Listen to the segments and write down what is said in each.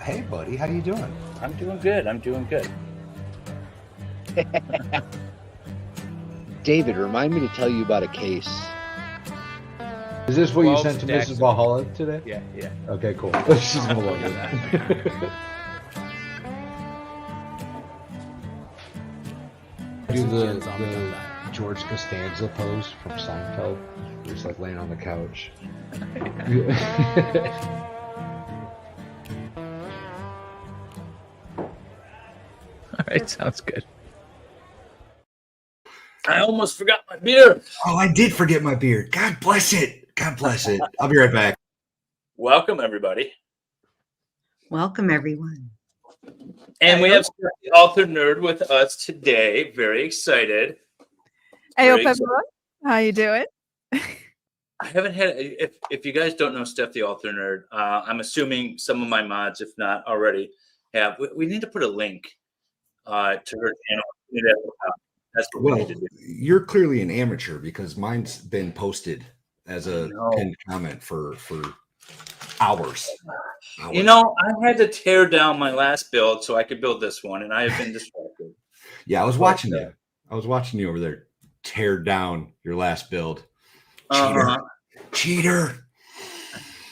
Hey, buddy, how you doing? I'm doing good. I'm doing good. David, remind me to tell you about a case. Is this what you 12 sent to stacks Mrs. of- Valhalla today? Yeah. Okay, cool. She's gonna love it. Do the George Costanza pose from Seinfeld. He's like laying on the couch. All right, sounds good. I almost forgot my beer. Oh, I did forget my beard. God bless it. God bless it. I'll be right back. Welcome, everybody. Welcome, everyone. And we have Stef The Alter Nerd with us today. Very excited. Hey up, Very everyone. How you doing? I haven't had, if you guys don't know Stef The Alter Nerd, I'm assuming some of my mods, if not already, have. We need to put a link to her channel. That's what we Well, need to do. you're clearly an amateur because mine's been posted as a No. pinned comment for hours. You know, I had to tear down my last build so I could build this one, and I have been distracted. Yeah, I was watching you. I was watching you over there tear down your last build. Cheater.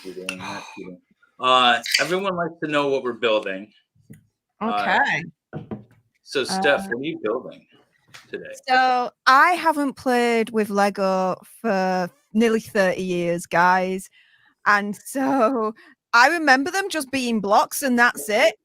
Cheating, not cheating. Everyone likes to know what we're building. Okay. So, Steph, what are you building today? So I haven't played with Lego for nearly 30 years, guys. And so I remember them just being blocks and that's it.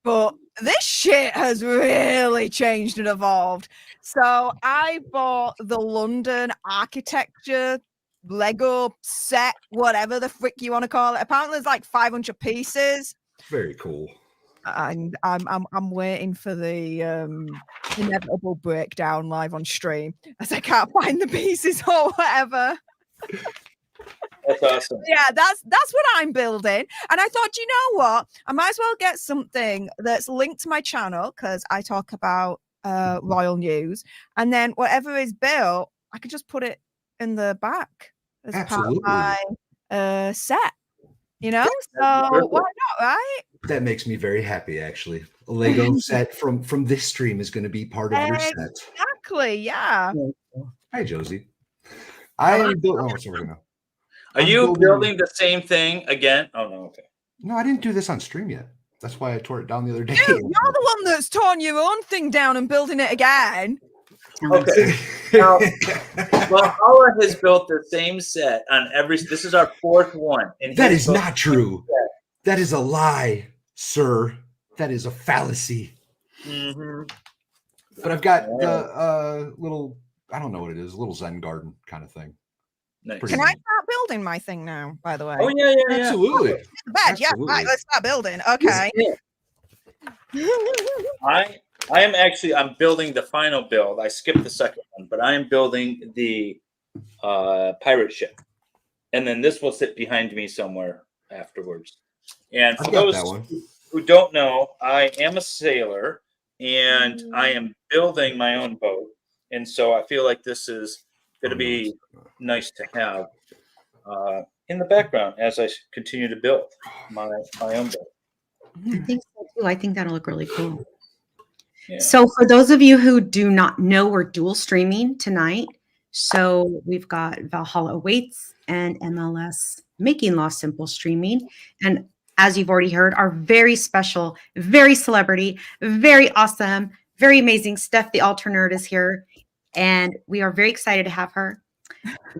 But this shit has really changed and evolved. So I bought the London architecture Lego set, whatever the frick you want to call it. Apparently there's like 500 pieces. Very cool. And I'm waiting for the inevitable breakdown live on stream as I can't find the pieces or whatever. That's awesome. Yeah, that's what I'm building. And I thought, you know what? I might as well get something that's linked to my channel because I talk about royal news. And then whatever is built, I could just put it in the back as Absolutely. part of my set. You know? That's So why not, right? That makes me very happy, actually. A Lego set from this stream is going to be part of your set. Exactly, yeah. Hi, Josie. I am building. Oh, sorry, no. Are you building the same thing again? Oh, no, okay. No, I didn't do this on stream yet. That's why I tore it down the other day. Dude, you're the one that's torn your own thing down and building it again. Okay. Now, Valhalla has built the same set on every. This is our fourth one. And That he's is built not true. That is a lie, sir. That is a fallacy. Mm-hmm. But I've got the little, I don't know what it is, a little Zen garden kind of thing. Nice. Pretty Can I neat. start building my thing now, by the way? Oh, yeah. Absolutely. The bed, yeah. absolutely. Right, let's start building. Okay. I am actually, I'm building the final build. I skipped the second one, but I am building the pirate ship. And then this will sit behind me somewhere afterwards. And for I've got those that one. who don't know, I am a sailor and I am building my own boat. And so I feel like this is going to be nice to have in the background as I continue to build my own boat. I think so too. I think that'll look really cool. Yeah. So for those of you who do not know, we're dual streaming tonight. So we've got Valhalla Awaits and MLS Making Law Simple streaming. And as you've already heard, our very special, very celebrity, very awesome, very amazing Stef The Alter Nerd is here. And we are very excited to have her.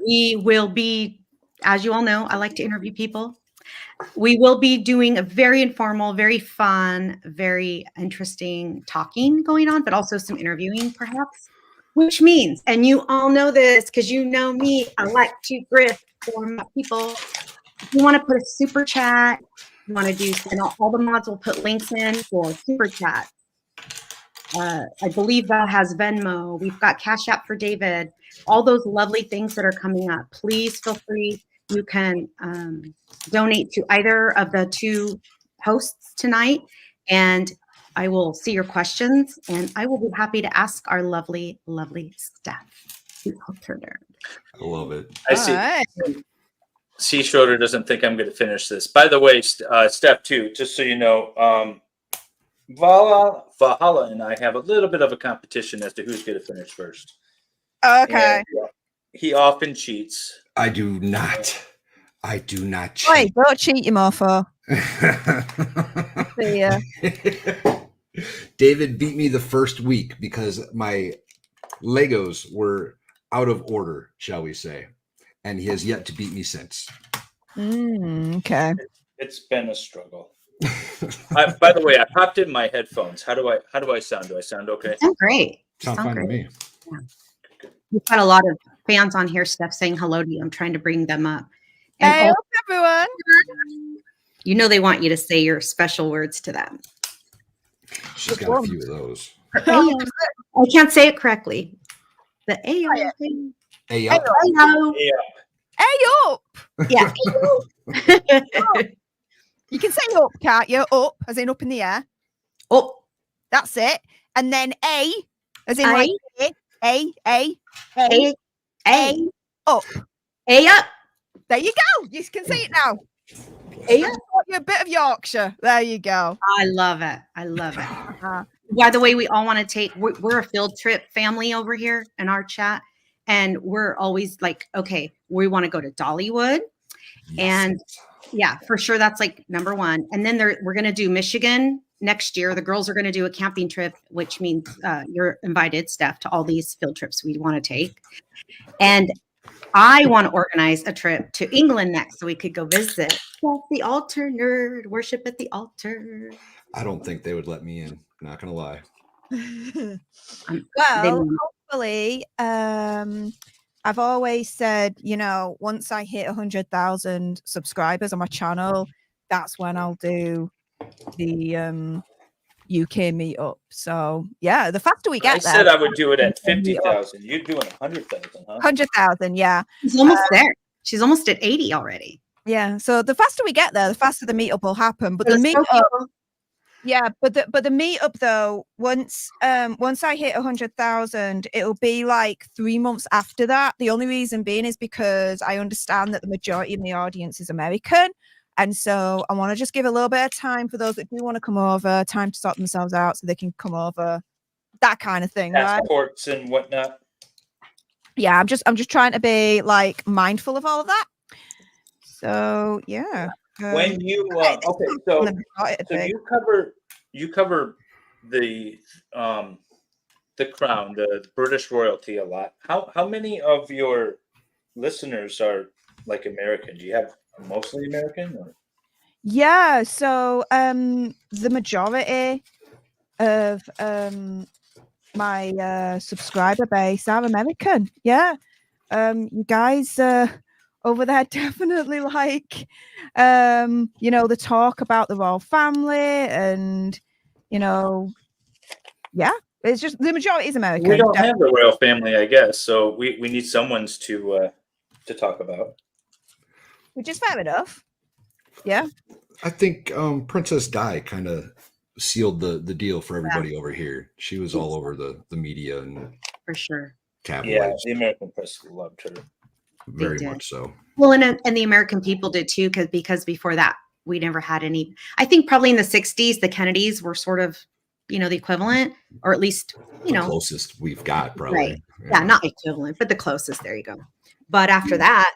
We will be, as you all know, I like to interview people. We will be doing a very informal, very fun, very interesting talking going on, but also some interviewing perhaps, which means, and you all know this because you know me, I like to grift for my people. If you want to put a super chat, you want to do, and all the mods will put links in for super chat. I believe Val has Venmo. We've got Cash App for David. All those lovely things that are coming up. Please feel free. You can donate to either of the two hosts tonight, and I will see your questions, and I will be happy to ask our lovely, lovely Stef The Alter Nerd. I love it. I see. All right. C. Schroeder doesn't think I'm going to finish this. By the way, step 2, just so you know, Valhalla and I have a little bit of a competition as to who's going to finish first. Okay. And, he often cheats. I do not. I do not cheat. Wait, don't cheat, you mofo. See ya. David beat me the first week because my Legos were out of order, shall we say, and he has yet to beat me since. Okay. It's been a struggle. By the way, I popped in my headphones. How do I sound? Do I sound okay? Sound great. Sounds fine to me. Yeah. We've got a lot of fans on here, Steph, saying hello to you. I'm trying to bring them up. And Hey, everyone. you know they want you to say your special words to them. She's got a few of those. I can't say it correctly. The Ayo thing. Hey, Ayo. Hey, up. Yeah. You can say up, can't you? Up, as in up in the air. Oh, That's it. And then A, as in A. like A, up. A up. There you go. You can say it now. A up. You're a bit of Yorkshire. There you go. I love it. I love it. By the way, we all want to take, we're a field trip family over here in our chat. And we're always like, okay, we want to go to Dollywood. And yeah, for sure. That's like number one. And then we're going to do Michigan next year. The girls are going to do a camping trip, which means you're invited, Steph, to all these field trips we want to take. And I want to organize a trip to England next so we could go visit Stef the Alter Nerd, worship at the altar. I don't think they would let me in. Not gonna lie. Well, hopefully, I've always said, once I hit 100,000 subscribers on my channel, that's when I'll do the UK meetup. So yeah, the faster we get I said I would do it at 50,000. You're doing 100,000, huh? 100,000, yeah. She's almost there. She's almost at 80 already. Yeah. So the faster we get there, the faster the meetup will happen. But the meetup, yeah, but the meetup though, once I hit 100,000, it'll be like 3 months after that. The only reason being is because I understand that the majority of the audience is American. And so I want to just give a little bit of time for those that do want to come over, time to sort themselves out so they can come over, that kind of thing. Passports and whatnot. Yeah, I'm just trying to be like mindful of all of that. So yeah. When you so you cover the crown, the British royalty a lot. How many of your listeners are like American? Do you have mostly American? Or? Yeah, so the majority of my subscriber base are American. Yeah, you guys over there definitely like the talk about the royal family, and yeah, it's just the majority is American. We don't have the royal family, I guess, so we need someone's to talk about. Which is fair enough. Yeah. I think Princess Di kind of sealed the deal for everybody over here. She was all over the media and for sure. Tabloids. Yeah, the American press loved her. Very much so. Well, and the American people did too, because before that we never had any. I think probably in the 60s, the Kennedys were sort of, the equivalent, or at least, the closest we've got, probably. Right. Yeah, not equivalent, but the closest. There you go. But after that,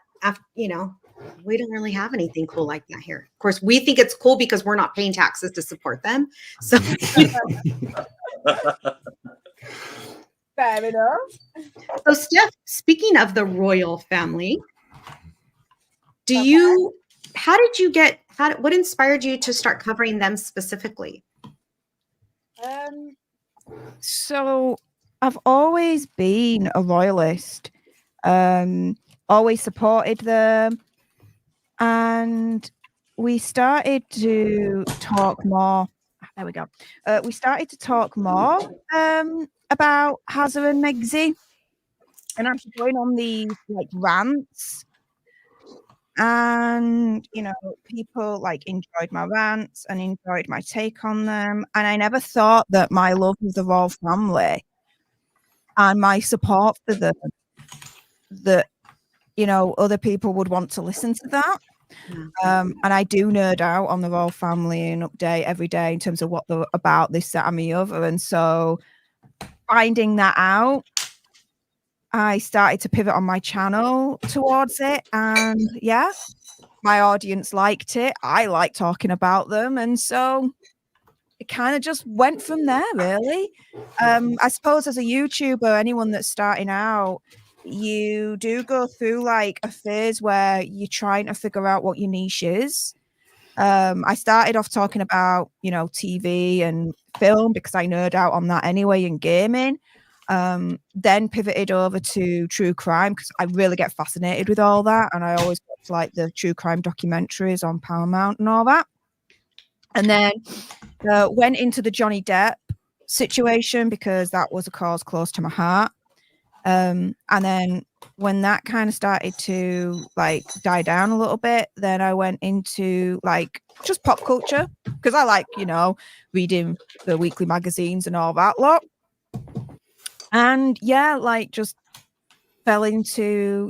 we don't really have anything cool like that here. Of course, we think it's cool because we're not paying taxes to support them. So fair enough. So Steph, speaking of the royal family, what inspired you to start covering them specifically? So I've always been a royalist, always supported them. And we started to talk more. There we go. We started to talk more about Hazza and Megzi, and I'm going on these like rants. And people like enjoyed my rants and enjoyed my take on them. And I never thought that my love of the royal family and my support for them, that other people would want to listen to that. And I do nerd out on the royal family and update every day in terms of what they're about, this, that, and the other. And so finding that out, I started to pivot on my channel towards it. And yeah, my audience liked it. I like talking about them. And so it kind of just went from there, really. I suppose as a YouTuber, anyone that's starting out, you do go through like a phase where you're trying to figure out what your niche is. I started off talking about, TV and film because I nerd out on that anyway, and gaming. Then pivoted over to true crime because I really get fascinated with all that, and I always watch like the true crime documentaries on Paramount and all that. And then went into the Johnny Depp situation because that was a cause close to my heart. And then when that kind of started to like die down a little bit, then I went into like just pop culture because I like, reading the weekly magazines and all that lot. And yeah, like just fell into,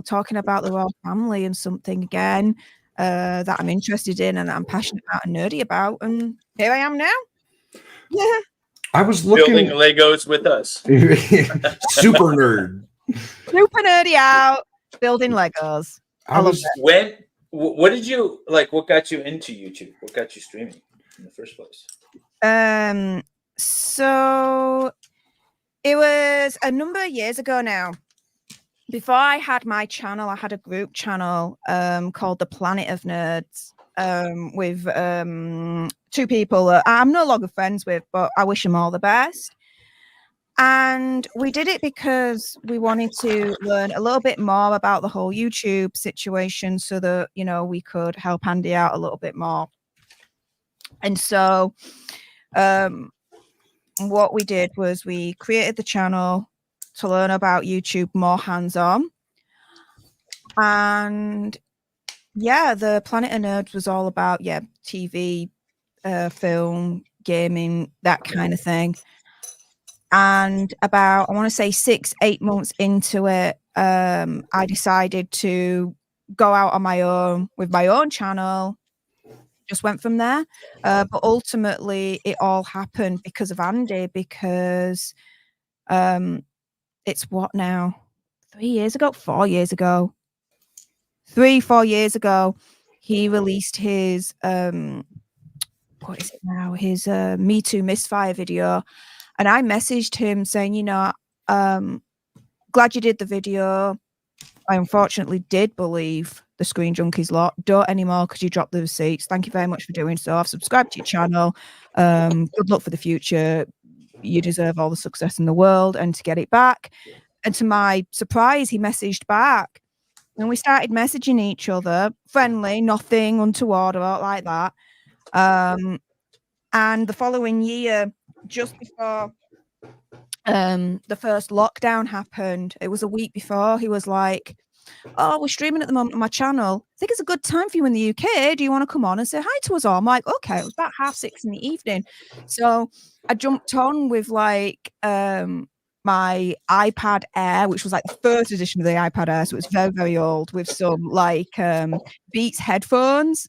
talking about the royal family and something again that I'm interested in and that I'm passionate about and nerdy about. And here I am now. Yeah. I was looking Building Legos with us. super nerd. Super nerdy out, building Legos. What did you like? What got you into YouTube? What got you streaming in the first place? So it was a number of years ago now. Before I had my channel, I had a group channel called the Planet of Nerds with two people that I'm no longer friends with, but I wish them all the best. And we did it because we wanted to learn a little bit more about the whole YouTube situation so that, we could help Andy out a little bit more. And so what we did was we created the channel to learn about YouTube more hands-on. And yeah, the Planet of Nerds was all about, TV, film, gaming, that kind of thing. And about, I want to say 6-8 months into it, I decided to go out on my own with my own channel. Just went from there. But ultimately, it all happened because of Andy, because it's what now? 4 years ago, he released his what is it now? His Me Too Misfire video. And I messaged him saying, glad you did the video. I unfortunately did believe the Screen Junkies lot. Don't anymore because you dropped the receipts. Thank you very much for doing so. I've subscribed to your channel. Good luck for the future. You deserve all the success in the world and to get it back. And to my surprise, he messaged back. And we started messaging each other, friendly, nothing untoward or like that. And the following year, just before the first lockdown happened, it was a week before, he was like, oh, we're streaming at the moment on my channel. I think it's a good time for you in the UK. Do you want to come on and say hi to us all? I'm like, okay. It was about 6:30 in the evening. So I jumped on with like my iPad Air, which was like the first edition of the iPad Air. So it was very, very old, with some like Beats headphones,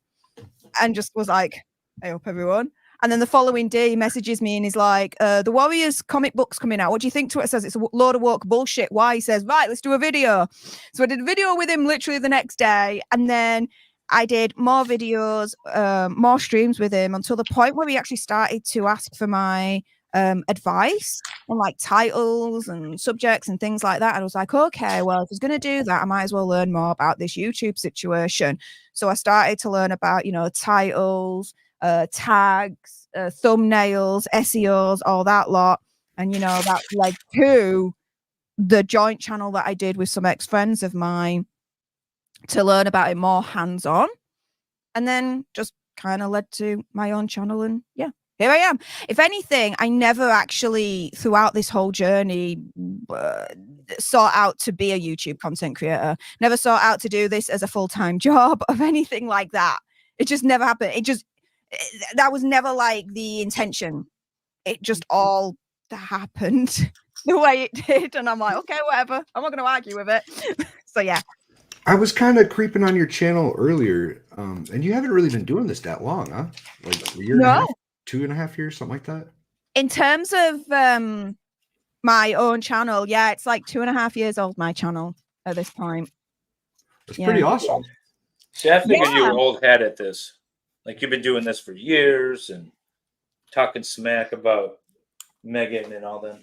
and just was like, hey up everyone. And then the following day, he messages me and he's like, the Warriors comic book's coming out. What do you think to it? Says it's a load of woke bullshit. Why? He says, right, let's do a video. So I did a video with him literally the next day. And then I did more videos, more streams with him, until the point where he actually started to ask for my advice on like titles and subjects and things like that. And I was like, okay, well, if he's going to do that, I might as well learn more about this YouTube situation. So I started to learn about, titles, tags, thumbnails, SEOs, all that lot. And, that led to the joint channel that I did with some ex-friends of mine to learn about it more hands-on. And then just kind of led to my own channel. And yeah, here I am. If anything, I never actually, throughout this whole journey, sought out to be a YouTube content creator. Never sought out to do this as a full-time job of anything like that. It just never happened. That was never like the intention. It just all happened the way it did. And I'm like, okay, whatever. I'm not going to argue with it. So yeah. I was kind of creeping on your channel earlier, and you haven't really been doing this that long, huh? Like a year and a half, 2.5 years, something like that. In terms of my own channel, yeah, it's like 2.5 years old, my channel at this point. It's pretty awesome. See, I figured you were old hat at this. Like you've been doing this for years and talking smack about Megan and all them.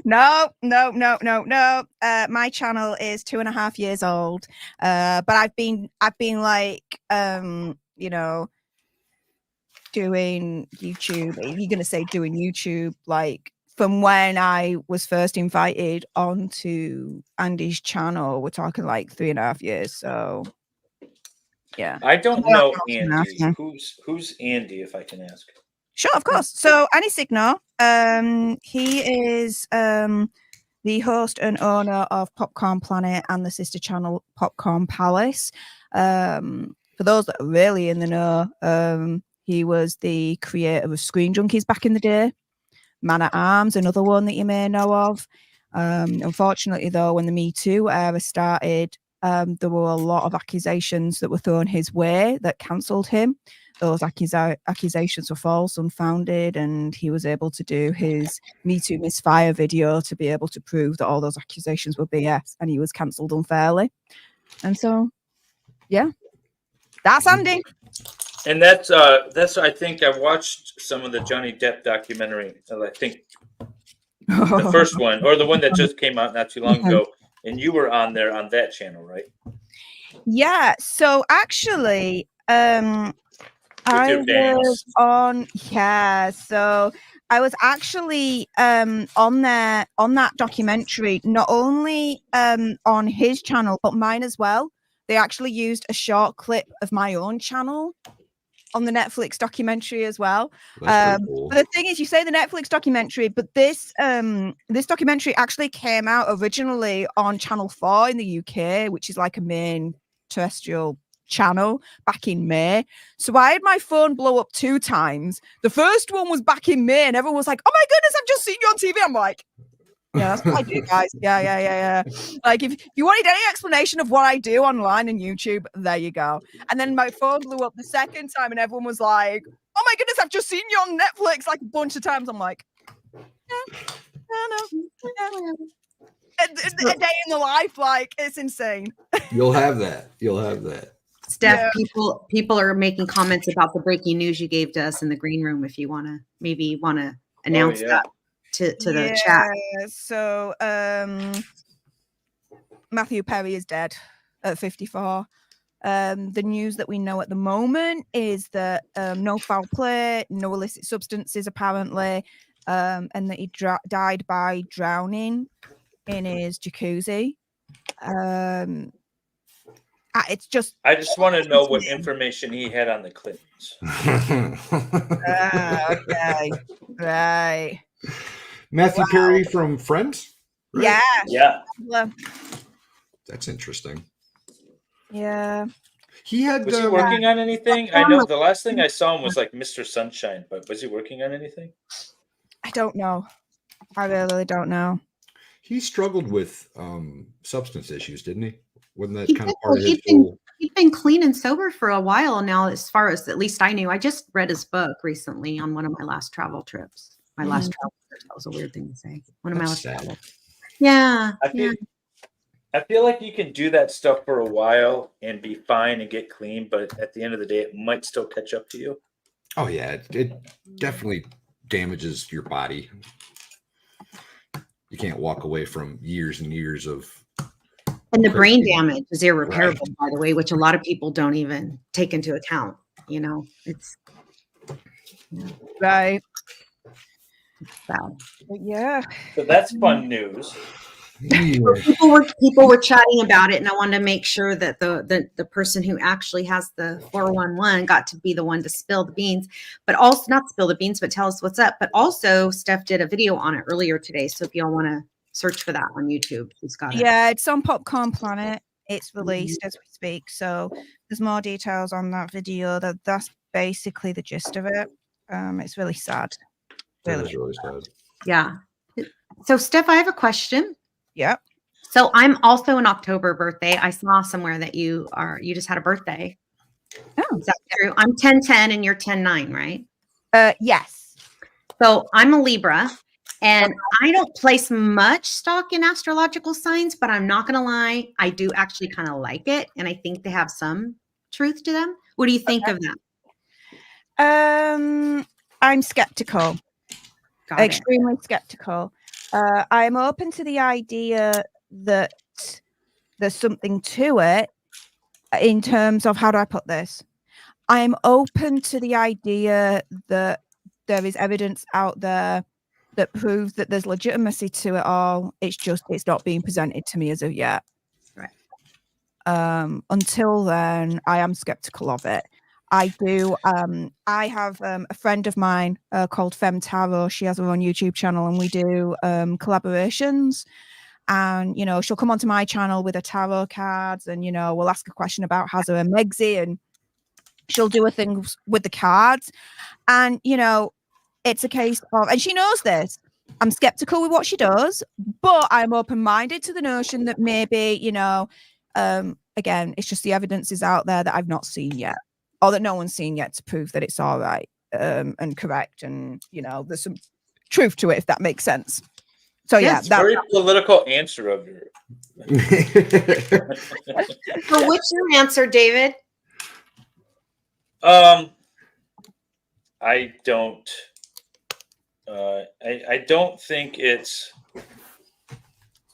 No. My channel is 2.5 years old. But I've been like you know, doing YouTube. If you're gonna say doing YouTube, like from when I was first invited onto Andy's channel, we're talking like 3.5 years. So yeah. I don't know Andy. Who's Andy, if I can ask? Sure, of course. So Annie Signo, he is the host and owner of Popcorn Planet and the sister channel Popcorn Palace. For those that are really in the know, he was the creator of Screen Junkies back in the day. Man at Arms, another one that you may know of. Unfortunately, though, when the Me Too era started, there were a lot of accusations that were thrown his way that cancelled him. Those accusations were false, unfounded, and he was able to do his Me Too Misfire video to be able to prove that all those accusations were BS, and he was cancelled unfairly. And so, yeah, that's Andy. And that's I think I watched some of the Johnny Depp documentary. I think the first one, or the one that just came out not too long ago, and you were on there on that channel, right? Yeah. So actually, I was on. Yeah. So I was actually on there on that documentary, not only on his channel but mine as well. They actually used a short clip of my own channel on the Netflix documentary as well. Cool. But the thing is, you say the Netflix documentary, but this this documentary actually came out originally on Channel 4 in the UK, which is like a main terrestrial channel, back in May. So I had my phone blow up 2 times. The first one was back in May, and everyone was like, "Oh my goodness, I've just seen you on TV." I'm like, yeah, that's what I do, guys. Yeah. Like, if you wanted any explanation of what I do online and YouTube, there you go. And then my phone blew up the second time, and everyone was like, "Oh my goodness, I've just seen you on Netflix," like a bunch of times. I'm like, yeah. A day in the life, like, it's insane. You'll have that. Stef, yeah. People are making comments about the breaking news you gave to us in the green room. If you want to announce that to the chat. So Matthew Perry is dead at 54. The news that we know at the moment is that no foul play, no illicit substances apparently, and that he died by drowning in his jacuzzi. It's just. I just want to know what information he had on the Clintons. Okay, right. Matthew Perry from Friends? Right? Yeah. That's interesting. Yeah. Was he working on anything? I know the last thing I saw him was like Mr. Sunshine, but was he working on anything? I don't know. I really don't know. He struggled with substance issues, didn't he? Wasn't that kind of part of his whole... He'd been clean and sober for a while now, as far as at least I knew. I just read his book recently on one of my last travel trips. That was a weird thing to say. One of my last travel. Yeah. I feel like you can do that stuff for a while and be fine and get clean, but at the end of the day, it might still catch up to you. Oh yeah, it definitely damages your body. You can't walk away from years and years of. And the brain damage is irreparable, by the way, which a lot of people don't even take into account. You know, it's right. Bad. Yeah. So that's fun news. People were chatting about it, and I wanted to make sure that the person who actually has the 411 got to be the one to spill the beans, but also not spill the beans, but tell us what's up. But also, Stef did a video on it earlier today, so if y'all want to search for that on YouTube, he's got it. Yeah, it's on Popcorn Planet. It's released as we speak, so there's more details on that video. That's basically the gist of it. It's really sad. Really sad. Yeah. So, Stef, I have a question. Yep. So I'm also an October birthday. I saw somewhere that you just had a birthday. Oh. Is that true? I'm 10/10 and you're 10/9, right? Yes. So I'm a Libra, and I don't place much stock in astrological signs, but I'm not going to lie, I do actually kind of like it, and I think they have some truth to them. What do you think of that? I'm skeptical. Got it. Extremely skeptical. I'm open to the idea that there's something to it in terms of, how do I put this? I'm open to the idea that there is evidence out there that proves that there's legitimacy to it all. It's not being presented to me as of yet. Right. Until then, I am skeptical of it. I have a friend of mine called Fem Tarot. She has her own YouTube channel, and we do collaborations. And, you know, she'll come onto my channel with her tarot cards, and, you know, we'll ask a question about Hazza and Megzi, and she'll do a thing with the cards. And, you know, it's a case of, and she knows this, I'm skeptical with what she does, but I'm open-minded to the notion that maybe, you know, again, it's just the evidence is out there that I've not seen yet, or that no one's seen yet, to prove that it's all right and correct. And, you know, there's some truth to it, if that makes sense. So Yes, yeah, Very political answer of yours. So what's your answer, David? I don't. I don't think it's.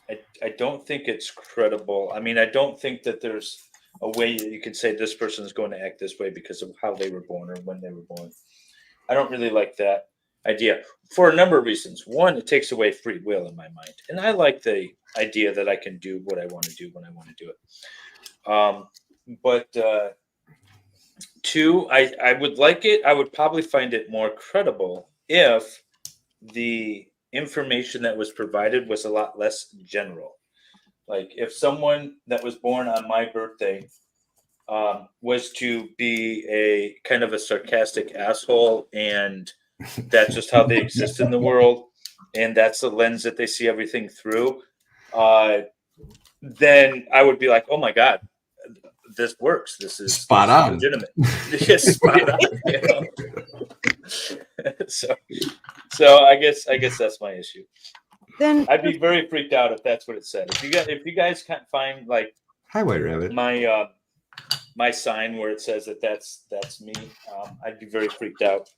I don't think it's credible. I mean, I don't think that there's a way that you can say this person is going to act this way because of how they were born or when they were born. I don't really like that idea for a number of reasons. One, it takes away free will in my mind, and I like the idea that I can do what I want to do when I want to do it. But two, I would like it. I would probably find it more credible if the information that was provided was a lot less general. Like if someone that was born on my birthday was to be a kind of a sarcastic asshole, and that's just how they exist in the world, and that's the lens that they see everything through, then I would be like, oh my God, this works. This is Spot on. legitimate. Yes, spot on. You know? So I guess that's my issue. then I'd be very freaked out if that's what it said. If you guys can't find like Hi, White Rabbit. my sign where it says that's me, I'd be very freaked out.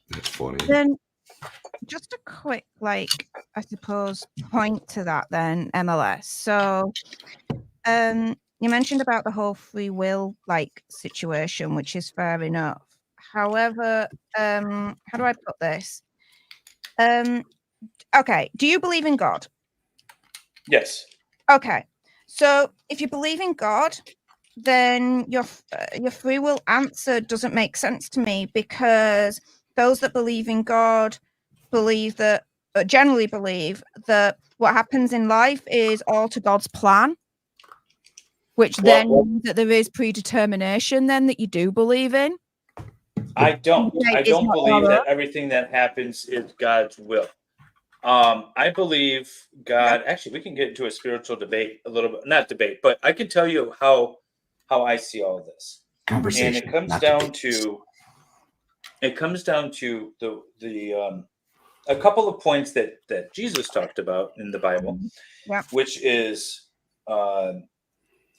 That's funny. Then just a quick, like, I suppose, point to that then, MLS. So you mentioned about the whole free will like situation, which is fair enough. However, how do I put this? Okay, do you believe in God? Yes. Okay, so if you believe in God, then your free will answer doesn't make sense to me, because those that believe in God believe that, generally believe that what happens in life is all to God's plan, which then means that there is predetermination then that you do believe in. I don't It's not believe all that everything that happens is God's will. I believe God. Actually, we can get into a spiritual debate a little bit. Not debate, but I can tell you how I see all this. Conversation. And it comes not down debate. to the a couple of points that Jesus talked about in the Bible, which is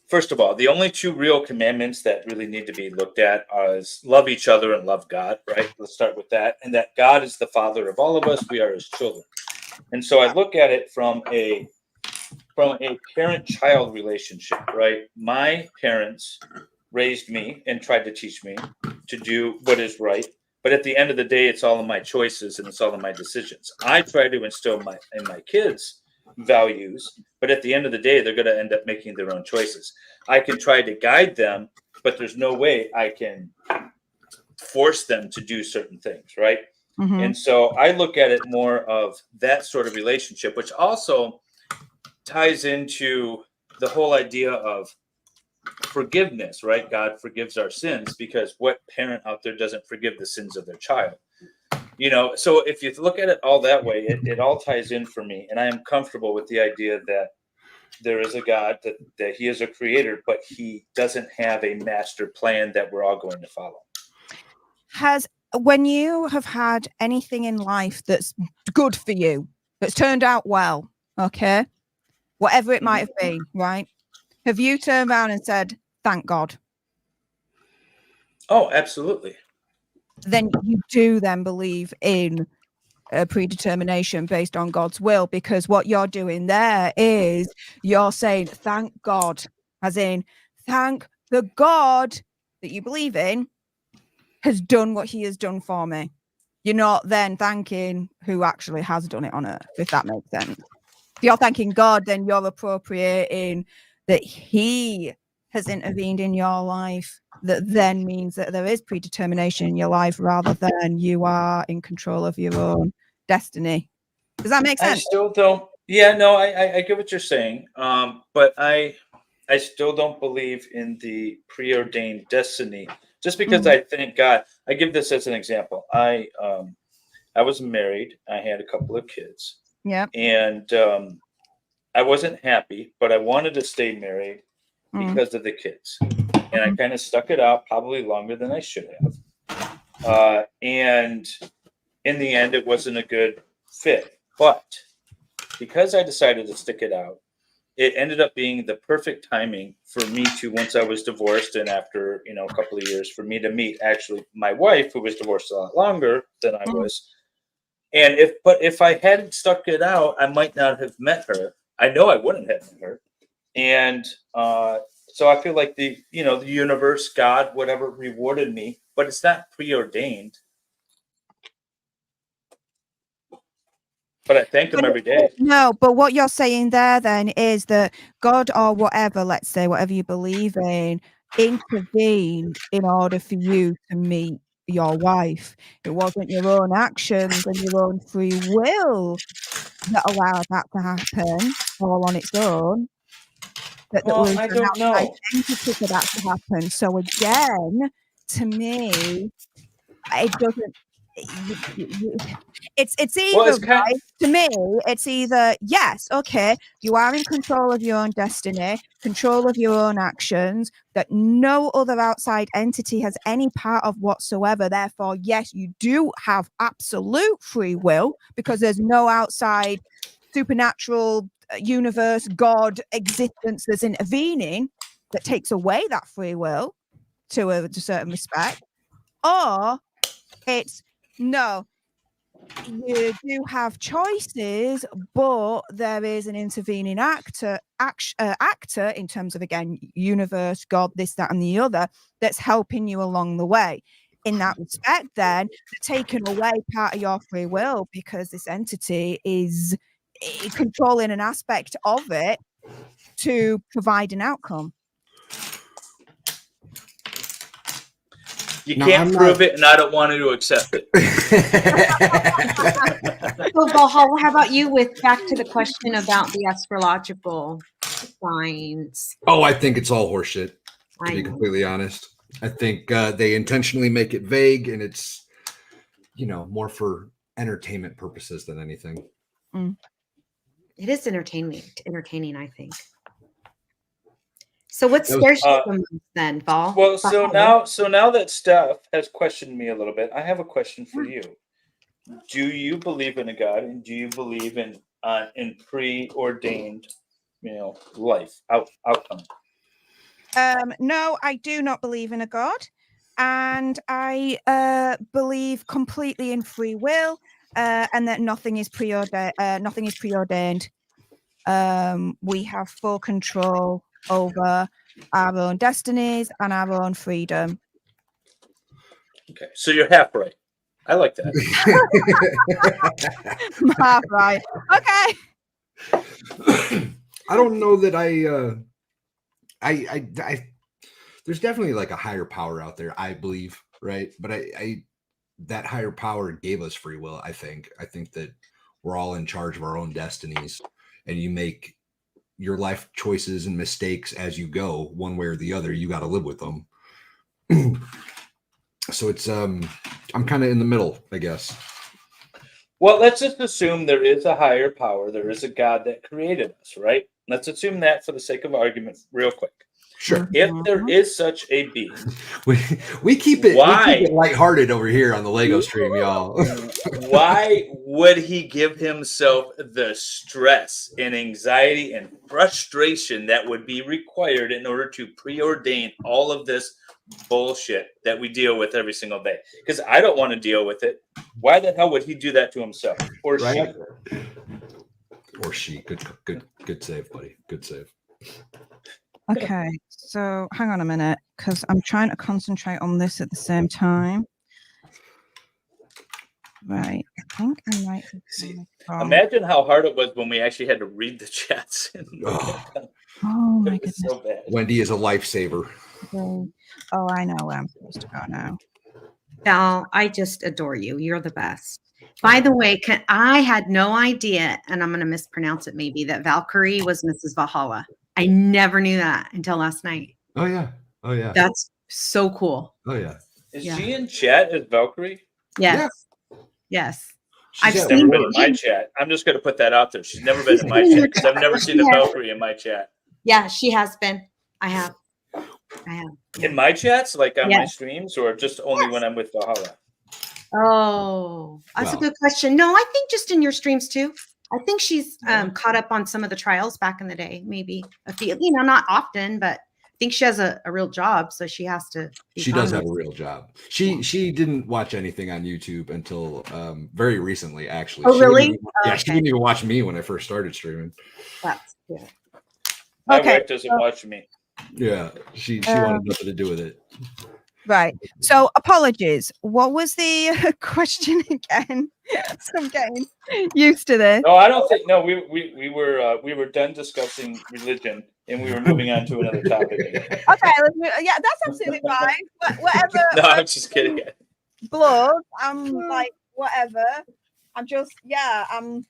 first of all, the only two real commandments that really need to be looked at is love each other and love God, right? Let's start with that. And that God is the Father of all of us. We are his children. And so I look at it from a parent-child relationship, right? My parents raised me and tried to teach me to do what is right. But at the end of the day, it's all of my choices and it's all of my decisions. I try to instill in my kids values, but at the end of the day, they're going to end up making their own choices. I can try to guide them, but there's no way I can force them to do certain things, right? Mm-hmm. And so I look at it more of that sort of relationship, which also ties into the whole idea of forgiveness, right? God forgives our sins, because what parent out there doesn't forgive the sins of their child? So if you look at it all that way, it all ties in for me. And I am comfortable with the idea that there is a God, that he is a creator, but he doesn't have a master plan that we're all going to follow. When you have had anything in life that's good for you, that's turned out well, okay, whatever it might have been, right? Have you turned around and said, thank God? Oh, absolutely. Then you do then believe in a predetermination based on God's will, because what you're doing there is you're saying, thank God, as in, thank the God that you believe in has done what he has done for me. You're not then thanking who actually has done it on earth, if that makes sense. If you're thanking God, then you're appropriating that he has intervened in your life. That then means that there is predetermination in your life rather than you are in control of your own destiny. Does that make sense? I still don't. Yeah, no, I get what you're saying. But I still don't believe in the preordained destiny. Just because I thank God. I give this as an example. I was married. I had a couple of kids. Yeah. And I wasn't happy, but I wanted to stay married because of the kids. And I kind of stuck it out probably longer than I should have. And in the end, it wasn't a good fit. But because I decided to stick it out, it ended up being the perfect timing for me to, once I was divorced and after, a couple of years, for me to meet actually my wife, who was divorced a lot longer than I was. And if I hadn't stuck it out, I might not have met her. I know I wouldn't have met her. And so I feel like the universe, God, whatever, rewarded me, but it's not preordained. But I thank him every day. No, but what you're saying there then is that God or whatever, let's say, whatever you believe in, intervened in order for you to meet your wife. It wasn't your own actions and your own free will that allowed that to happen all on its own. That Well, was I an don't outside know. entity for that to happen. So again, to me, it doesn't. It's either right to me. It's either yes, okay, you are in control of your own destiny, control of your own actions, that no other outside entity has any part of whatsoever. Therefore, yes, you do have absolute free will because there's no outside supernatural universe, God, existence that's intervening that takes away that free will to a certain respect. Or it's no, you do have choices, but there is an intervening actor in terms of, again, universe, God, this, that, and the other, that's helping you along the way. In that respect, then, they're taking away part of your free will because this entity is controlling an aspect of it to provide an outcome. You can't prove it, and I don't want to accept it. So, Valhalla, how about you with back to the question about the astrological signs? Oh, I think it's all horseshit, to be completely honest. I think they intentionally make it vague, and it's, more for entertainment purposes than anything. It is entertaining, I think. So what scares you the most then, Val? Well, so now that Steph has questioned me a little bit, I have a question for you. Do you believe in a God, and do you believe in preordained, life outcome? No, I do not believe in a God, and I believe completely in free will, and that nothing is preordained. We have full control over our own destinies and our own freedom. Okay, so you're half right. I like that. Half right. Okay. I don't know that I there's definitely like a higher power out there, I believe, right? But I that higher power gave us free will. I think that we're all in charge of our own destinies, and you make your life choices and mistakes as you go, one way or the other. You got to live with them. So it's I'm kind of in the middle, I guess. Well, let's just assume there is a higher power. There is a God that created us, right? Let's assume that for the sake of argument, real quick. Sure. If there is such a being, We keep it Why? lighthearted over here on the Lego stream, y'all. why would he give himself the stress and anxiety and frustration that would be required in order to preordain all of this bullshit that we deal with every single day? Because I don't want to deal with it. Why the hell would he do that to himself or Right? she? Or she. Good save, buddy. Good save. Okay, so hang on a minute, because I'm trying to concentrate on this at the same time. Right, I think I might. See, imagine how hard it was when we actually had to read the chats. Oh my It was goodness. so bad. Wendy is a lifesaver. Oh, I know where I'm supposed to go now. Val, I just adore you. You're the best. By the way, I had no idea, and I'm going to mispronounce it maybe, that Valkyrie was Mrs. Valhalla. I never knew that until last night. Oh yeah. Oh yeah. That's so cool. Oh yeah. Is she in chat as Valkyrie? Yes. Yes. She's She's never been in my chat. I'm just going to put that out there. She's never been in my chat because I've never seen a Valkyrie in my chat. Yeah, she has been. I have. In my chats, like on my streams, or just only when I'm with Valhalla? Oh, that's a good question. No, I think just in your streams too. I think she's caught up on some of the trials back in the day, maybe a few, not often, but I think she has a real job, so she has to. She does have a real job. She didn't watch anything on YouTube until very recently, actually. Oh, really? She didn't even watch me when I first started streaming. That's good. My wife doesn't watch me. Yeah, she wanted nothing to do with it. Right. So apologies. What was the question again? So I'm getting used to this. No, I don't think. No, we were done discussing religion, and we were moving on to another topic. Okay. Let's move. Yeah, that's absolutely fine. Whatever. No, I'm just kidding. Blood. I'm like whatever. I'm just I'm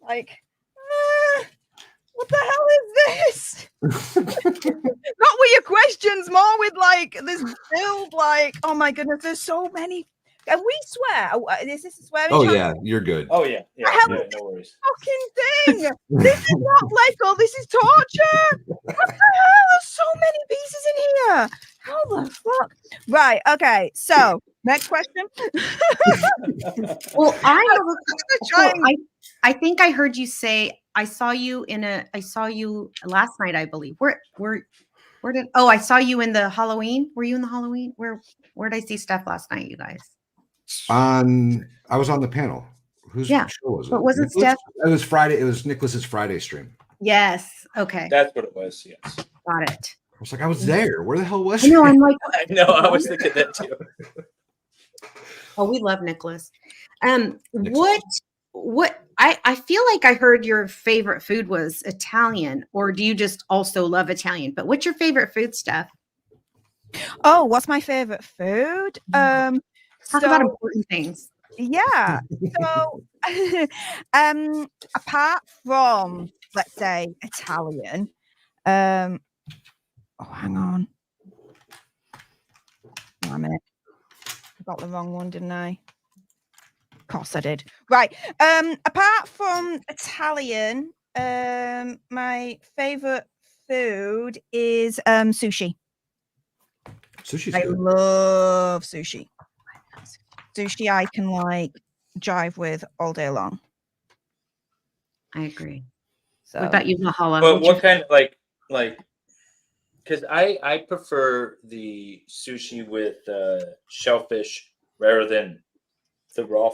like. What the hell is this? Not with your questions, more with like this build. Like, oh my goodness, there's so many. Can we swear? Is this a swearing? Oh channel? yeah, you're good. Oh yeah, no worries. Fucking thing. This is not Lego. This is torture. What the hell? There's so many pieces in here. How the fuck? Right. Okay. So next question. Well, I have I think I heard you say I saw you last night, I believe. I saw you in the Halloween. Were you in the Halloween? Where did I see Stef last night, you guys? I was on the panel. Whose show was it? But was it Stef? It was Friday. It was Nicholas's Friday stream. Yes. Okay. That's what it was. Yes. Got it. I was like, I was there. Where the hell was she? No, I'm like, I know. I was thinking that too. Oh, we love Nicholas. What I feel like I heard your favorite food was Italian, or do you just also love Italian? But what's your favorite food, Stef? Oh, what's my favorite food? Talk about important things. Yeah. So apart from, let's say, Italian, hang on. Wait a minute. I got the wrong one, didn't I? Of course I did. Right. Apart from Italian, my favorite food is sushi. Sushi's I good. love sushi. Sushi I can like jive with all day long. I agree. So what about you, Valhalla? But what kind of like? Because I prefer the sushi with shellfish rather than the raw.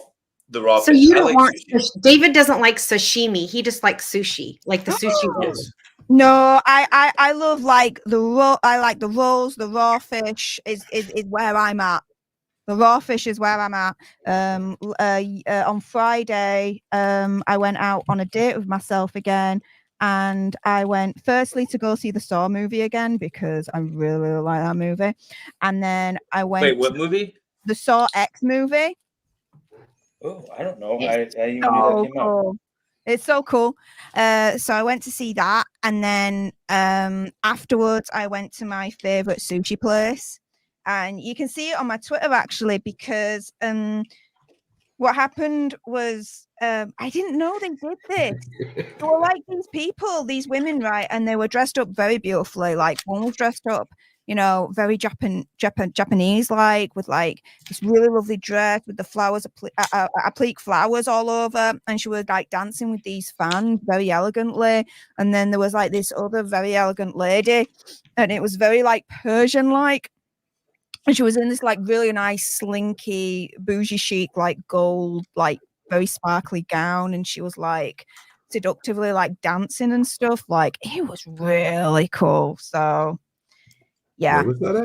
So you don't want David doesn't like sashimi. He just likes sushi, like the sushi rolls. No, I love like the raw. I like the rolls. The raw fish is where I'm at. The raw fish is where I'm at. On Friday, I went out on a date with myself again, and I went firstly to go see the Saw movie again because I really, really like that movie, and then I went. Wait, what movie? The Saw X movie. Oh, I don't know. I even knew that came out. It's so cool. So I went to see that, and then afterwards I went to my favorite sushi place, and you can see it on my Twitter actually because what happened was I didn't know they did this. They were like these people, these women, right? And they were dressed up very beautifully. Like one was dressed up, you know, very Japanese, like with like this really lovely dress with the flowers, applique flowers all over, and she was like dancing with these fans very elegantly. And then there was like this other very elegant lady, and it was very like Persian like. And she was in this like really nice, slinky, bougie chic, like gold, like very sparkly gown, and she was like seductively like dancing and stuff. Like it was really cool. So yeah. Where was that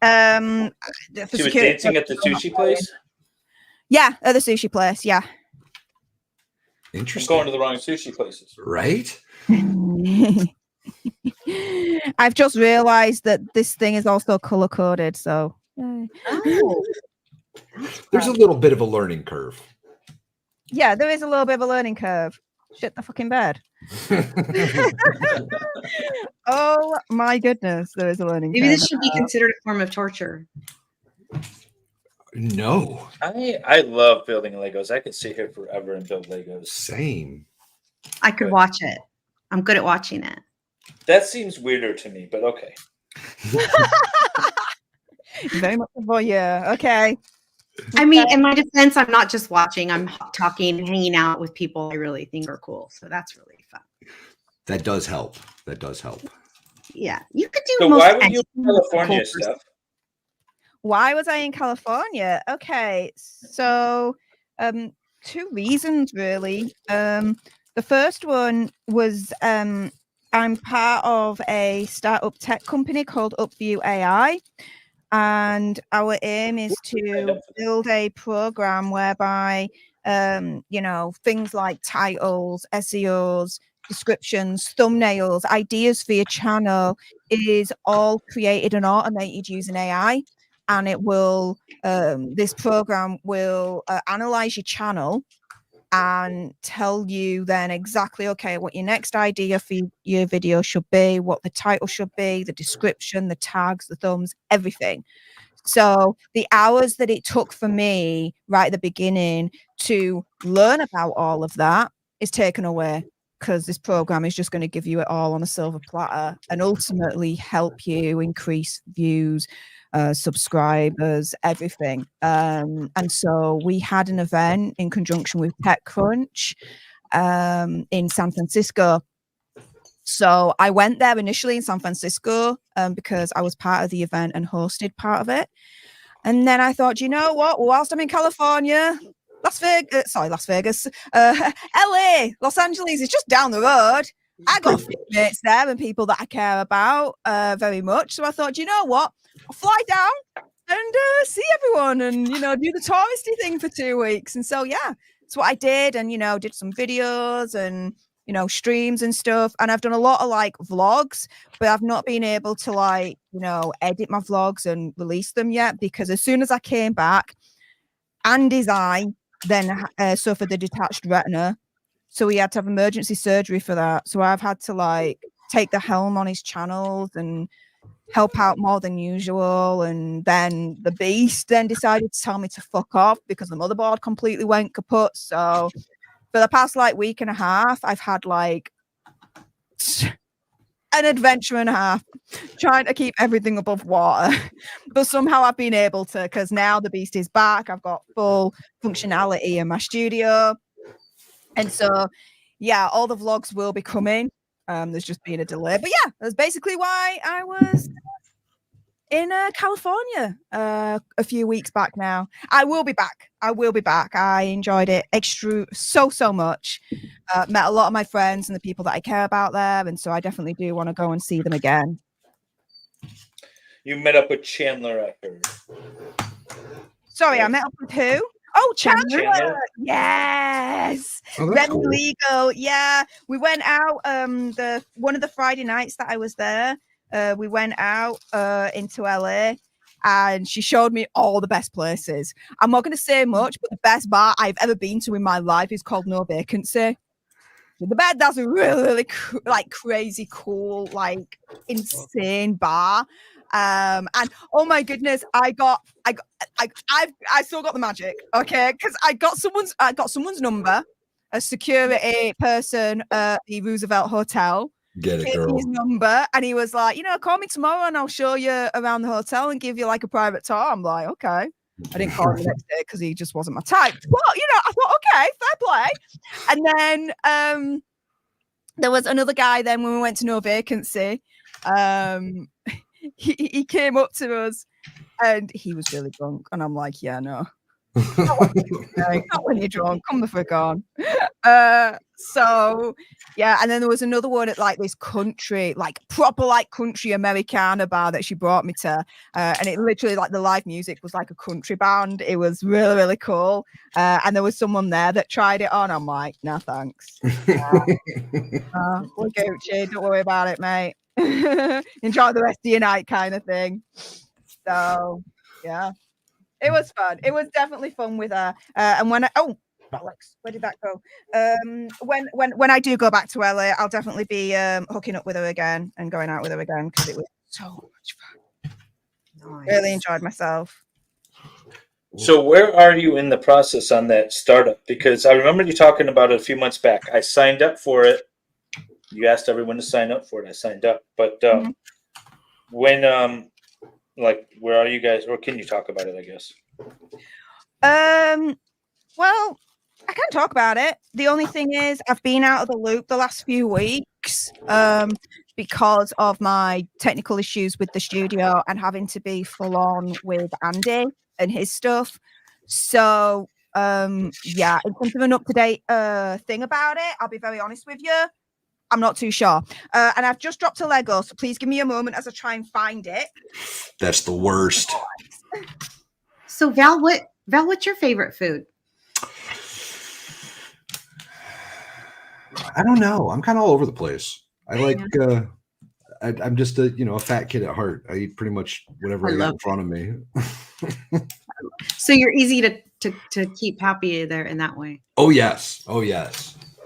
at? She was dancing at the sushi place. Yeah, at the sushi place. Yeah. I'm Interesting. going to the wrong sushi places. Right? I've just realized that this thing is also color coded. So Oh, There's a little bit of a learning curve. yeah, there is a little bit of a learning curve. Shit the fucking bed. Oh my goodness, there is a learning maybe curve. this should be considered a form of torture. No. I love building Legos. I could sit here forever and build Legos. Same. I could watch it. I'm good at watching it. That seems weirder to me, but okay. Very much a voyeur. Okay. I mean, in my defense, I'm not just watching. I'm talking and hanging out with people I really think are cool. So that's really fun. That does help. That does help. Yeah, you could do. So most why were you in anything with a California, cool person. Steph? Why was I in California? Okay, so two reasons really. The first one was I'm part of a startup tech company called Upview AI, and our aim is to build a program whereby you know, things like titles, SEOs, descriptions, thumbnails, ideas for your channel is all created and automated using AI. And it will this program will analyze your channel and tell you then exactly, okay, what your next idea for your video should be, what the title should be, the description, the tags, the thumbs, everything. So the hours that it took for me right at the beginning to learn about all of that is taken away, because this program is just going to give you it all on a silver platter and ultimately help you increase views, subscribers, everything. And so we had an event in conjunction with TechCrunch in San Francisco. So I went there initially in San Francisco because I was part of the event and hosted part of it. And then I thought, you know what? Whilst I'm in California, Las Vegas, LA, Los Angeles is just down the road. I got mates there and people that I care about very much. So I thought, you know what? I'll fly down and see everyone and, you know, do the touristy thing for 2 weeks. And so, yeah, that's what I did. And, you know, did some videos and, you know, streams and stuff. And I've done a lot of like vlogs, but I've not been able to like, you know, edit my vlogs and release them yet, because as soon as I came back, Andy's eye then suffered the detached retina. So he had to have emergency surgery for that. So I've had to like take the helm on his channels and help out more than usual. And then the beast then decided to tell me to fuck off because the motherboard completely went kaput. So for the past like week and a half, I've had like an adventure and a half trying to keep everything above water. But somehow I've been able to, because now the beast is back. I've got full functionality in my studio. And so, yeah, all the vlogs will be coming. There's just been a delay. But yeah, that's basically why I was in California a few weeks back now. I will be back. I enjoyed it so much. Met a lot of my friends and the people that I care about there. And so I definitely do want to go and see them again. You met up with Chandler, I heard. Sorry, I met up with who? Oh, Chandler. Yes. Oh, that's Remy cool. Legal. Yeah. We went out one of the Friday nights that I was there. We went out into LA and she showed me all the best places. I'm not going to say much, but the best bar I've ever been to in my life is called No Vacancy. That's a really, really like crazy, cool, like insane bar. And oh my goodness, I still got the magic, okay? Because I got someone's number, a security person at the Roosevelt Hotel. Get it, Gave me girl. his number, and he was like, call me tomorrow, and I'll show you around the hotel and give you like a private tour. I'm like, okay. I didn't call him the next day because he just wasn't my type. Well, I thought, okay, fair play. And then there was another guy. Then when we went to No Vacancy, he came up to us, and he was really drunk, and I'm like, yeah, no. Not when you're drunk, come the fuck on. So yeah, and then there was another one at like this country, like proper like country Americana bar that she brought me to, and it literally like the live music was like a country band. It was really, really cool. And there was someone there that tried it on. I'm like, no thanks. We're Gucci, don't worry about it, mate. Enjoy the rest of your night, kind of thing. So yeah. It was fun. It was definitely fun with her. And when Alex, where did that go? When I do go back to LA, I'll definitely be hooking up with her again and going out with her again because it was so much fun. Nice. Really enjoyed myself. So where are you in the process on that startup? Because I remember you talking about it a few months back. I signed up for it. You asked everyone to sign up for it. I signed up. But when like, where are you guys, or can you talk about it, I guess? Well, I can talk about it. The only thing is I've been out of the loop the last few weeks because of my technical issues with the studio and having to be full on with Andy and his stuff. So yeah, in terms of an up-to-date thing about it, I'll be very honest with you, I'm not too sure. And I've just dropped a Lego, so please give me a moment as I try and find it. That's the worst. So Val, what's your favorite food? I don't know. I'm kind of all over the place. I like I'm just a fat kid at heart. I eat pretty much whatever I got in front of me. So you're easy to keep happy there in that way. Oh yes.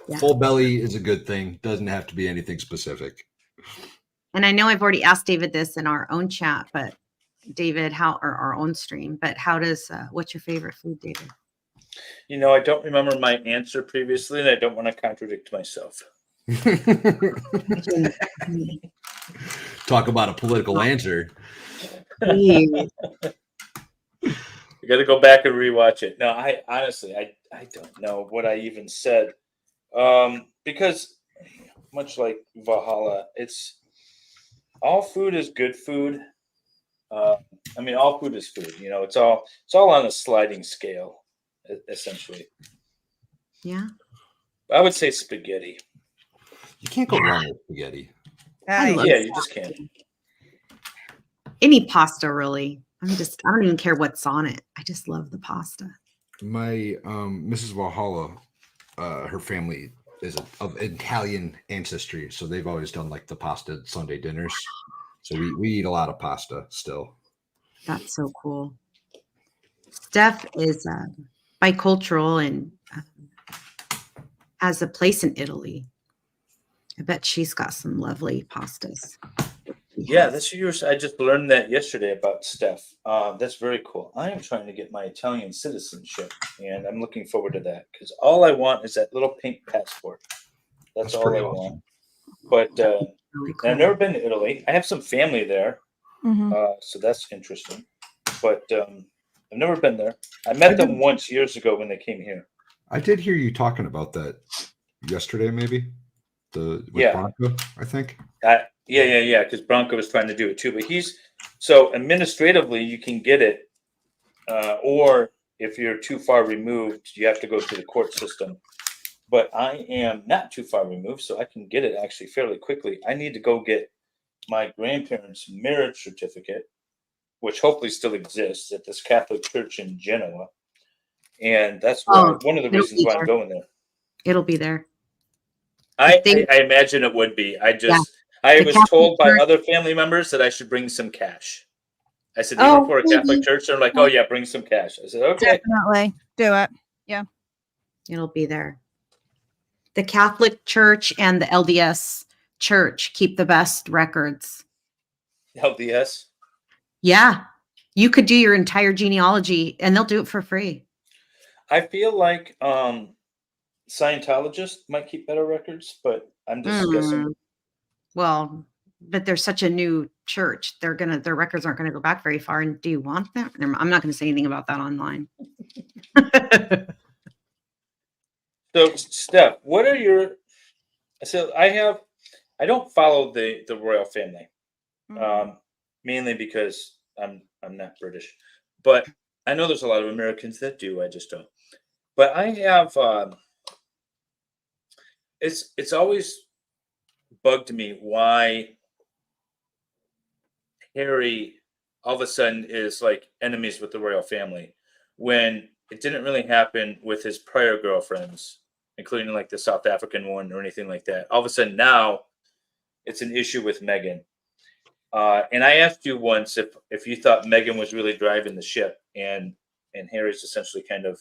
Yeah. Full belly is a good thing. Doesn't have to be anything specific. And I know I've already asked David this in our own chat, but David, or our own stream, but what's your favorite food, David? I don't remember my answer previously, and I don't want to contradict myself. Talk about a political answer. You got to go back and rewatch it. No, I honestly, I don't know what I even said. Because much like Valhalla, it's all food is good food. I mean, all food is food. It's all on a sliding scale, essentially. Yeah. I would say spaghetti. You can't go wrong with spaghetti. I love you just can't. Any pasta, really. I don't even care what's on it. I just love the pasta. My Mrs. Valhalla, her family is of Italian ancestry, so they've always done like the pasta Sunday dinners. So we eat a lot of pasta still. That's so cool. Steph is bicultural and has a place in Italy. I bet she's got some lovely pastas. Yeah, that's yours. I just learned that yesterday about Steph. That's very cool. I am trying to get my Italian citizenship, and I'm looking forward to that because all I want is that little pink passport. That's all I want. But Really cool. I've never been to Italy. I have some family there, so that's interesting. But I've never been there. I met them once years ago when they came here. I did hear you talking about that yesterday, maybe. Bronco, I think. Yeah. Because Bronco was trying to do it too, but so administratively you can get it, or if you're too far removed, you have to go through the court system. But I am not too far removed, so I can get it actually fairly quickly. I need to go get my grandparents' marriage certificate, which hopefully still exists at this Catholic church in Genoa, and that's one of the reasons why I'm going there. It'll be there. I imagine it would be. I was told by other family members that I should bring some cash. I said, even for a Catholic church, they're like, oh yeah, bring some cash. I said, okay. Definitely. Do it. Yeah. It'll be there. The Catholic Church and the LDS Church keep the best records. LDS? Yeah. You could do your entire genealogy and they'll do it for free. I feel like Scientologists might keep better records, but I'm just guessing. Well, but they're such a new church. Their records aren't gonna go back very far. And do you want that? I'm not gonna say anything about that online. So, Steph, what are your? So I don't follow the royal family, mainly because I'm not British, but I know there's a lot of Americans that do. I just don't. But I have. It's always bugged me why Harry all of a sudden is like enemies with the royal family when it didn't really happen with his prior girlfriends, including like the South African one or anything like that. All of a sudden now it's an issue with Meghan. And I asked you once if you thought Meghan was really driving the ship and Harry's essentially kind of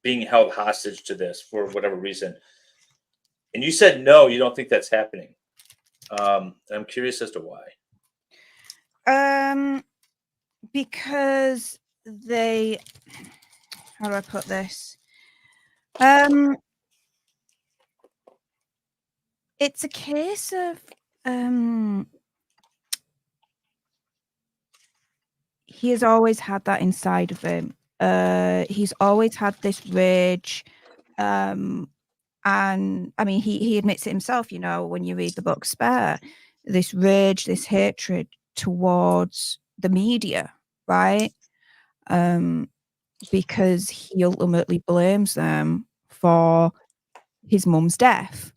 being held hostage to this for whatever reason. And you said no, you don't think that's happening. I'm curious as to why. Because they, how do I put this? It's a case of he has always had that inside of him. He's always had this rage. And I mean, he admits it himself, you know, when you read the book Spare, this rage, this hatred towards the media, right? Because he ultimately blames them for his mum's death.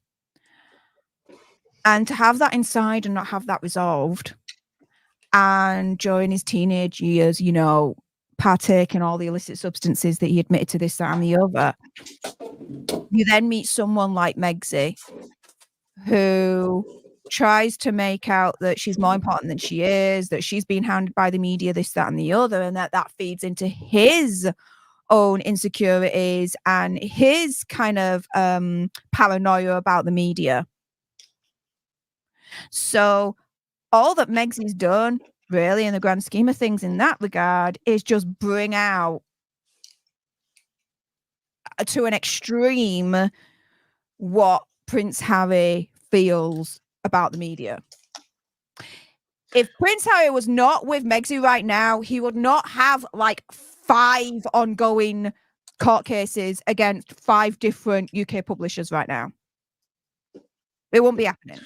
And to have that inside and not have that resolved, and during his teenage years, you know, partake in all the illicit substances that he admitted to this, that, and the other, you then meet someone like Megxie, who tries to make out that she's more important than she is, that she's being hounded by the media, this, that, and the other, and that feeds into his own insecurities and his kind of paranoia about the media. So all that Megxie's done, really, in the grand scheme of things in that regard, is just bring out to an extreme what Prince Harry feels about the media. If Prince Harry was not with Megxie right now, he would not have like 5 ongoing court cases against 5 different UK publishers right now. It won't be happening.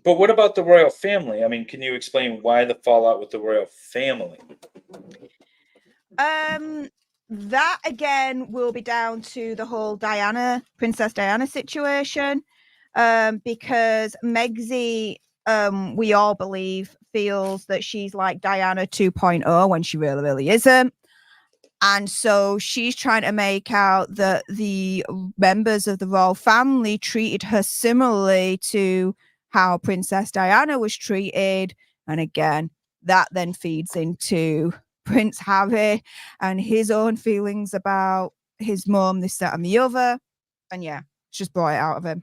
But what about the royal family? I mean, can you explain why the fallout with the royal family? That again will be down to the whole Princess Diana situation. Because Megxie, we all believe, feels that she's like Diana 2.0 when she really, really isn't. And so she's trying to make out that the members of the royal family treated her similarly to how Princess Diana was treated. And again, that then feeds into Prince Harry and his own feelings about his mum, this, that, and the other. And yeah, it's just brought it out of him.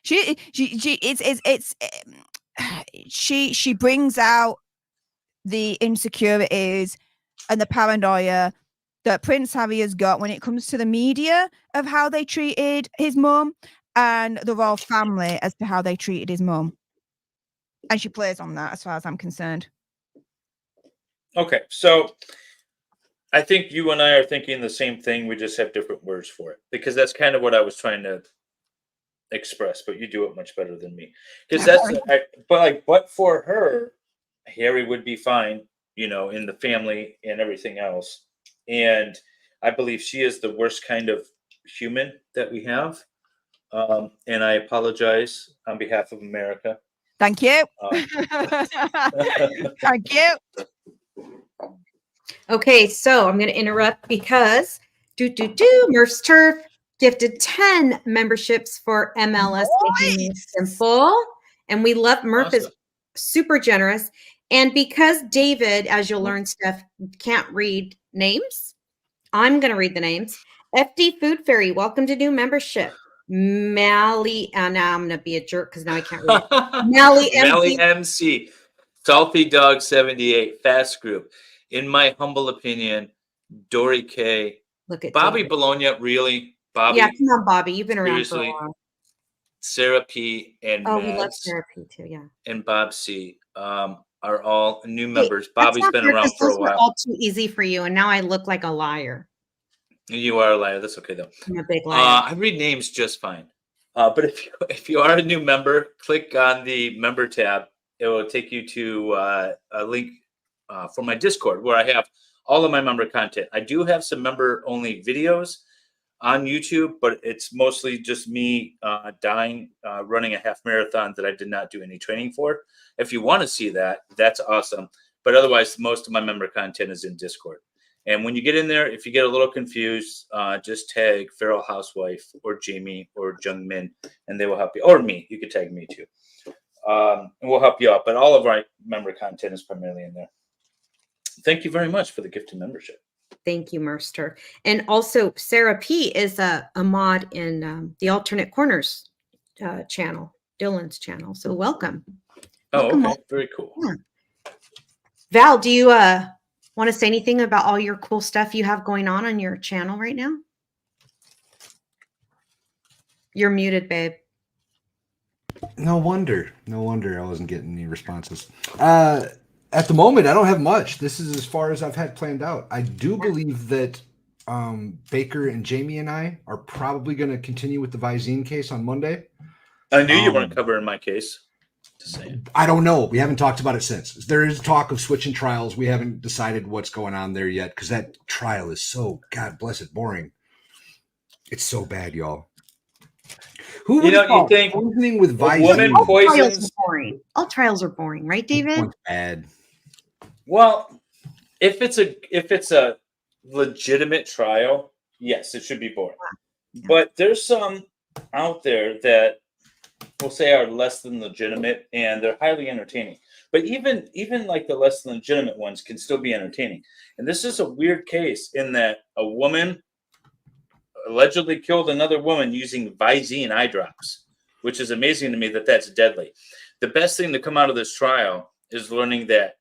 She brings out the insecurities and the paranoia that Prince Harry has got when it comes to the media of how they treated his mum and the royal family as to how they treated his mum. And she plays on that as far as I'm concerned. Okay, so I think you and I are thinking the same thing. We just have different words for it, because that's kind of what I was trying to express, but you do it much better than me. Because but for her, Harry would be fine, you know, in the family and everything else. And I believe she is the worst kind of human that we have. And I apologize on behalf of America. Thank you. Thank you. Okay, so I'm going to interrupt because Murph's Turf gifted 10 memberships for MLS Making It Simple. And we love Murph is super generous. And because David, as you'll learn, Steph, can't read names, I'm going to read the names. FD Food Fairy, welcome to new membership. Mally, now I'm going to be a jerk because now I can't read it. Mally MC. Salty Dog 78, Fast Group. In my humble opinion, Dory K. Look at Bobby David. Bologna, really? Bobby? Yeah, come on, Bobby. You've been around for a Seriously? while. Sarah P. and Oh, we love Mads therapy too. Yeah. and Bob C. Are all new Hey, members. that's Bobby's not been fair around because for a those were while. all too easy for you, and now I look like a liar. You are a liar. That's okay, though. I'm a big liar. I read names just fine. But if you are a new member, click on the member tab. It will take you to a link for my Discord where I have all of my member content. I do have some member-only videos on YouTube, but it's mostly just me running a half marathon that I did not do any training for. If you want to see that, that's awesome. But otherwise, most of my member content is in Discord. And when you get in there, if you get a little confused, just tag Feral Housewife or Jamie or Jung Min, and they will help you. Or me. You could tag me too. And we'll help you out. But all of our member content is primarily in there. Thank you very much for the gift of membership. Thank you, Merster. And also, Sarah P. is a mod in the Alternate Corners channel, Dylan's channel. So welcome. Oh, Welcome, okay. welcome. Very cool. Yeah. Val, do you want to say anything about all your cool stuff you have going on your channel right now? You're muted, babe. No wonder I wasn't getting any responses. At the moment, I don't have much. This is as far as I've had planned out. I do believe that Baker and Jamie and I are probably going to continue with the Visine case on Monday. I knew you weren't covering my case. Just saying. I don't know. We haven't talked about it since. There is talk of switching trials. We haven't decided what's going on there yet because that trial is so, God bless it, boring. It's so bad, y'all. Who you think poisoning with Visine? woman All trials poisons? are boring. All trials are boring, right, David? One's bad. Well, if it's a legitimate trial, yes, it should be boring. But there's some out there that we'll say are less than legitimate, and they're highly entertaining. But even like the less than legitimate ones can still be entertaining. And this is a weird case in that a woman allegedly killed another woman using Visine eye drops, which is amazing to me that that's deadly. The best thing to come out of this trial is learning that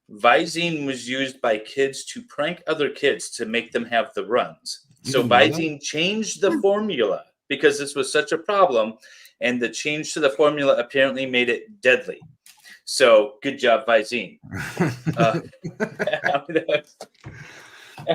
Visine was used by kids to prank other kids to make them have the runs. So Visine changed the formula because this was such a problem, and the change to the formula apparently made it deadly. So good job, Visine. That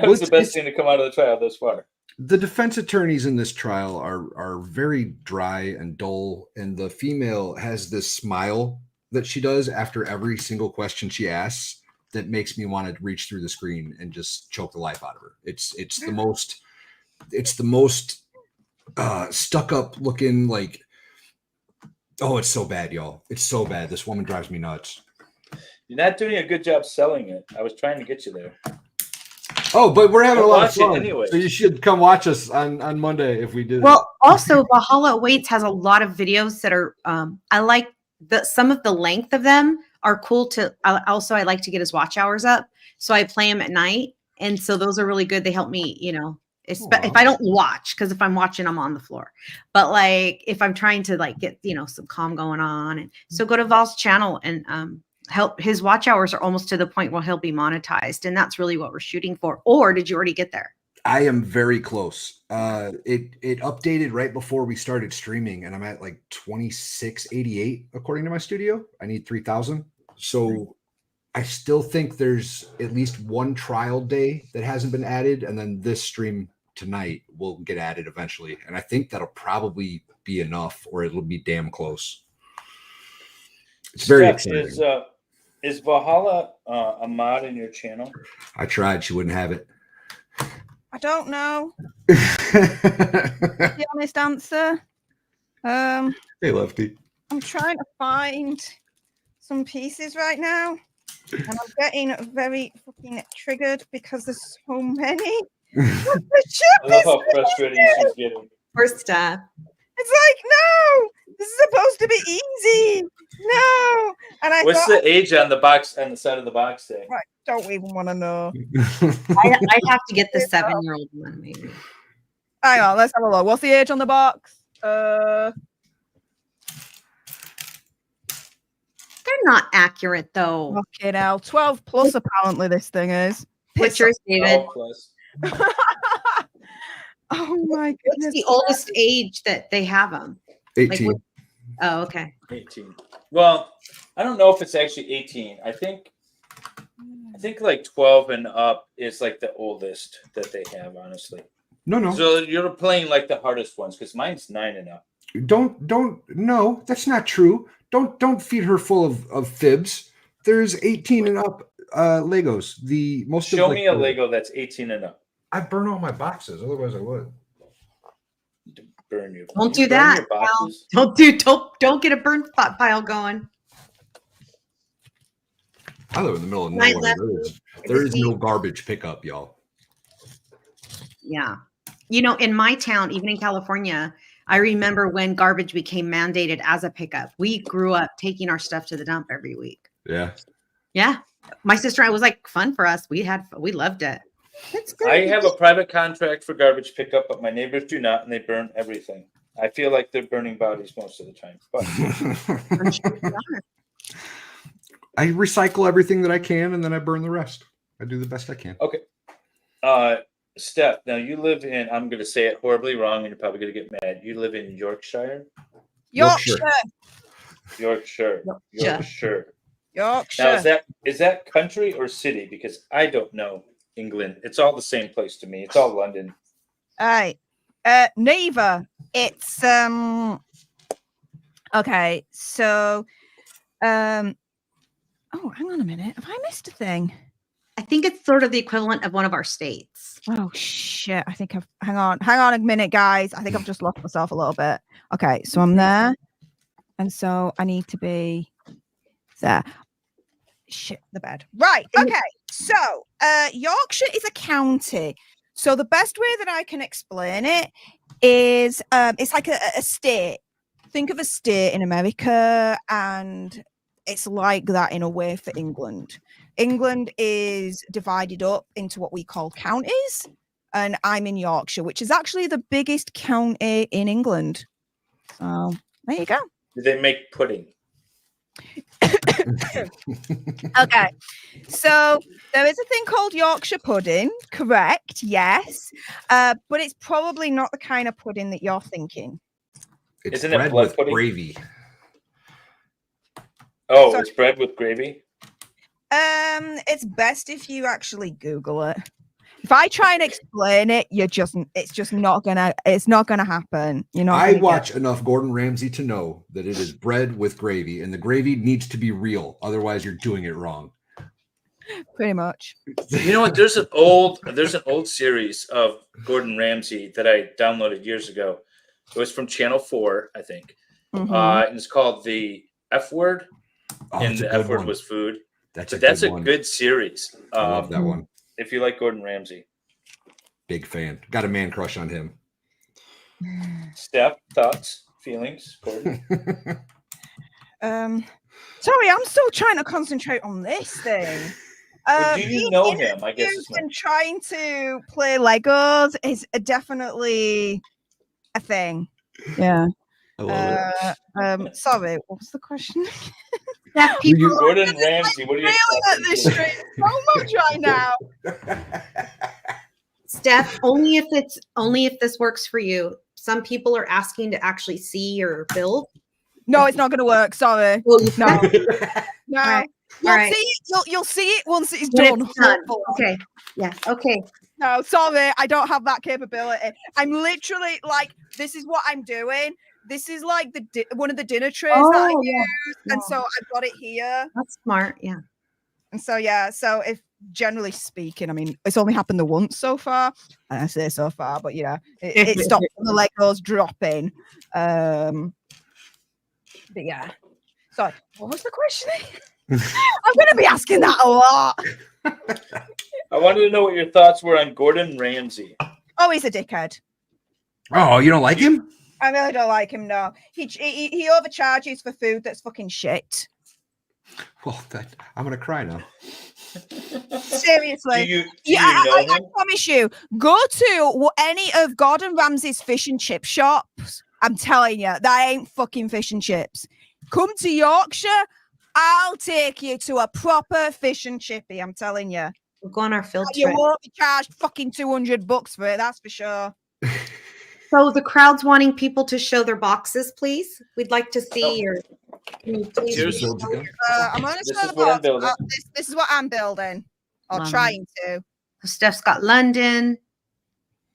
was the best thing to come out of the trial thus far. The defense attorneys in this trial are very dry and dull, and the female has this smile that she does after every single question she asks that makes me want to reach through the screen and just choke the life out of her. It's the most stuck up looking, like, oh, it's so bad, y'all. It's so bad. This woman drives me nuts. You're not doing a good job selling it. I was trying to get you there. Oh, but we're having a lot of fun. Anyway. So you should come watch us on Monday if we do. Well, also Valhalla Awaits has a lot of videos that are I like some of the length of them are cool to also I like to get his watch hours up. So I play them at night. And so those are really good. They help me, if I don't watch, because if I'm watching, I'm on the floor. But like if I'm trying to like get, some calm going on. And so go to Val's channel and help. His watch hours are almost to the point where he'll be monetized. And that's really what we're shooting for. Or did you already get there? I am very close. It updated right before we started streaming, and I'm at like 2688 according to my studio. I need 3,000. So I still think there's at least one trial day that hasn't been added, and then this stream tonight will get added eventually. And I think that'll probably be enough, or it'll be damn close. It's very exciting. Is Valhalla a mod in your channel? I tried. She wouldn't have it. I don't know. The honest answer. Hey, Lefty. I'm trying to find some pieces right now, and I'm getting very fucking triggered because there's so many. I love how frustrating she's getting. First step. It's like, no, this is supposed to be easy. No. And What's the age on the box on the side of the box thing? Right, don't even want to know. I have to get the 7-year-old one, maybe. Hang on, let's have a look. What's the age on the box? 13. they're not accurate though. Fucking hell. 12 plus apparently this thing is. What's yours, David? Oh, plus. Oh my What's goodness. the oldest age that they have them? 18. what- Oh, okay. 18. Well, I don't know if it's actually 18. I think like 12 and up is like the oldest that they have, honestly. No. So you're playing like the hardest ones because mine's 9 and up. No, that's not true. Don't feed her full of fibs. There's 18 and up Legos. The most Show of, like, me a Lego that's 18 and up. I burn all my boxes, otherwise I would. Burn your. Don't you do burn that. your boxes? Don't get a burn pile going. I live in the middle of Mine nowhere. left There is no garbage pickup, y'all. Yeah. In my town, even in California, I remember when garbage became mandated as a pickup. We grew up taking our stuff to the dump every week. Yeah. Yeah. My sister and I was like fun for us. We loved it. That's good. I have a private contract for garbage pickup, but my neighbors do not, and they burn everything. I feel like they're burning bodies most of the time. But I'm sure they are. I recycle everything that I can, and then I burn the rest. I do the best I can. okay. Steph, now you live in, I'm going to say it horribly wrong, and you're probably going to get mad. You live in Yorkshire? Yorkshire. Yorkshire. Now, is that country or city? Because I don't know England. It's all the same place to me. It's all London. All right. Neither. It's okay. So oh, hang on a minute. Have I missed a thing? I think it's sort of the equivalent of one of our states. Oh shit. I think I've hang on a minute, guys. I think I've just lost myself a little bit. Okay, so I'm there. And so I need to be there. Shit, the bed. Right. Okay. So Yorkshire is a county. So the best way that I can explain it is it's like a state. Think of a state in America, and it's like that in a way for England. England is divided up into what we call counties, and I'm in Yorkshire, which is actually the biggest county in England. So there you go. Do they make pudding? Okay, so there is a thing called Yorkshire pudding, correct? Yes, but it's probably not the kind of pudding that you're thinking. It's Isn't it bread blood with pudding? gravy. Oh, Sorry. it's bread with gravy? It's best if you actually Google it. If I try and explain it, it's not gonna happen. I watch enough Gordon Ramsay to know that it is bread with gravy, and the gravy needs to be real. Otherwise, you're doing it wrong. Pretty much. You know what? There's an old series of Gordon Ramsay that I downloaded years ago. It was from Channel 4, I think. Mhm. And it's called The F Word. Oh, And it's a the good F Word one. was food. That's a one. good series. I love that one. If you like Gordon Ramsay. Big fan. Got a man crush on him. Steph, thoughts, feelings, Gordon? Sorry, I'm still trying to concentrate on this thing. Well, do you know him? I guess it's and trying to play Legos is definitely a thing. Yeah. I love it. Sorry, what was the question? That people Gordon Ramsay, what are your Failing at this stream so much right now. Steph, only if this works for you. Some people are asking to actually see your build. No, it's not going to work. Sorry. Well, No. No. All right. You'll All right. see it. You'll see it once it's When done. it's done. hopefully. Okay. Yeah. Okay. No, sorry, I don't have that capability. I'm literally like, this is what I'm doing. This is like one of the dinner trays that I use, and so I've got it here. That's smart. Yeah. And so yeah, so if generally speaking, I mean, it's only happened the once so far. And I say so far, but yeah, it stopped when the Legos dropping. But yeah. So what was the question? I'm gonna be asking that a lot. I wanted to know what your thoughts were on Gordon Ramsay. Oh, he's a dickhead. Oh, you don't like him? I really don't like him. No, he overcharges for food that's fucking shit. Well, I'm gonna cry now. Seriously. Do you I know him? promise you, go to any of Gordon Ramsay's fish and chip shops. I'm telling you, that ain't fucking fish and chips. Come to Yorkshire, I'll take you to a proper fish and chippy. I'm telling you. We'll go on our field You trip. won't be charged fucking $200 for it. That's for sure. So the crowd's wanting people to show their boxes, please. We'd like to see your. Can you please Here's- show I'm going to This show is the what I'm box. building. This is what I'm building. Or Love trying to. Steph's got London.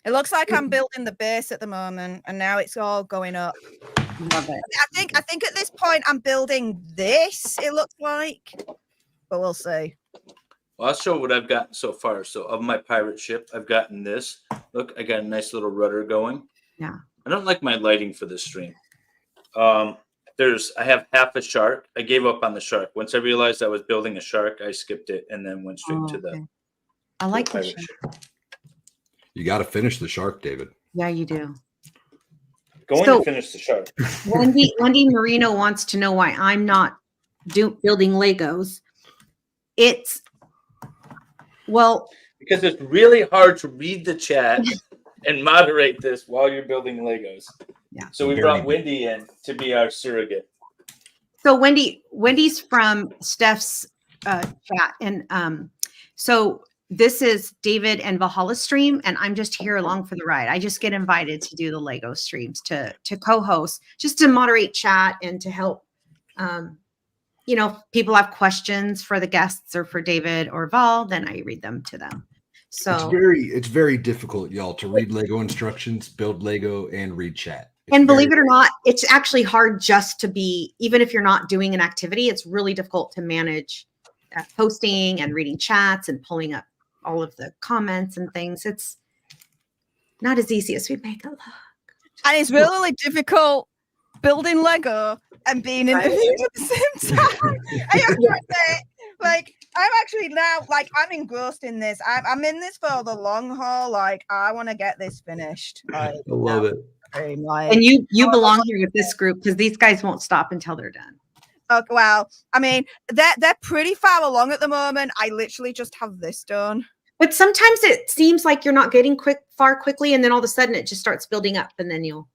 It looks like I'm building the base at the moment, and now it's all going up. Love it. I think at this point I'm building this. It looks like, but we'll see. Well, I'll show what I've gotten so far. So of my pirate ship, I've gotten this. Look, I got a nice little rudder going. Yeah. I don't like my lighting for this stream. I have half a shark. I gave up on the shark. Once I realized I was building a shark, I skipped it and then went straight to the I like the pirate ship. ship. You got to finish the shark, David. Yeah, you do. Going So- to finish the shark. Wendy Marino wants to know why I'm not building Legos. It's Because it's really hard to read the chat and moderate this while you're building Legos. Yeah. So we brought Wendy in to be our surrogate. so Wendy's from Steph's chat, and so this is David and Valhalla stream, and I'm just here along for the ride. I just get invited to do the Lego streams to co-host, just to moderate chat and to help. If people have questions for the guests or for David or Val, then I read them to them. So It's very difficult, y'all, to read Lego instructions, build Lego, and read chat. and believe it or not, it's actually hard just to be, even if you're not doing an activity, it's really difficult to manage posting and reading chats and pulling up all of the comments and things. It's not as easy as we make it look. And it's really difficult building Lego and being interviewed at the same time. I have to say, like, I'm actually now, like, I'm engrossed in this. I'm in this for the long haul. Like, I want to get this finished. Like, I love it. like, And you belong here with this group because these guys won't stop until they're done. okay, well, I mean, they're pretty far along at the moment. I literally just have this done. But sometimes it seems like you're not getting far quickly, and then all of a sudden it just starts building up, and then you'll,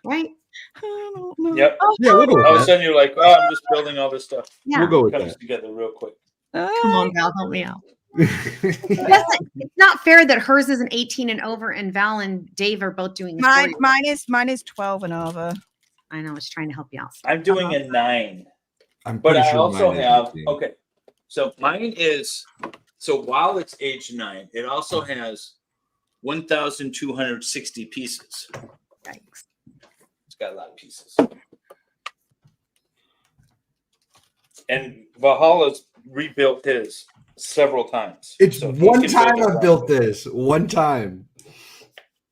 right? I don't know. Yep. Yeah, we'll go All of a with that. sudden you're like, oh, I'm just building all this stuff. Yeah. We'll go with Comes that. together real quick. Come on, Val, help me out. It's not fair that hers is an 18 and over, and Val and Dave are both doing. Mine is 12 and over. I know. I was trying to help you out. I'm doing a 9. I'm But pretty I sure also mine is have 18. okay. So mine is while it's age 9, it also has 1,260 pieces. Yikes. It's got a lot of pieces. And Valhalla's rebuilt his several times. It's So he one can time build it I've built this. One time.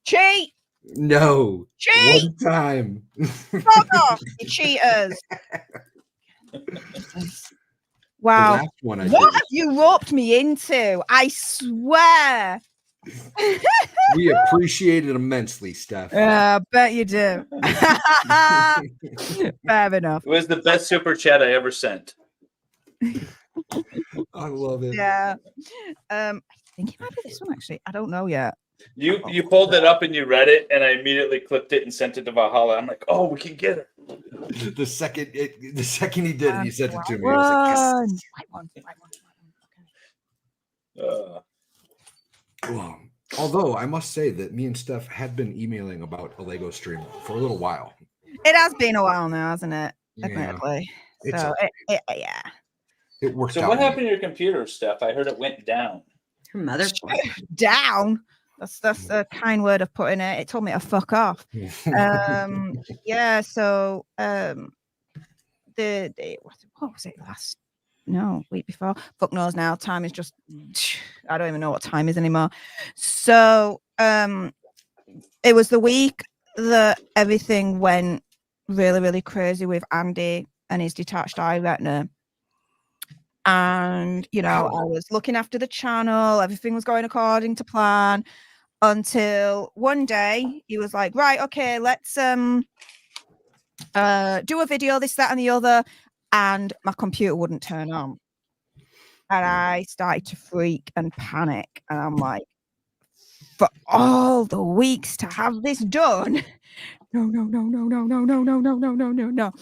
Cheat! No. Cheat! One time. Fuck off, you cheaters! The Wow. last one I What did. have you roped me into? I swear. We appreciate it immensely, Steph. I bet you do. Fair enough. It was the best super chat I ever sent. I love it. Yeah. I think it might be this one actually. I don't know yet. You pulled it up and you read it, and I immediately clipped it and sent it to Valhalla. I'm like, oh, we can get her. The second he did it, he sent it to me. I was like, yes. White one. Well, although I must say that me and Steph had been emailing about a Lego stream for a little while. It has been a while now, hasn't it? Yeah. Admittedly. It's So okay. yeah. It worked So out. what happened to your computer, Steph? I heard it went down. Her mother's Down. That's a kind word of putting it. It told me to fuck off. Yeah. So the what was it last? No, week before. Fuck knows now. Time is just. I don't even know what time is anymore. So it was the week that everything went really, really crazy with Andy and his detached eye retina. And I was looking after the channel, everything was going according to plan, until one day he was like, right, okay, let's do a video, this, that, and the other, and my computer wouldn't turn on. And I started to freak and panic, and I'm like, for all the weeks to have this done, no.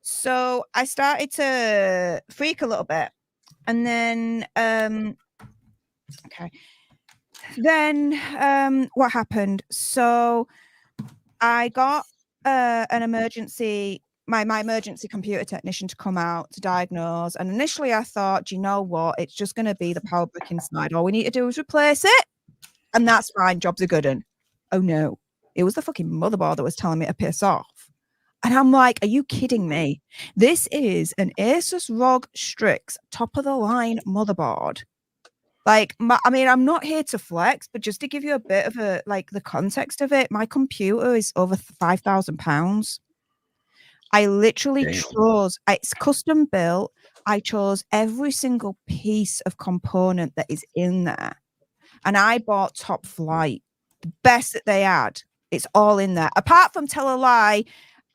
So I started to freak a little bit. And then, okay. Then what happened? So I got an emergency, my emergency computer technician to come out to diagnose. And initially I thought, do you know what? It's just going to be the power brick inside. All we need to do is replace it. And that's fine. Job's a good one. Oh no. It was the fucking motherboard that was telling me to piss off. And I'm like, are you kidding me? This is an Asus ROG Strix top of the line motherboard. Like, I mean, I'm not here to flex, but just to give you a bit of the context of it, my computer is over £5,000. I literally chose, it's custom built. I chose every single piece of component that is in there. And I bought top flight, the best that they had. It's all in there. Apart from, tell a lie,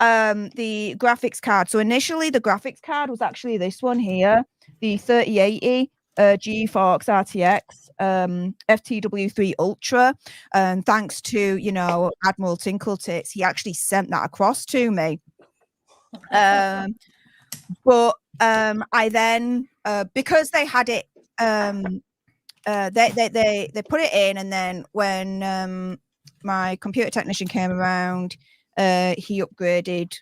the graphics card. So initially the graphics card was actually this one here, the 3080 GeForce RTX FTW3 Ultra. And thanks to, you know, Admiral Tinkletits, he actually sent that across to me. But I then because they had it they put it in, and then when my computer technician came around, he upgraded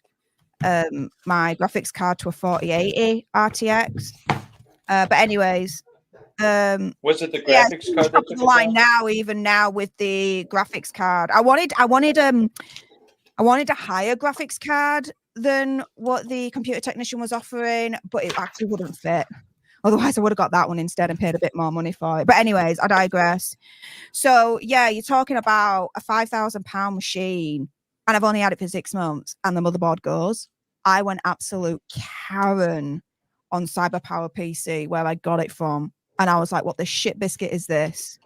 my graphics card to a 4080 RTX. But anyways, was it the graphics card that took the line now? Even now with the graphics card, I wanted a higher graphics card than what the computer technician was offering, but it actually wouldn't fit. Otherwise, I would have got that one instead and paid a bit more money for it. But anyways, I digress. So yeah, you're talking about a £5,000 machine, and I've only had it for 6 months, and the motherboard goes. I went absolute Karen on CyberPower PC where I got it from, and I was like, "What the shit biscuit is this?"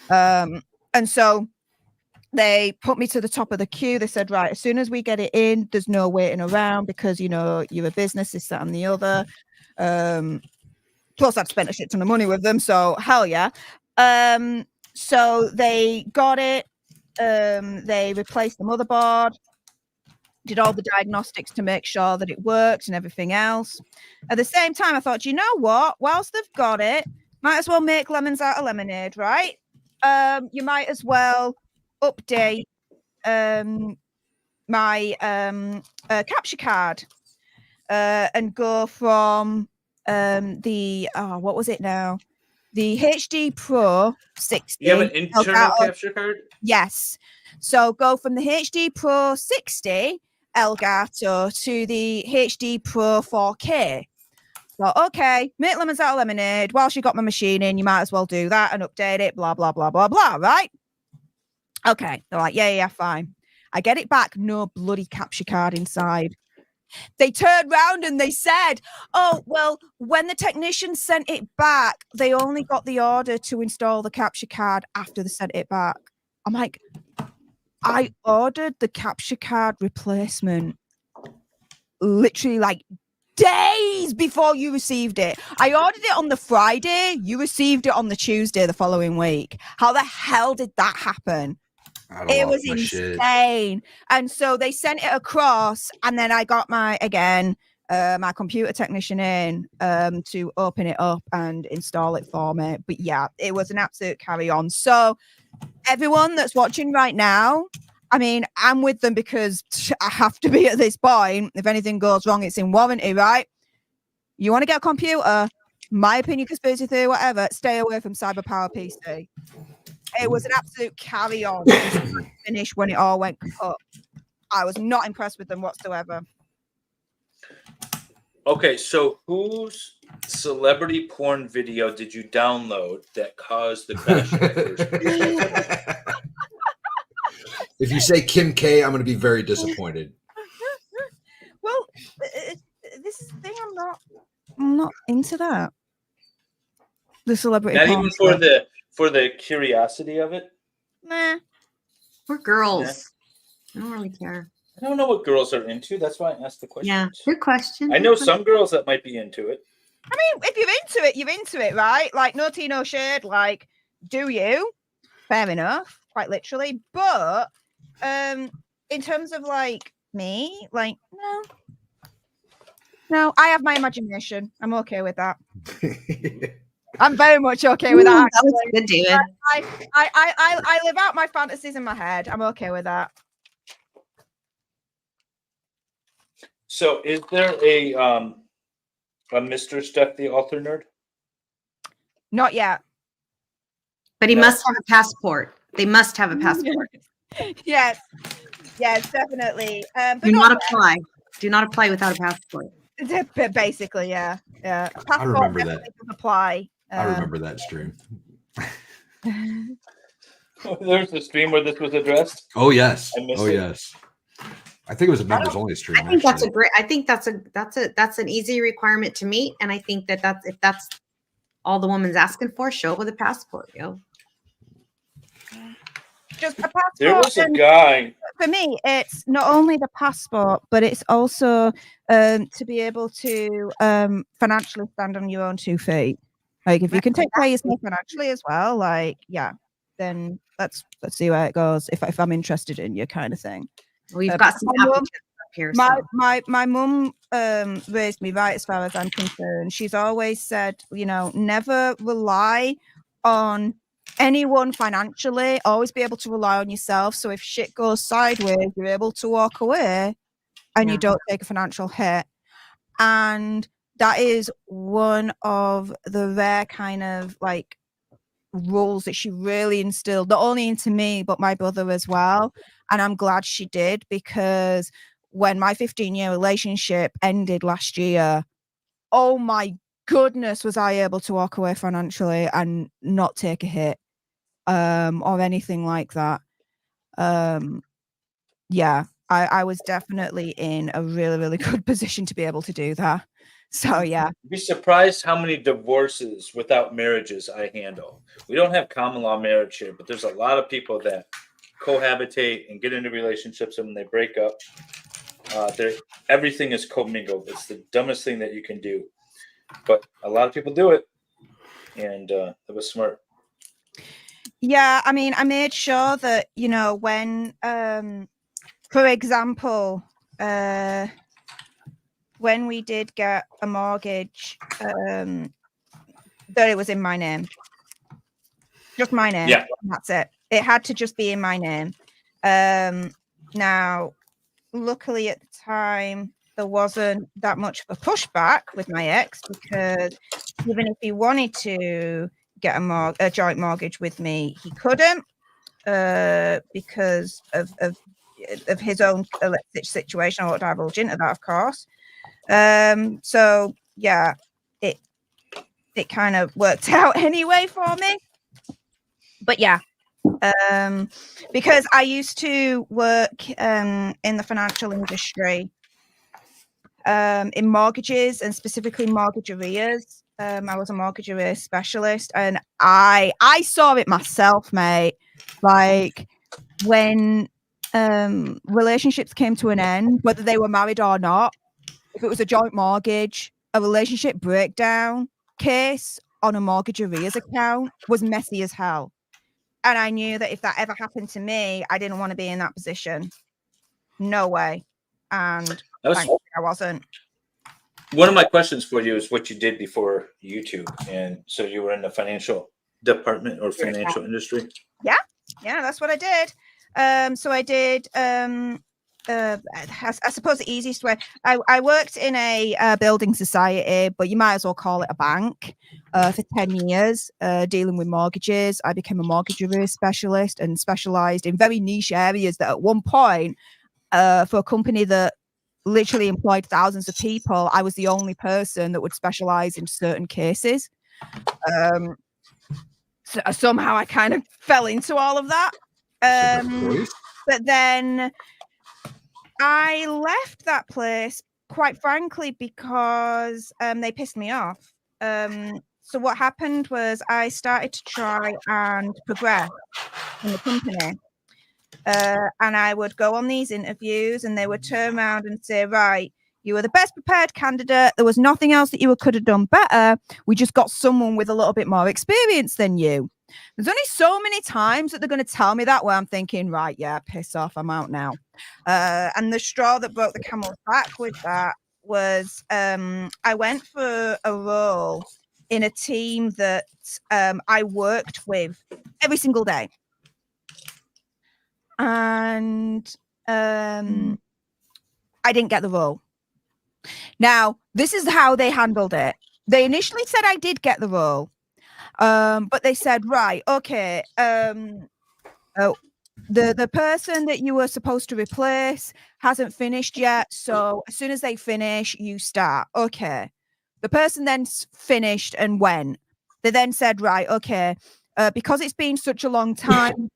And so they put me to the top of the queue. They said, "Right, as soon as we get it in, there's no waiting around because you know you're a business, this, that, and the other." Plus, I'd spent a shit ton of money with them, so hell yeah. So they got it. They replaced the motherboard, did all the diagnostics to make sure that it worked and everything else. At the same time, I thought, you know what? Whilst they've got it, might as well make lemons out of lemonade, right? You might as well update my capture card and go from what was it now? The HD Pro 60. You have an internal capture card? Yes. So go from the HD Pro 60 Elgato to the HD Pro 4K. So, okay, make lemons out of lemonade. Whilst you got my machine in, you might as well do that and update it, blah, blah, blah, blah, blah, right? Okay. They're like, yeah, fine. I get it back. No bloody capture card inside. They turned round and they said, oh, well, when the technician sent it back, they only got the order to install the capture card after they sent it back. I'm like, I ordered the capture card replacement literally like days before you received it. I ordered it on the Friday. You received it on the Tuesday the following week. How the hell did that happen? It was insane. And so they sent it across, and then I got my computer technician in to open it up and install it for me. But yeah, it was an absolute carry on. So everyone that's watching right now, I mean, I'm with them because I have to be at this point. If anything goes wrong, it's in warranty, right? You want to get a computer, my opinion, conspiracy theory, whatever, stay away from CyberPower PC. It was an absolute carry on finish when it all went kaput. I was not impressed with them whatsoever. Okay, so whose celebrity porn video did you download that caused the crash? If you say Kim K, I'm going to be very disappointed. Well, this is the thing. I'm not into that. The celebrity. Not even for the curiosity of it. Nah. We're girls. Yeah. I don't really care. I don't know what girls are into. That's why I asked the question. Yeah, good question. I know some girls that might be into it. I mean, if you're into it, you're into it, right? Like, no tea, no shade. Like, do you? Fair enough, quite literally. But in terms of like me, like, no. No, I have my imagination. I'm okay with that. I'm very much okay with that. That was good, David. I live out my fantasies in my head. I'm okay with that. So, is there a Mr. Stef the Alter Nerd? Not yet. But he No. must have a passport. They must have a passport. Yes, definitely. But Do not not apply. Do not apply without a passport. yet. Basically, yeah. Passport I remember that. definitely does apply. I remember that stream. There's the stream where this was addressed. Oh yes. I missed Oh it. yes. I think it was a members only stream. I think that's a actually. great. I think that's an easy requirement to meet, and I think that's if that's all the woman's asking for, show up with a passport, yo. Just a passport. There was a and guy. for me, it's not only the passport, but it's also to be able to financially stand on your own 2 feet. Like if you can take care of yourself financially as well, like then let's see where it goes. If I'm interested in you, kind of thing. We've got some my mum- applicants up here. My mum raised me right as far as I'm concerned. She's always said, never rely on anyone financially. Always be able to rely on yourself. So if shit goes sideways, you're able to walk away and you don't take a financial hit. And that is one of the rare kind of like rules that she really instilled, not only into me, but my brother as well. And I'm glad she did, because when my 15-year relationship ended last year, oh my goodness, was I able to walk away financially and not take a hit or anything like that. I was definitely in a really, really good position to be able to do that. So yeah. You'd be surprised how many divorces without marriages I handle. We don't have common law marriage here, but there's a lot of people that cohabitate and get into relationships, and when they break up, everything is commingled. It's the dumbest thing that you can do, but a lot of people do it, and it was smart. Yeah, I mean, I made sure that when, for example, when we did get a mortgage, that it was in my name. Just my name. Yeah. That's it. It had to just be in my name. Now, luckily at the time, there wasn't that much of a pushback with my ex, because even if he wanted to get a joint mortgage with me, he couldn't because of his own situation. I won't divulge into that, of course. So yeah, it kind of worked out anyway for me. But yeah, because I used to work in the financial industry, in mortgages, and specifically mortgage arrears. I was a mortgage arrears specialist, and I saw it myself, mate. Like when relationships came to an end, whether they were married or not, if it was a joint mortgage, a relationship breakdown case on a mortgage arrears account was messy as hell. And I knew that if that ever happened to me, I didn't want to be in that position. No way. And I wasn't. One of my questions for you is what you did before YouTube. And so you were in the financial department or financial industry? Yeah, that's what I did. So I did, I suppose the easiest way, I worked in a building society, but you might as well call it a bank, for 10 years, dealing with mortgages. I became a mortgage arrears specialist and specialized in very niche areas that at one point, for a company that literally employed thousands of people, I was the only person that would specialize in certain cases. So somehow I kind of fell into all of that. But then I left that place, quite frankly, because they pissed me off. So what happened was I started to try and progress in the company. And I would go on these interviews and they would turn around and say, right, you were the best prepared candidate. There was nothing else that you could have done better. We just got someone with a little bit more experience than you. There's only so many times that they're going to tell me that where I'm thinking, right, yeah, piss off, I'm out now. And the straw that broke the camel's back with that was I went for a role in a team that I worked with every single day. And I didn't get the role. Now, this is how they handled it. They initially said I did get the role. But they said, right, okay, the person that you were supposed to replace hasn't finished yet. So as soon as they finish, you start. Okay. The person then finished and went. They then said, right, okay, because it's been such a long time,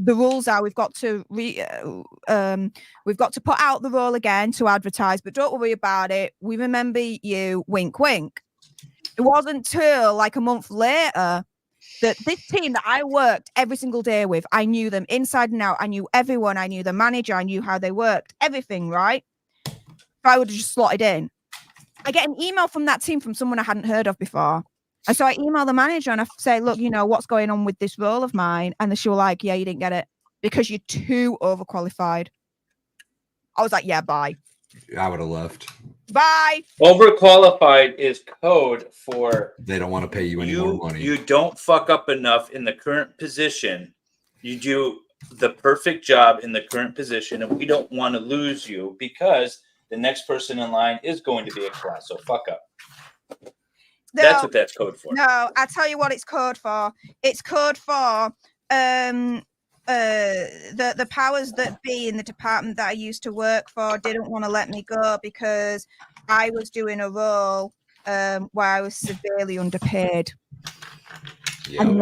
the rules are we've got to put out the role again to advertise, but don't worry about it. We remember you, wink, wink. It wasn't till like a month later that this team that I worked every single day with, I knew them inside and out. I knew everyone. I knew the manager. I knew how they worked, everything, right? So I would have just slotted in. I get an email from that team from someone I hadn't heard of before. And so I email the manager and I say, look, you know, what's going on with this role of mine? And she was like, yeah, you didn't get it because you're too overqualified. I was like, yeah, bye. I would have left. Bye. Overqualified is code for They don't want to pay you any more money. You don't fuck up enough in the current position. You do the perfect job in the current position, and we don't want to lose you because the next person in line is going to be a class. So fuck up. No, that's what that's code for. No, I tell you what it's code for. It's code for the powers that be in the department that I used to work for didn't want to let me go because I was doing a role where I was severely underpaid. Yeah. And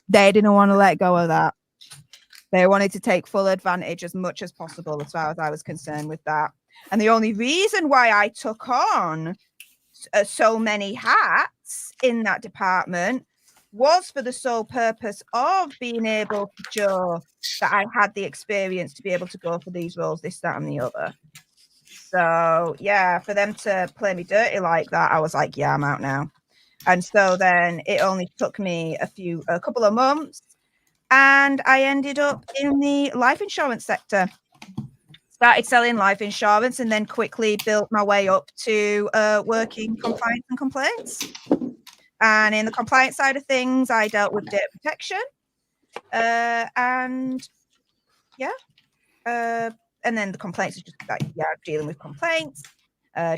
they didn't want to let go of that. They wanted to take full advantage as much as possible as far as I was concerned with that. And the only reason why I took on so many hats in that department was for the sole purpose of being able to show that I had the experience to be able to go for these roles, this, that, and the other. So, yeah, for them to play me dirty like that, I was like, yeah, I'm out now. And so then it only took me a couple of months, and I ended up in the life insurance sector. Started selling life insurance and then quickly built my way up to working compliance and complaints. And in the compliance side of things, I dealt with data protection. And then the complaints is just like, dealing with complaints,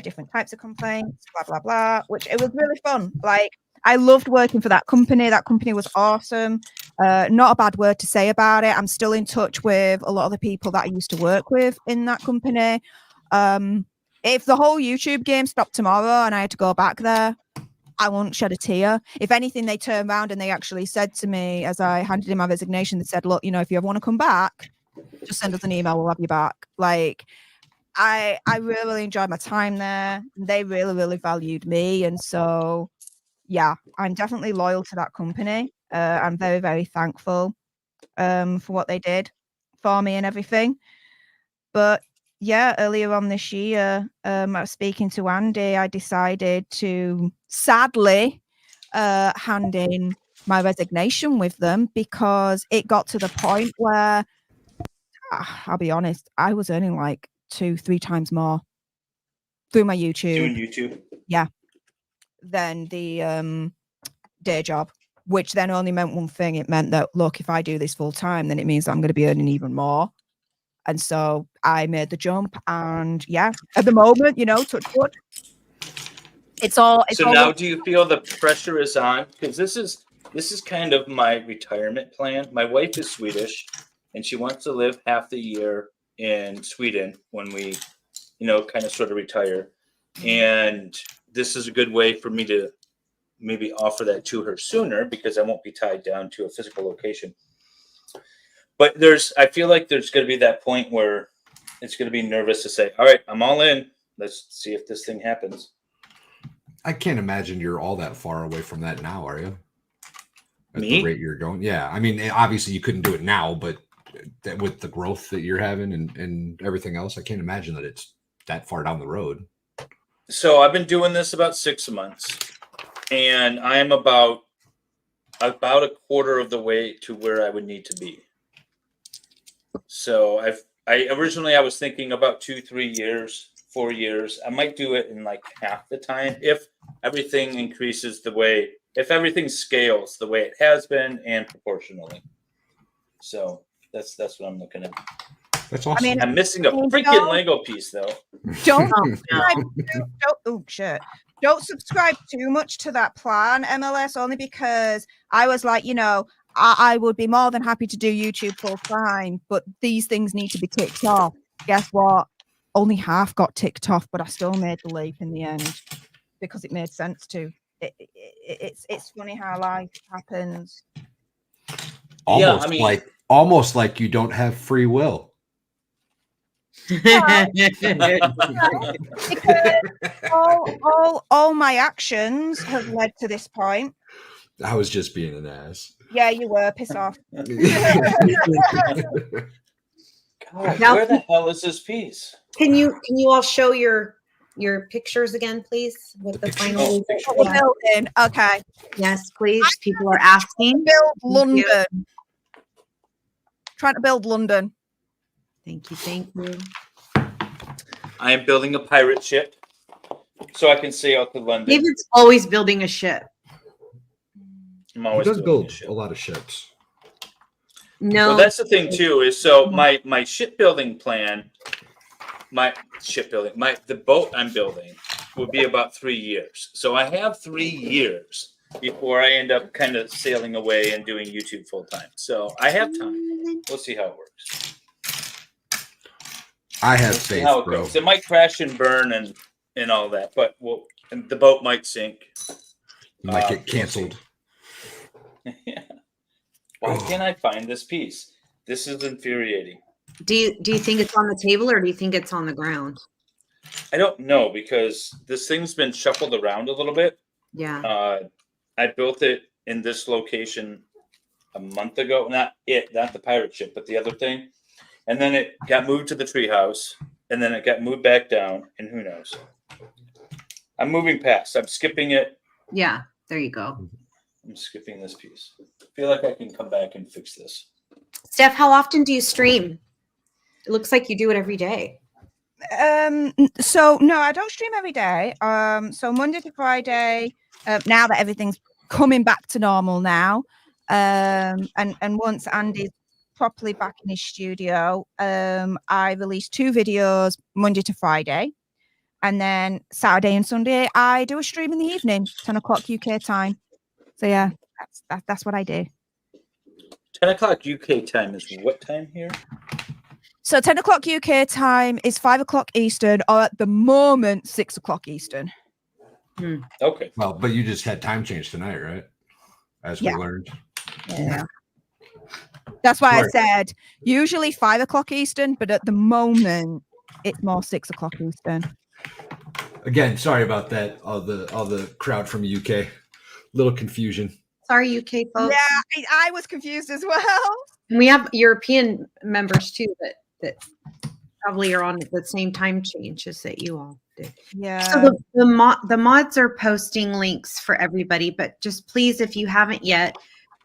different types of complaints, blah, blah, blah, which it was really fun. Like, I loved working for that company. That company was awesome. Not a bad word to say about it. I'm still in touch with a lot of the people that I used to work with in that company. If the whole YouTube game stopped tomorrow and I had to go back there, I won't shed a tear. If anything, they turned around and they actually said to me as I handed in my resignation, they said, look, you know, if you ever want to come back, just send us an email. We'll have you back. Like, I really, really enjoyed my time there. They really, really valued me. And so, yeah, I'm definitely loyal to that company. I'm very, very thankful for what they did for me and everything. But yeah, earlier on this year, I was speaking to Andy. I decided to sadly hand in my resignation with them because it got to the point where, I'll be honest, I was earning like 2-3 times more through my YouTube. Doing YouTube? Yeah. Than the day job, which then only meant one thing. It meant that, look, if I do this full time, then it means I'm going to be earning even more. And so I made the jump, and yeah, at the moment, you know, touch wood. It's all. So now, do you feel the pressure is on? Because this is kind of my retirement plan. My wife is Swedish, and she wants to live half the year in Sweden when we, you know, kind of sort of retire. And this is a good way for me to maybe offer that to her sooner because I won't be tied down to a physical location. But I feel like there's going to be that point where it's going to be nervous to say, all right, I'm all in. Let's see if this thing happens. I can't imagine you're all that far away from that now, are you? At Me? the rate you're going. Yeah. I mean, obviously you couldn't do it now, but with the growth that you're having and everything else, I can't imagine that it's that far down the road. So I've been doing this about 6 months, and I am about a quarter of the way to where I would need to be. So I originally was thinking about 2-3 years, 4 years. I might do it in like half the time if everything increases if everything scales the way it has been and proportionally. So that's what I'm looking at. That's awesome. I mean, I'm missing a freaking Lego piece though. Don't Oh, subscribe no. don't subscribe too much to that plan, MLS, only because I was like, I would be more than happy to do YouTube full time, but these things need to be ticked off. Guess what? Only half got ticked off, but I still made the leap in the end because it made sense to. It's funny how life happens. Almost like you don't have free will. Because all my actions have led to this point. I was just being an ass. Yeah, you were. Piss off. God, where the hell is this piece? Can you all show your pictures again, please? With the final Building. Okay. Yes, please. People are asking. Build London. Trying to build London. Thank you. I am building a pirate ship so I can sail out to London. David's always building a ship. I'm He always does building build a ship. a lot of ships. No, Well, that's the thing too. Is so my shipbuilding plan, the boat I'm building will be about 3 years. So I have 3 years before I end up kind of sailing away and doing YouTube full time. So I have time. We'll see how it works. I have We'll see faith, how it bro. goes. It might crash and burn and all that, but the boat might sink. You might get canceled. Yeah. Why can't I find this piece? This is infuriating. Do you think it's on the table or do you think it's on the ground? I don't know because this thing's been shuffled around a little bit. Yeah. I built it in this location a month ago. Not the pirate ship, but the other thing. And then it got moved to the treehouse, and then it got moved back down, and who knows? I'm moving past. I'm skipping it. Yeah. There you go. I'm skipping this piece. I feel like I can come back and fix this. Steph, how often do you stream? It looks like you do it every day. So no, I don't stream every day. So Monday to Friday. Now that everything's coming back to normal now, and once Andy's properly back in his studio, I release 2 videos Monday to Friday, and then Saturday and Sunday I do a stream in the evening, 10 o'clock UK time. So yeah, that's what I do. 10 o'clock UK time is what time here? So 10 o'clock UK time is 5 o'clock Eastern, or at the moment 6 o'clock Eastern. Okay. Well, but you just had time change tonight, right? As we learned. Yeah. That's why I said usually 5 o'clock Eastern, but at the moment it's more 6 o'clock Eastern. Again, sorry about that. All the crowd from UK. Little confusion. Sorry, UK folks. Yeah, I was confused as well. And we have European members too that probably are on the same time change as that you all did. Yeah. So the mods are posting links for everybody, but just please, if you haven't yet,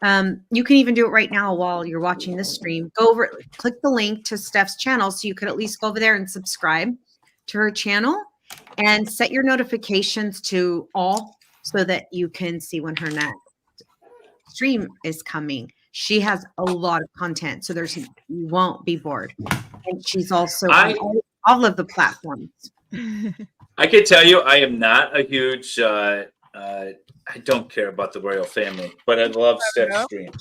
you can even do it right now while you're watching this stream. Go over, click the link to Steph's channel so you could at least go over there and subscribe to her channel and set your notifications to all so that you can see when her next stream is coming. She has a lot of content, so you won't be bored. And she's also on all of the platforms. I can tell you, I am not a huge. I don't care about the royal family, but I love Steph's streams.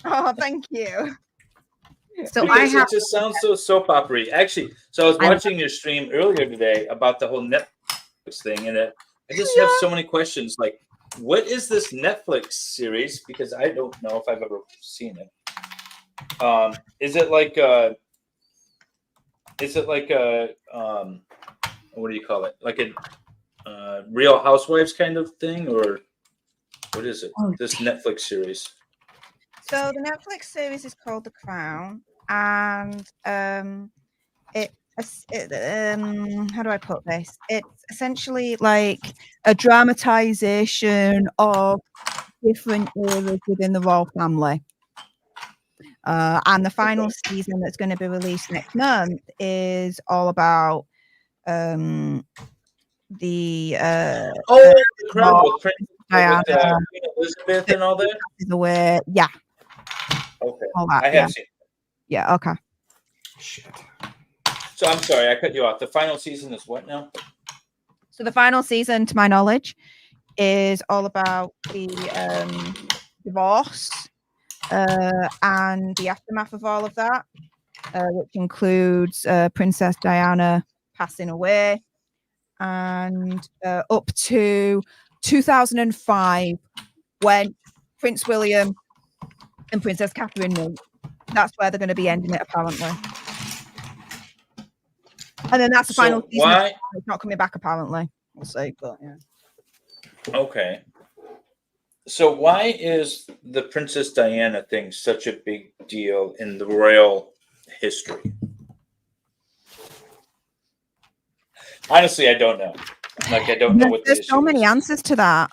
Oh, thank you. So because it just sounds so soap opera-y. Actually, so I was watching your stream earlier today about the whole Netflix thing, and I just have so many questions. Like, what is this Netflix series? Because I don't know if I've ever seen it. Is it like a what do you call it? Like a Real Housewives kind of thing, or what is it? This Netflix series. So the Netflix series is called The Crown, and how do I put this? It's essentially like a dramatization of different eras within the royal family. And the final season that's going to be released next month is all about the Oh, incredible! With Diana Queen Elizabeth and all that. the way, yeah, Okay, all that, I have yeah, seen. yeah, okay. Shit. So I'm sorry, I cut you off. The final season is what now? So the final season, to my knowledge, is all about the divorce and the aftermath of all of that, which includes Princess Diana passing away, and up to 2005 when Prince William and Princess Catherine meet. That's where they're going to be ending it, apparently. And then that's the final season. Why? It's not coming back, apparently. We'll see, but yeah. Okay. So why is the Princess Diana thing such a big deal in the royal history? Honestly, I don't know. Like, I don't know what the There's so many is. answers to that.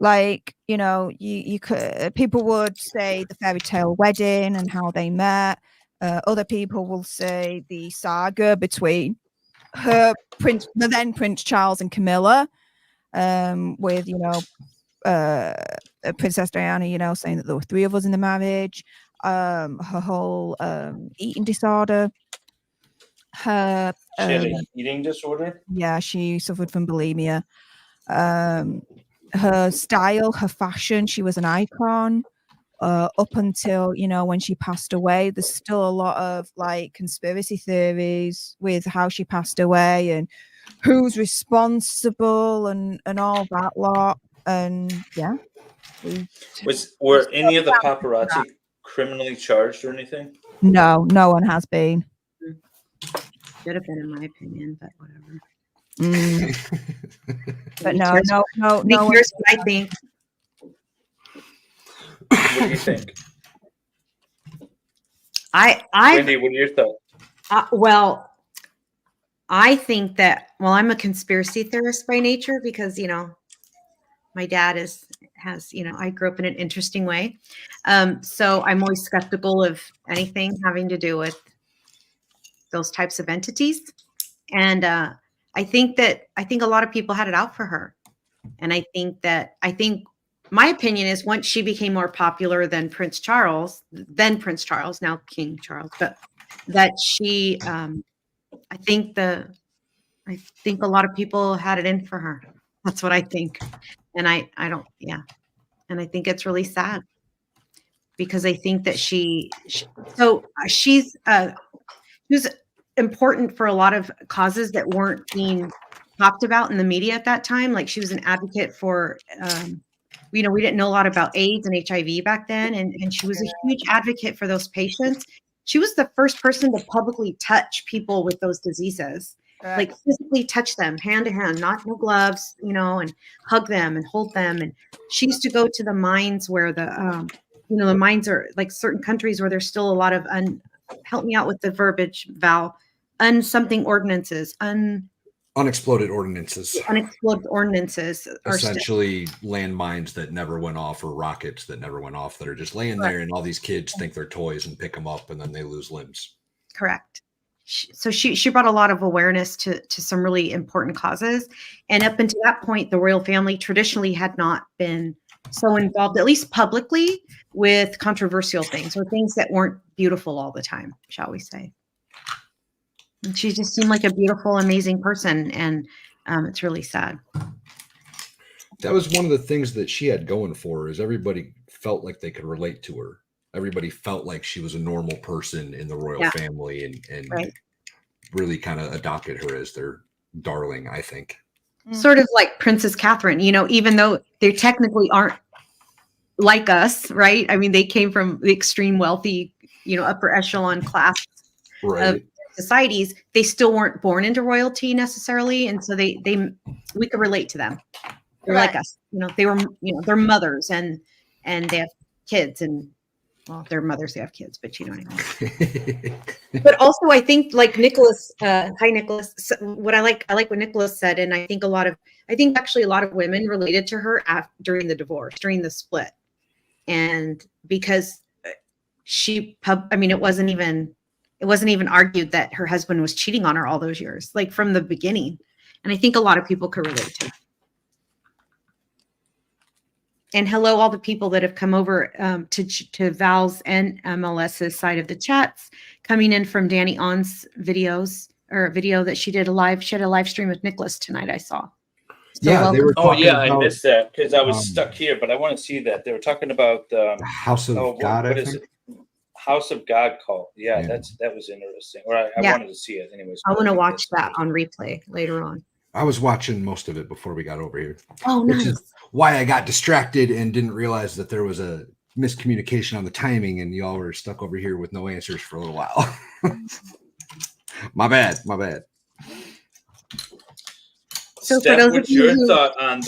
Like, you know, you could, people would say the fairy tale wedding and how they met. Other people will say the saga between the then Prince Charles and Camilla, with, you know, Princess Diana, you know, saying that there were 3 of us in the marriage. Her whole eating disorder. She had an eating disorder? Yeah, she suffered from bulimia. Her style, her fashion, she was an icon. Up until, you know, when she passed away, there's still a lot of like conspiracy theories with how she passed away and who's responsible and all that lot. And yeah, Were any of the paparazzi criminally charged or anything? no one has been. Should have been, in my opinion, but whatever. But no. Here's what I think. What do you think? Wendy, what are your thoughts? Well, I think that, well, I'm a conspiracy theorist by nature because, you know, my dad has, you know, I grew up in an interesting way. So I'm always skeptical of anything having to do with those types of entities. And I think a lot of people had it out for her. And I think my opinion is once she became more popular than Prince Charles, now King Charles, but that she, I think a lot of people had it in for her. That's what I think. And I don't, yeah. And I think it's really sad because I think that she was important for a lot of causes that weren't being talked about in the media at that time. Like she was an advocate for, you know, we didn't know a lot about AIDS and HIV back then. And she was a huge advocate for those patients. She was the first person to publicly touch people with those diseases, like physically touch them hand to hand, no gloves, you know, and hug them and hold them. And she used to go to the mines where the mines are like certain countries where there's still a lot of help me out with the verbiage, Val, ordinances, unexploded ordinances. Unexploded ordinances are essentially landmines that never went off or rockets that never went off that are just laying there, and all these kids think they're toys and pick them up and then they lose limbs. Correct. So she brought a lot of awareness to some really important causes. And up until that point, the royal family traditionally had not been so involved, at least publicly, with controversial things or things that weren't beautiful all the time, shall we say. And she just seemed like a beautiful, amazing person. And it's really sad. That was one of the things that she had going for her, is everybody felt like they could relate to her. Everybody felt like she was a normal person in the royal family and right. really kind of adopted her as their darling, I think. Sort of like Princess Catherine, you know, even though they technically aren't like us, right? I mean, they came from the extreme wealthy, you know, upper echelon class of societies. They still weren't born into royalty necessarily. And so we could relate to them. They're like us, you know, they're mothers and they have kids and, well, they're mothers, they have kids, but you know what I mean. But also I think like Nicholas, hi Nicholas, what I like what Nicholas said. And I think actually a lot of women related to her during the divorce, during the split. And because it wasn't even It wasn't even argued that her husband was cheating on her all those years, like from the beginning. And I think a lot of people could relate to it. And hello, all the people that have come over to Val's and MLS's side of the chats, coming in from Danny On's videos, or a video that she did she had a live stream with Nicholas tonight, I saw. So Yeah, they were Oh talking yeah, I about missed that because I was stuck here, but I want to see that. They were talking about the House of God, what I is think. it? House of God call. Yeah, Yeah. that was interesting. Or I Yeah. wanted to see it anyways. I but want to think watch that's that on interesting. replay later on. I was watching most of it before we got over here. Oh, Which nice. is why I got distracted and didn't realize that there was a miscommunication on the timing and y'all were stuck over here with no answers for a little while. My bad. So for Steph, those of what's you your who- thought on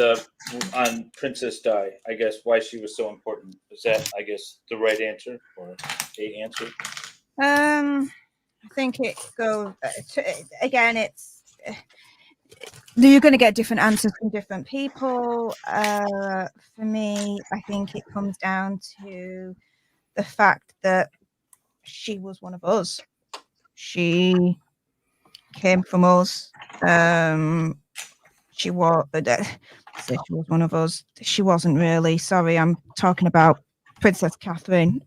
Princess Di? I guess why she was so important. Is that I guess the right answer or a answer? I think it goes again. It's you're going to get different answers from different people. For me, I think it comes down to the fact that she was one of us. She came from us. She was. She was one of us. She wasn't really. Sorry, I'm talking about Princess Catherine.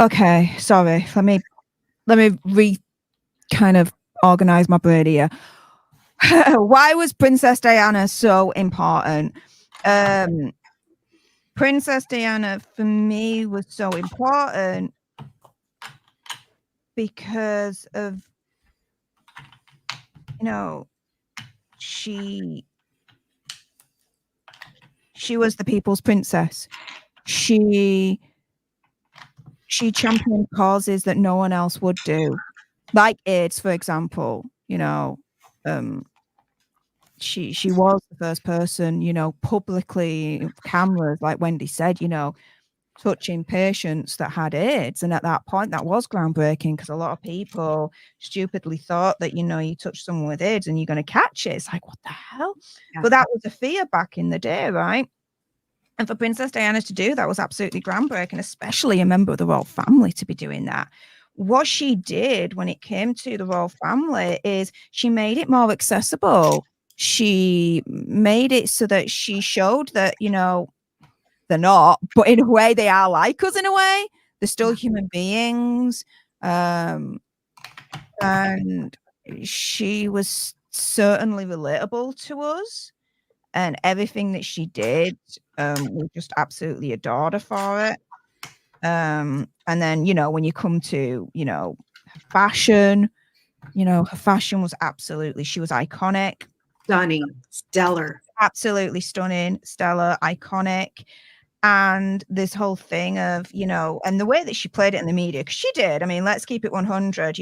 Okay, sorry. Let me kind of organize my brain here. Why was Princess Diana so important? Princess Diana for me was so important because of, she was the people's princess. She championed causes that no one else would do, like AIDS, for example. She was the first person, publicly cameras, like Wendy said, touching patients that had AIDS. And at that point, that was groundbreaking because a lot of people stupidly thought that, you touch someone with AIDS and you're going to catch it. It's like, what the hell? Yeah. But that was a fear back in the day, right? And for Princess Diana to do that was absolutely groundbreaking, especially a member of the royal family to be doing that. What she did when it came to the royal family is she made it more accessible. She made it so that she showed that, they're not, but in a way they are like us in a way. They're still human beings. And she was certainly relatable to us. And everything that she did, we just absolutely adored her for it. And then, when you come to, her fashion, her fashion was absolutely, she was iconic. Stunning, stellar. Absolutely stunning, stellar, iconic. And this whole thing of, and the way that she played it in the media, because she did, I mean, let's keep it 100,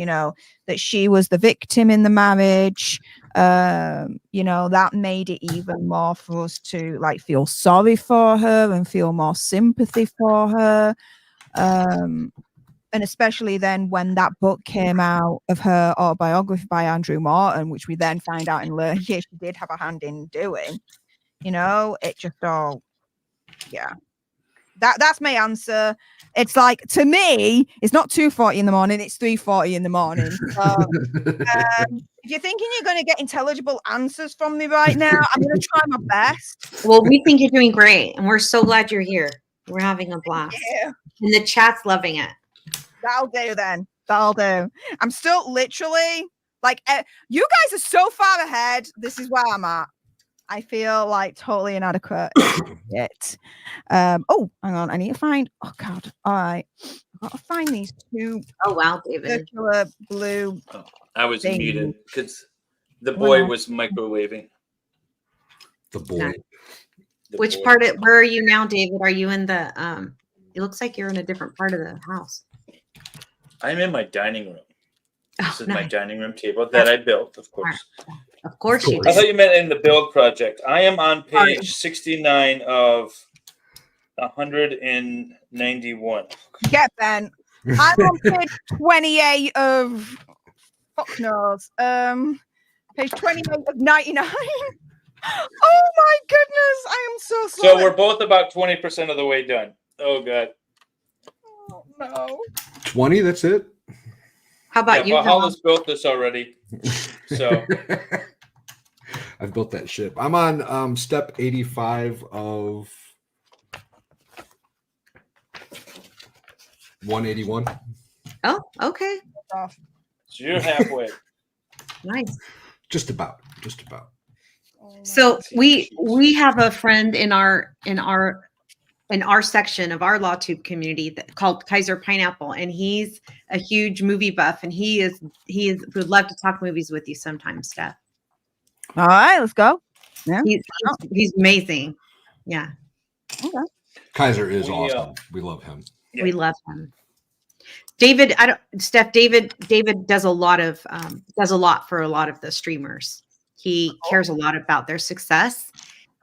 that she was the victim in the marriage. That made it even more for us to feel sorry for her and feel more sympathy for her. And especially then when that book came out of her autobiography by Andrew Morton, which we then find out in later years she did have a hand in doing, it just all, yeah. That's my answer. It's like, to me, it's not 2:40 in the morning, it's 3:40 in the morning. So, if you're thinking you're going to get intelligible answers from me right now, I'm going to try my best. Well, we think you're doing great, and we're so glad you're here. We're having a blast. Yeah. And the chat's loving it. That'll do then. That'll do. I'm still literally, you guys are so far ahead. This is where I'm at. I feel totally inadequate. Yet. Oh, hang on. I need to find. Oh God. All right. I've got to find these two. Oh wow, David. Circular blue. Oh, I was things. muted because the boy was microwaving. The boy. Which part? Where are you now, David? Are you in the? It looks like you're in a different part of the house. I'm in my dining room. This is nice. my dining room table that I built, of course. Of course you I did. thought you meant in the build project. I am on page 69 of 191. Get Ben. I'm on page 28 of fuck knows. Page 28 of 99. Oh my goodness, I am so sorry. So we're both about 20% of the way done. Oh God. Oh no. 20, that's it? How about you? Valhalla's built this already. So I've built that ship. I'm on step 85 of 181. Oh, okay. so you're halfway. Nice. Just about. So we have a friend in our section of our LawTube community called Kaiser Pineapple, and he's a huge movie buff, and he would love to talk movies with you sometime, Steph. All right, let's go. Yeah, he's amazing. Yeah. Okay. Kaiser is awesome. We love him. Yeah. We love him. David, David does a lot for a lot of the streamers. He cares a lot about their success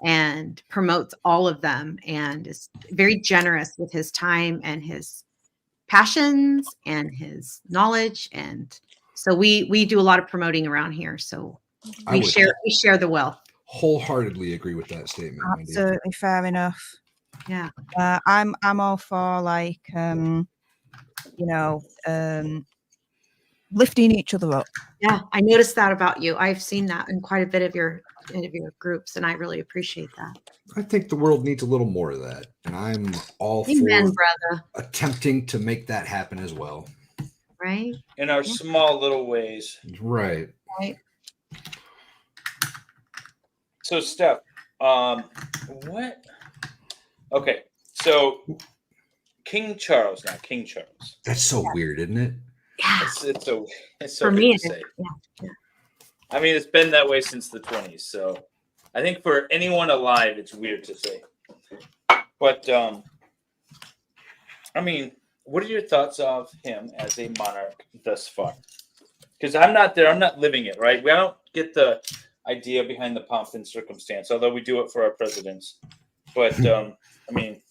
and promotes all of them, and is very generous with his time and his passions and his knowledge. And so we do a lot of promoting around here. So we share the wealth. Wholeheartedly agree with that statement. Absolutely, Wendy. Fair enough. Yeah. I'm all for like lifting each other up. Yeah, I noticed that about you. I've seen that in quite a bit of your groups, and I really appreciate that. I think the world needs a little more of that, and I'm all for brother. attempting to make that happen as well. Right. In our small little ways. Right. So, Steph, what? Okay, so King Charles now. King Charles. That's so weird, isn't it? Yeah. It's so for me. To say. Yeah. I mean, it's been that way since the 20s. So, I think for anyone alive, it's weird to say. But I mean, what are your thoughts of him as a monarch thus far? Because I'm not there. I'm not living it. Right. I don't get the idea behind the pomp and circumstance, although we do it for our presidents. But I mean,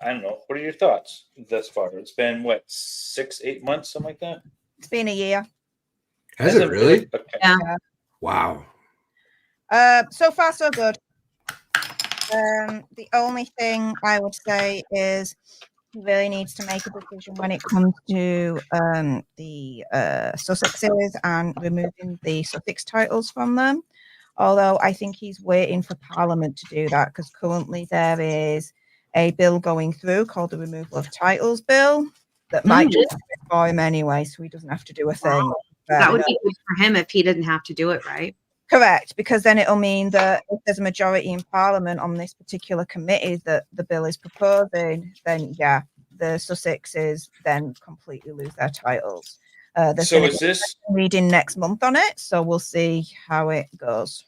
I don't know. What are your thoughts thus far? It's been what, 6-8 months, something like that. It's been a year. Has it really? Okay. Yeah. Wow. So far, so good. The only thing I would say is he really needs to make a decision when it comes to the Sussexes and removing the Sussex titles from them. Although I think he's waiting for Parliament to do that, because currently there is a bill going through called the Removal of Titles Bill that might do it for him anyway, so he doesn't have to do a thing. Wow. That would be good for him if he didn't have to do it, right? Correct, because then it'll mean that if there's a majority in Parliament on this particular committee that the bill is proposing, then yeah, the Sussexes then completely lose their titles. So is this reading next month on it? So we'll see how it goes.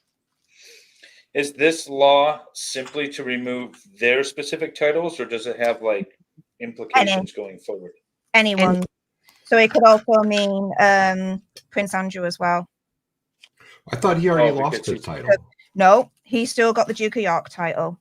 Is this law simply to remove their specific titles, or does it have like implications going forward? Anyone. So it could also mean Prince Andrew as well. I thought he already lost his title. No, he still got the Duke of York title.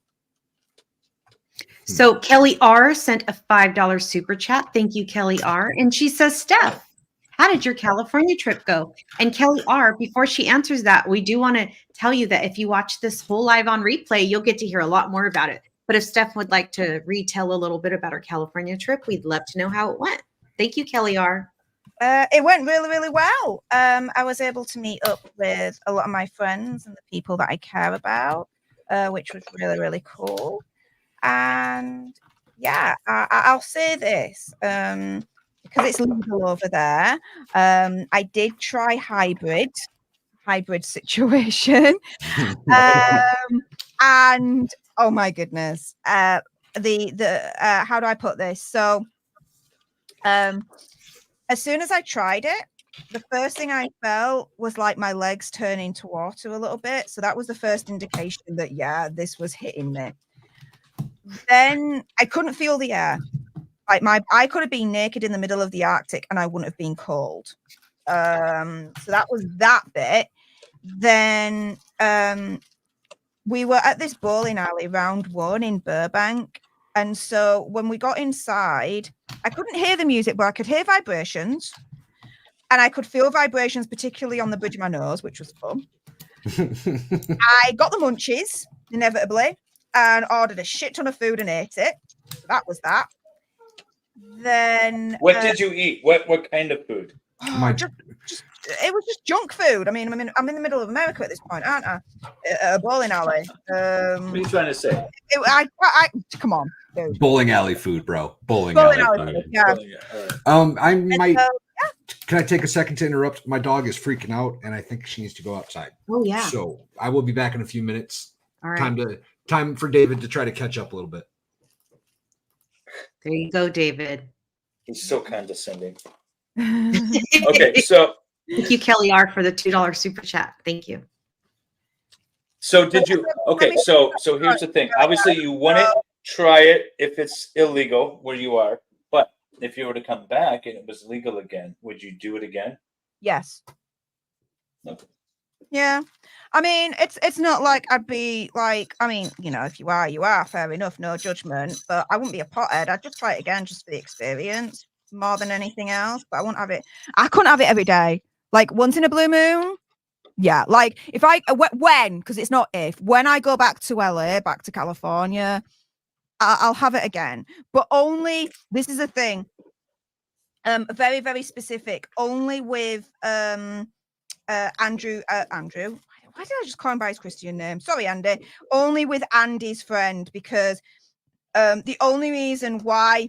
So Kelly R sent a $5 super chat. Thank you, Kelly R. And she says, Steph, how did your California trip go? And Kelly R, before she answers that, we do want to tell you that if you watch this whole live on replay, you'll get to hear a lot more about it. But if Steph would like to retell a little bit about her California trip, we'd love to know how it went. Thank you, Kelly R. It went really, really well. I was able to meet up with a lot of my friends and the people that I care about, which was really, really cool. And yeah, I'll say this, because it's legal over there. I did try hybrid situation. And oh my goodness, how do I put this? So as soon as I tried it, the first thing I felt was like my legs turning to water a little bit. So that was the first indication that, yeah, this was hitting me. Then I couldn't feel the air. Like I could have been naked in the middle of the Arctic and I wouldn't have been cold. So that was that bit. Then we were at this bowling alley, Round One in Burbank. And so when we got inside, I couldn't hear the music, but I could hear vibrations. And I could feel vibrations, particularly on the bridge of my nose, which was fun. I got the munchies, inevitably, and ordered a shit ton of food and ate it. So that was that. then What did you eat? What kind of food? just it was just junk food. I mean, I'm in the middle of America at this point, aren't I? At a bowling alley. What are you trying to say? Come on, dude. Bowling alley food, bro. Bowling Bowling alley alley food. food, yeah. All right. I might. So, Can I take a second to interrupt? My dog is freaking out, and I think she needs to go outside. Oh yeah. So I will be back in a few minutes. All right. Time for David to try to catch up a little bit. There you go, David. He's so condescending. yeah. Okay, so Thank you, Kelly R, for the $2 super chat. Thank you. did you? Okay, so here's the thing. Obviously, you wouldn't try it if it's illegal where you are. But if you were to come back and it was legal again, would you do it again? Yes. Okay. Yeah. I mean, it's not like I'd be like, I mean, you know, if you are, fair enough, no judgment. But I wouldn't be a pothead. I'd just try it again just for the experience more than anything else. But I wouldn't have it. I couldn't have it every day. Like once in a blue moon. Yeah. Like if because it's not if, when I go back to LA, back to California, I'll have it again. But only, this is a thing. Very, very specific. Only with Andrew. Why did I just call him by his Christian name? Sorry, Andy. Only with Andy's friend, because the only reason why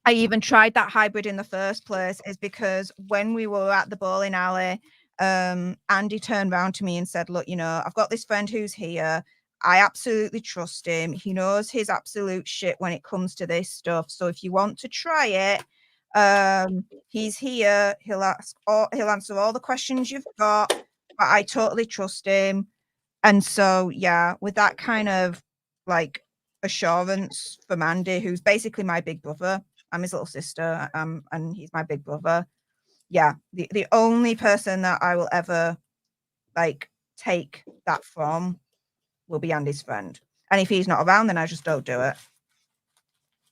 I even tried that hybrid in the first place is because when we were at the bowling alley, Andy turned around to me and said, look, you know, I've got this friend who's here. I absolutely trust him. He knows his absolute shit when it comes to this stuff. So if you want to try it, he's here. He'll answer all the questions you've got. But I totally trust him. And so, yeah, with that kind of like assurance from Andy, who's basically my big brother. I'm his little sister, and he's my big brother. Yeah, the only person that I will ever like take that from will be Andy's friend. And if he's not around, then I just don't do it.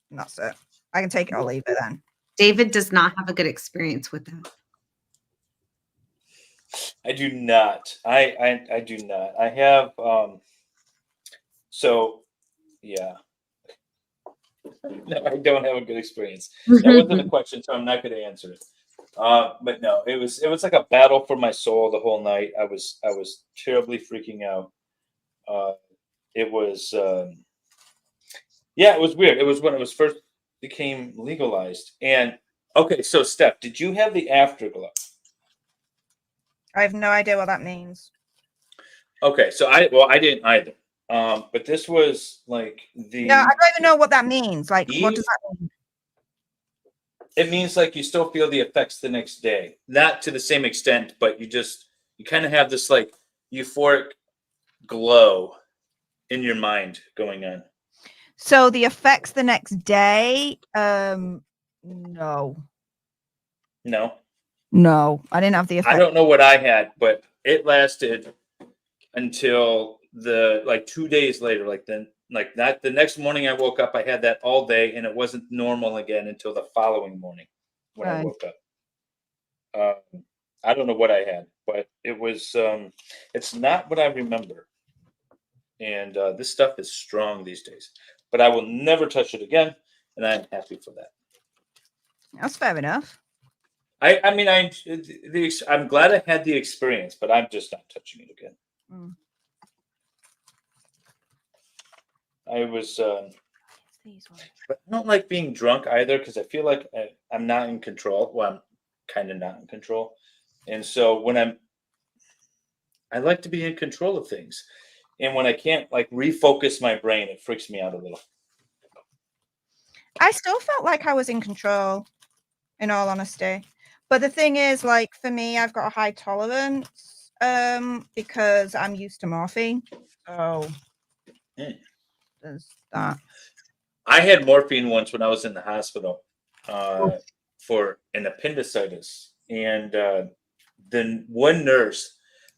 And that's it. I can take it or leave it then. David does not have a good experience with that. I do not. I do not. I have so yeah. No, I don't have a good experience. That wasn't a question, so I'm not going to answer it. But no, it was like a battle for my soul the whole night. I was terribly freaking out. It was it was weird. It was when it was first became legalized. And okay, so Steph, did you have the afterglow? I have no idea what that means. Okay, so I didn't either. But this was like the. No, I don't even know what that means. Like, what does that mean? It means like you still feel the effects the next day, not to the same extent, but you kind of have this like euphoric glow in your mind going on. So the effects the next day, no, I didn't have the effects. I don't know what I had, but it lasted until the like 2 days later. Not the next morning I woke up, I had that all day, and it wasn't normal again until the following morning when I woke up. I don't know what I had, but it was it's not what I remember. And this stuff is strong these days, but I will never touch it again, and I'm happy for that. That's fair enough. I mean, I'm glad I had the experience, but I'm just not touching it again. I was, but I don't like being drunk either, because I feel like I'm not in control. Well, I'm kind of not in control, and so when I like to be in control of things, and when I can't like refocus my brain, it freaks me out a little. I still felt like I was in control, in all honesty. But the thing is, like, for me, I've got a high tolerance because I'm used to morphine. So there's that. I had morphine once when I was in the hospital for an appendicitis. And then one nurse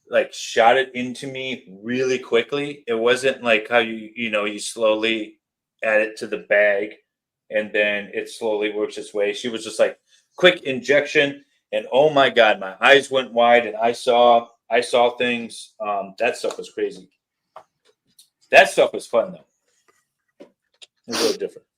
like shot it into me really quickly. It wasn't like how you slowly add it to the bag and then it slowly works its way. She was just like, quick injection, and oh my God, my eyes went wide and I saw things. That stuff was crazy. That stuff was fun though. It was a little different.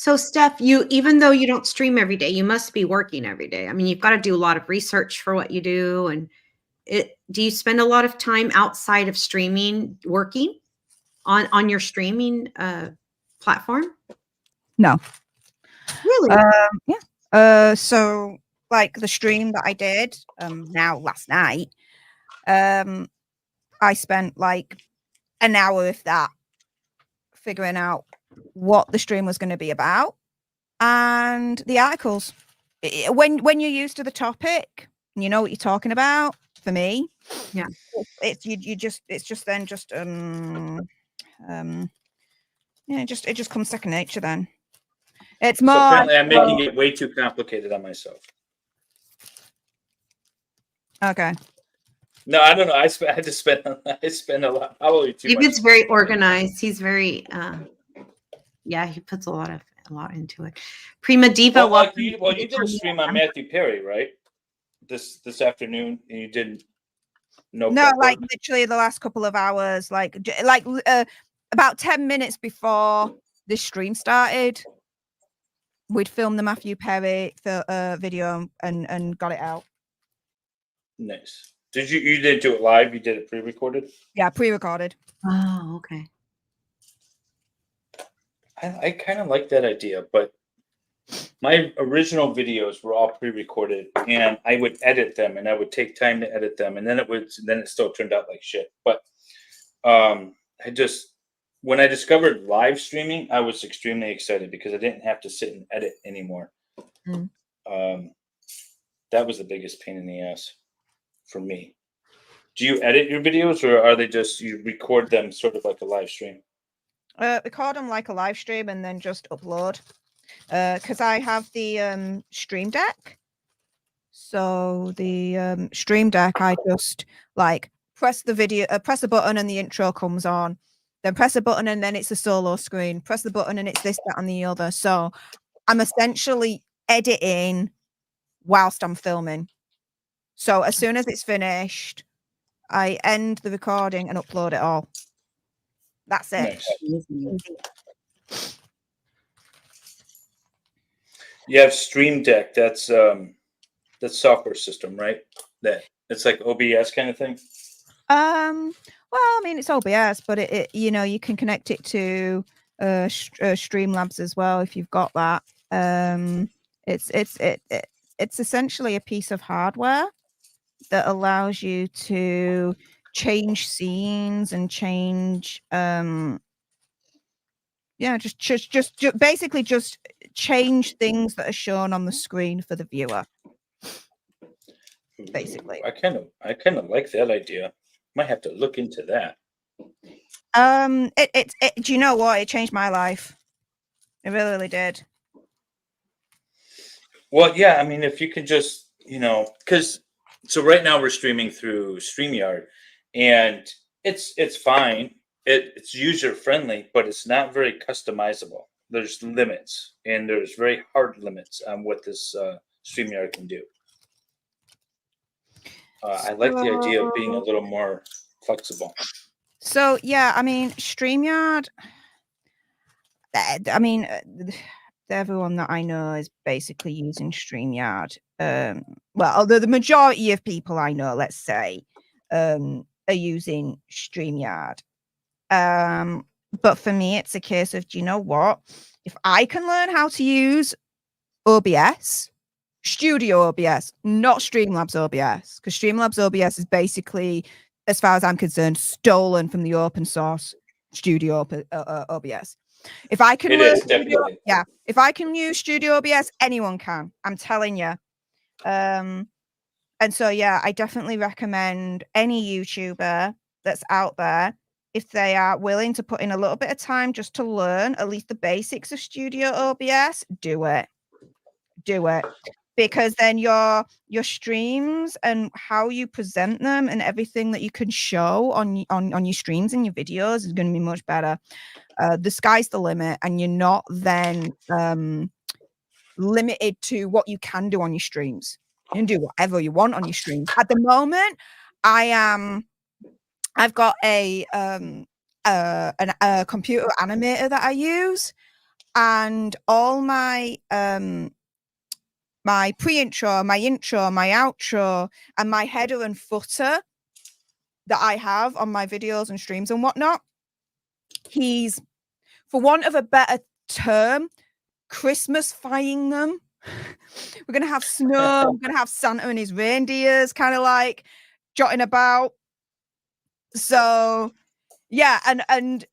So Steph, even though you don't stream every day, you must be working every day. I mean, you've got to do a lot of research for what you do. And do you spend a lot of time outside of streaming working on your streaming platform? No. Really? Yeah. So like the stream that I did now last night, I spent like an hour, if that, figuring out what the stream was going to be about and the articles. When you're used to the topic, and you know what you're talking about. For me, Yeah, it's just it just comes second nature then. It's more. So apparently, I'm making it way too complicated on myself. Okay. No, I don't know. I spend a lot, probably too much. David's very organized. He's very he puts a lot into it. Prima Diva. Well, you did a stream on Matthew Perry, right? This afternoon, and you didn't. No, like literally the last couple of hours, like about 10 minutes before this stream started, we'd filmed the Matthew Perry video and got it out. Nice. You didn't do it live? You did it pre-recorded? Yeah, pre-recorded. Oh, okay. I kind of like that idea, but my original videos were all pre-recorded, and I would edit them, and I would take time to edit them, and then it still turned out like shit. But when I discovered live streaming, I was extremely excited because I didn't have to sit and edit anymore. Mm. That was the biggest pain in the ass for me. Do you edit your videos, or are they just you record them sort of like a live stream? Record them like a live stream and then just upload. Because I have the Stream Deck. So the Stream Deck, I just like press a button and the intro comes on. Then press a button and then it's a solo screen. Press the button and it's this, that, and the other. So I'm essentially editing whilst I'm filming. So as soon as it's finished, I end the recording and upload it all. That's it. Nice. You have Stream Deck. That's software system, right? That it's like OBS kind of thing. Well, I mean, it's OBS, but it you can connect it to Streamlabs as well if you've got that. It's essentially a piece of hardware that allows you to change scenes and change just basically just change things that are shown on the screen for the viewer. Basically, I kind of like that idea. Might have to look into that. Do you know what? It changed my life. It really did. Well, yeah. I mean, if you can just, because so right now we're streaming through StreamYard, and it's fine. It's user friendly, but it's not very customizable. There's limits, and there's very hard limits on what this StreamYard can do. I like the idea of being a little more flexible. So yeah, I mean, StreamYard. I mean, everyone that I know is basically using StreamYard. Well, although the majority of people I know, let's say, are using StreamYard. But for me, it's a case of, do you know what? If I can learn how to use OBS, Studio OBS, not Streamlabs OBS, because Streamlabs OBS is basically, as far as I'm concerned, stolen from the open source Studio OBS. If I can if I can use Studio OBS, anyone can. I'm telling you. And so yeah, I definitely recommend any YouTuber that's out there, if they are willing to put in a little bit of time just to learn at least the basics of Studio OBS, do it. Because then your streams and how you present them and everything that you can show on your streams and your videos is going to be much better. The sky's the limit, and you're not then limited to what you can do on your streams. You can do whatever you want on your streams. At the moment, I've got a computer animator that I use, and all my my pre-intro, my intro, my outro, and my header and footer that I have on my videos and streams and whatnot, he's, for want of a better term, Christmas-fying them. We're gonna have snow. We're gonna have Santa and his reindeers, kind of like jotting about. So, yeah, and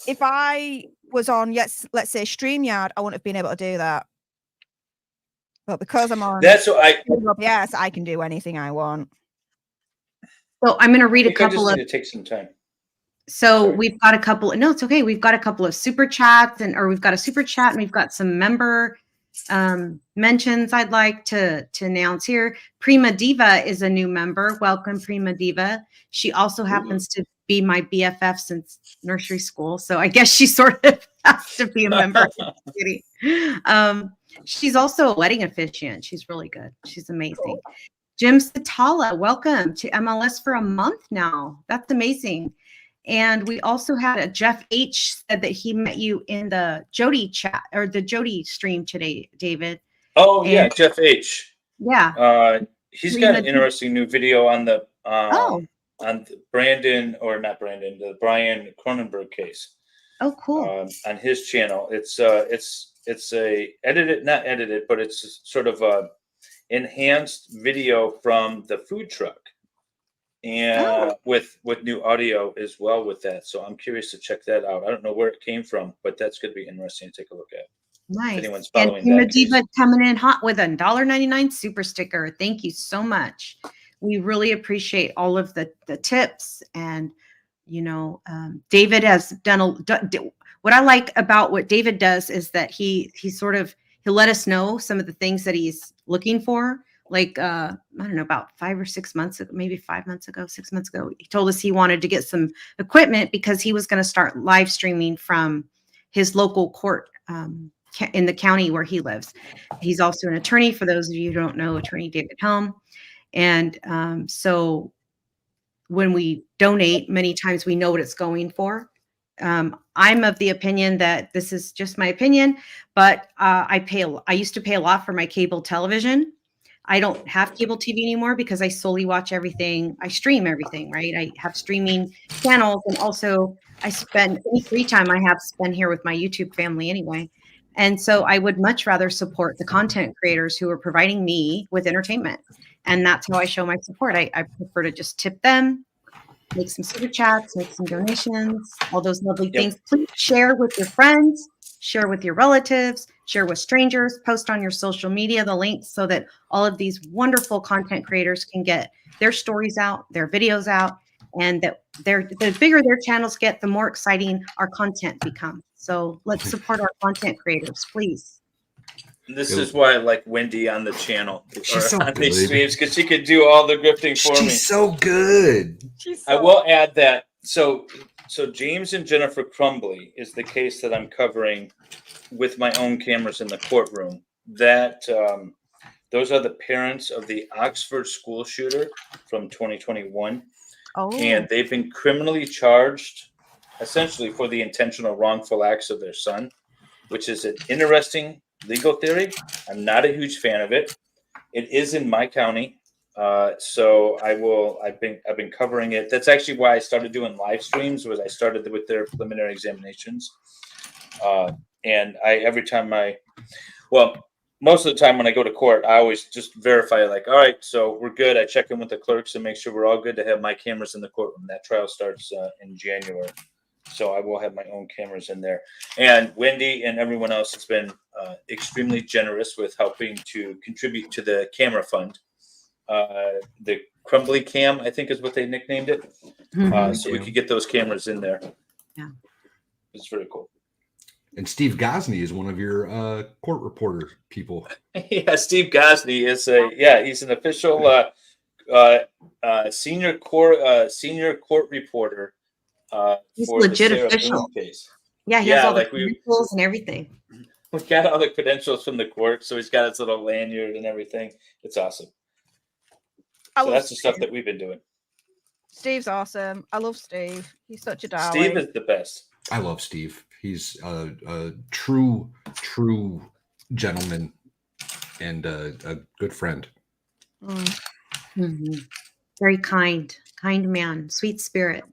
if I was on, let's say StreamYard, I wouldn't have been able to do that. But because I'm on, That's what yes, I can do anything I want. So I'm going to read a I just couple of. need to take some time. So Sorry. we've got a couple. No, it's okay. We've got a couple of super chats, or we've got a super chat, and we've got some member mentions I'd like to announce here. Prima Diva is a new member. Welcome, Prima Diva. She also happens to be my BFF since nursery school, so I guess she sort of has to be a member. She's also a wedding officiant. She's really good. She's amazing. Jim Satala, welcome to MLS for a month now. That's amazing. And we also had a Jeff H said that he met you in the Jody chat or the Jody stream today, David. Oh, yeah, Jeff H. Yeah. He's got an interesting new video on the on the Brandon, or not Brandon, the Brian Cronenberg case. Oh, cool. On his channel. It's a not edited, but it's sort of a enhanced video from the food truck, and with new audio as well with that. So I'm curious to check that out. I don't know where it came from, but that's going to be interesting to take a look at. Nice. If anyone's following and that Diva coming in hot with a $1.99 super sticker. Thank you so much. We really appreciate all of the tips, and David has done what I like about what David does is that he'll let us know some of the things that he's looking for. Like, I don't know, about 5 or 6 months ago, maybe 5 months ago, 6 months ago, he told us he wanted to get some equipment because he was going to start live streaming from his local court in the county where he lives. He's also an attorney, for those of you who don't know, attorney David Helm. And so when we donate, many times we know what it's going for. I'm of the opinion that this is just my opinion, but I used to pay a lot for my cable television. I don't have cable TV anymore because I solely watch everything. I stream everything, right? I have streaming channels, and also I spend any free time I have spent here with my YouTube family anyway. And so I would much rather support the content creators who are providing me with entertainment. And that's how I show my support. I prefer to just tip them, make some super chats, make some donations, all those lovely things. Please share with your friends, share with your relatives, share with strangers, post on your social media the links so that all of these wonderful content creators can get their stories out, their videos out, and that the bigger their channels get, the more exciting our content becomes. So let's support our content creators, please. This is why I like Wendy on the channel. She's so on good. These streams, because she could do all the grifting for me. She's so good. I will add that. So James and Jennifer Crumbly is the case that I'm covering with my own cameras in the courtroom. That those are the parents of the Oxford school shooter from 2021. And they've been criminally charged essentially for the intentional wrongful acts of their son, which is an interesting legal theory. I'm not a huge fan of it. It is in my county. So I've been covering it. That's actually why I started doing live streams, was I started with their preliminary examinations. And most of the time when I go to court, I always just verify, like, all right, so we're good. I check in with the clerks and make sure we're all good to have my cameras in the courtroom. That trial starts in January. So I will have my own cameras in there. And Wendy and everyone else has been extremely generous with helping to contribute to the camera fund. The Crumbly Cam, I think, is what they nicknamed it. So we could get those cameras in there. Yeah. It's very cool. And Steve Gosney is one of your court reporter people. Yeah, Steve Gosney is he's an official senior court reporter. He's for legit the Sarah official. Boone case. Yeah, he has all the credentials and everything. We got all the credentials from the court, so he's got his little lanyard and everything. It's awesome. So that's the stuff that we've been doing. Steve's awesome. I love Steve. He's such a darling. Steve is the best. I love Steve. He's a true gentleman and a good friend. Mhm. Very kind man, sweet spirit.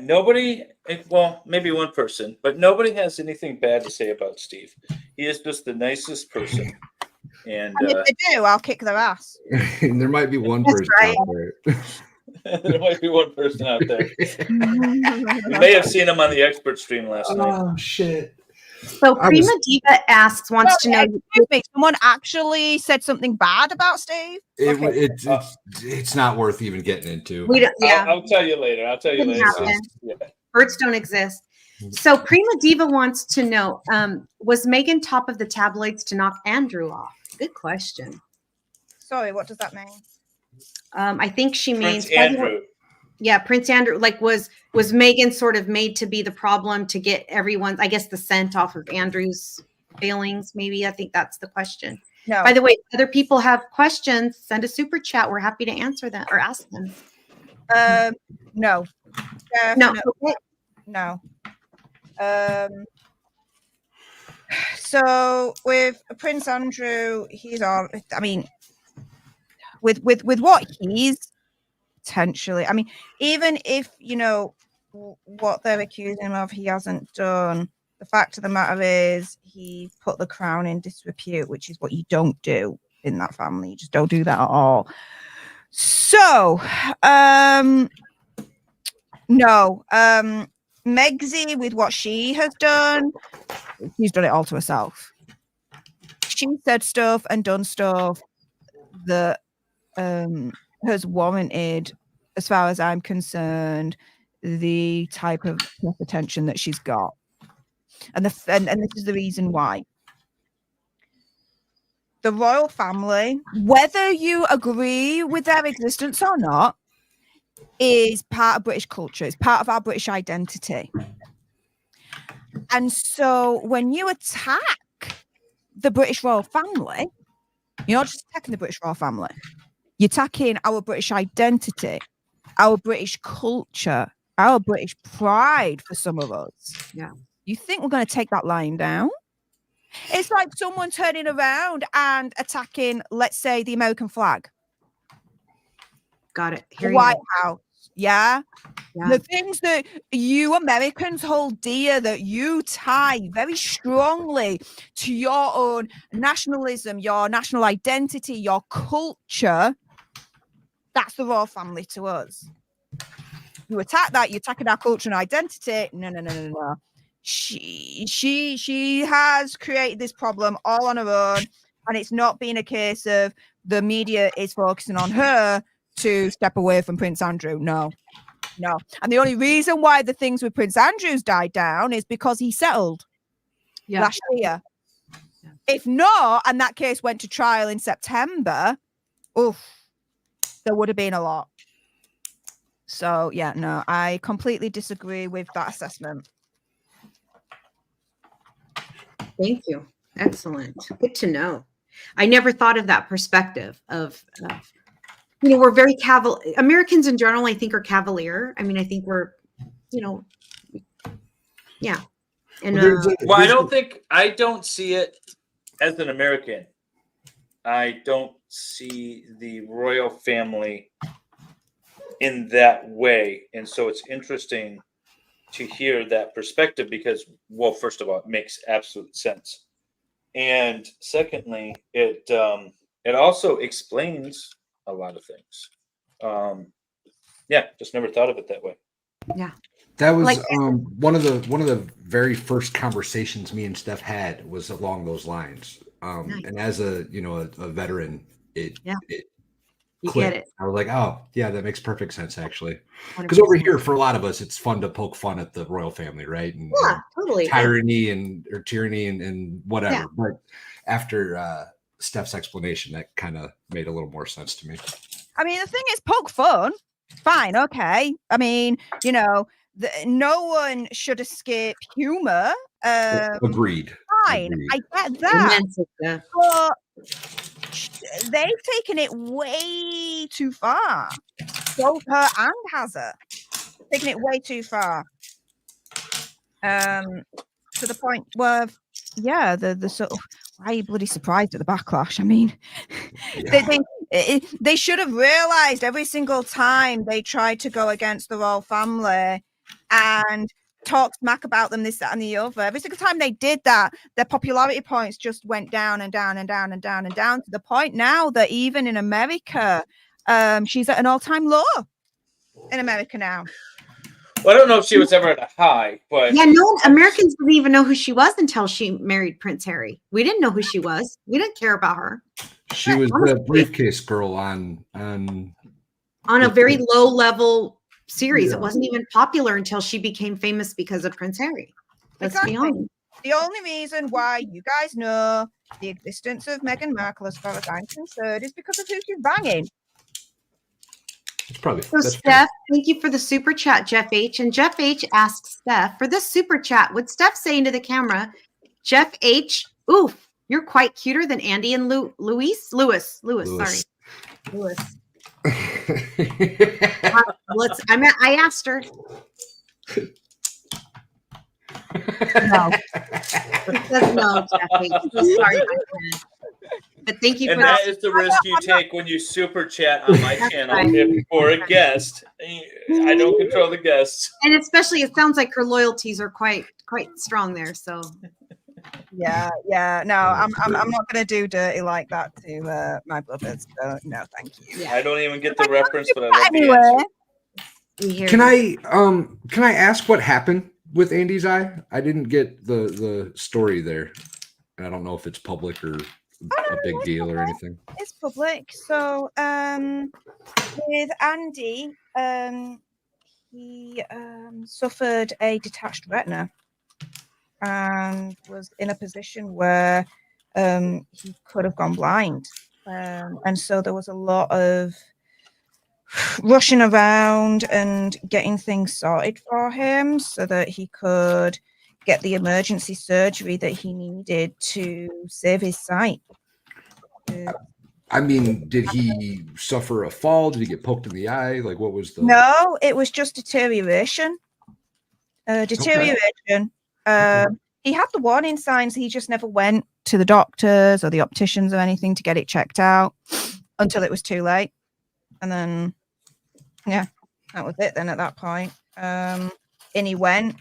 Nobody, well, maybe one person, but nobody has anything bad to say about Steve. He is just the nicest person. And And if they do, I'll kick their ass. And there might be one That's person right. out there. there might be one person out there. We may have seen him on the expert stream last night. Oh shit! So Prima Diva wants to know. Excuse me, someone actually said something bad about Steve? It's not worth even getting into. We don't, yeah, I'll tell you later. Didn't happen. Yeah. Birds don't exist. So Prima Diva wants to know, was Megan top of the tabloids to knock Andrew off? Good question. Sorry, what does that mean? I think she means Prince Andrew. Yeah, Prince Andrew. Like, was Megan sort of made to be the problem to get everyone's, I guess, the scent off of Andrew's failings? Maybe. I think that's the question. No. By the way, if other people have questions, send a super chat. We're happy to answer them or ask them. No. No. Okay. No. So with Prince Andrew, he's on. I mean, with what he's potentially. I mean, even if what they're accusing him of, he hasn't done. The fact of the matter is, he put the crown in disrepute, which is what you don't do in that family. You just don't do that at all. So, no. Megsy, with what she has done, she's done it all to herself. She said stuff and done stuff that has warranted, as far as I'm concerned, the type of attention that she's got. And this is the reason why. The royal family, whether you agree with their existence or not, is part of British culture. It's part of our British identity. And so when you attack the British royal family, you're not just attacking the British royal family. You're attacking our British identity, our British culture, our British pride for some of us. Yeah. You think we're going to take that lying down? It's like someone turning around and attacking, let's say, the American flag. Got it. The White House. Yeah? The things that you Americans hold dear, that you tie very strongly to your own nationalism, your national identity, your culture, that's the royal family to us. You attack that, you're attacking our culture and identity. No. She has created this problem all on her own, and it's not been a case of the media is focusing on her to step away from Prince Andrew. No. And the only reason why the things with Prince Andrew's died down is because he settled last year. Yeah. If not, and that case went to trial in September, there would have been a lot. So, yeah, no, I completely disagree with that assessment. Thank you. Excellent. Good to know. I never thought of that perspective of we're very Americans in general, I think, are cavalier. I mean, I think we're, yeah. And I don't see it as an American. I don't see the royal family in that way. And so it's interesting to hear that perspective because, well, first of all, it makes absolute sense. And secondly, it also explains a lot of things. Just never thought of it that way. Yeah. That was one of the very first conversations me and Steph had was along those lines. Nice. And as a veteran, it you clicked. Get it. I was like, oh yeah, that makes perfect sense actually. Because over here, for a lot of us, it's fun to poke fun at the royal family, right? And, totally. Tyranny and whatever. Yeah. But after Steph's explanation, that kind of made a little more sense to me. I mean, the thing is, poke fun, fine, okay. I mean, no one should escape humor. Agreed. Fine, Agreed. I get that. But they've taken it way too far. Both her and Hazard taking it way too far. To the point where, yeah, the sort of, why are you bloody surprised at the backlash? I mean, they should have realized every single time they tried to go against the royal family and talk smack about them, this, that, and the other. Every single time they did that, their popularity points just went down and down and down and down and down, to the point now that even in America, she's at an all-time low in America now. Well, I don't know if she was ever at a high, but Yeah, no, Americans didn't even know who she was until she married Prince Harry. We didn't know who she was. We didn't care about her. She was the briefcase girl on a very low level series. Yeah. It wasn't even popular until she became famous because of Prince Harry. Let's be honest. The only reason why you guys know the existence of Meghan Markle, as far as I'm concerned, is because of who she's banging. It's probably So Steph, thank you for the super chat, Jeff H. And Jeff H asks Steph, for this super chat, would Steph say into the camera, Jeff H, oof, you're quite cuter than Andy and Lewis, sorry. Lewis. I asked her. No. It says no, Jeff H. Sorry, my friend. But thank you. And for that is the risk you take when you super chat on my channel for a guest. I don't control the guests. And especially, it sounds like her loyalties are quite strong there. So yeah. No, I'm not going to do dirty like that to my brothers. So no, thank you. Yeah. I don't even get the reference, but I love the answer. Can I ask what happened with Andy's eye? I didn't get the story there. I don't know if it's public or a big deal or anything. It's public. So with Andy, he suffered a detached retina and was in a position where he could have gone blind. And so there was a lot of rushing around and getting things sorted for him so that he could get the emergency surgery that he needed to save his sight. I mean, did he suffer a fall? Did he get poked in the eye? Like, what was the... No, it was just deterioration. Deterioration. Okay. He had the warning signs. He just never went to the doctors or the opticians or anything to get it checked out until it was too late. And then, yeah, that was it then at that point. And he went,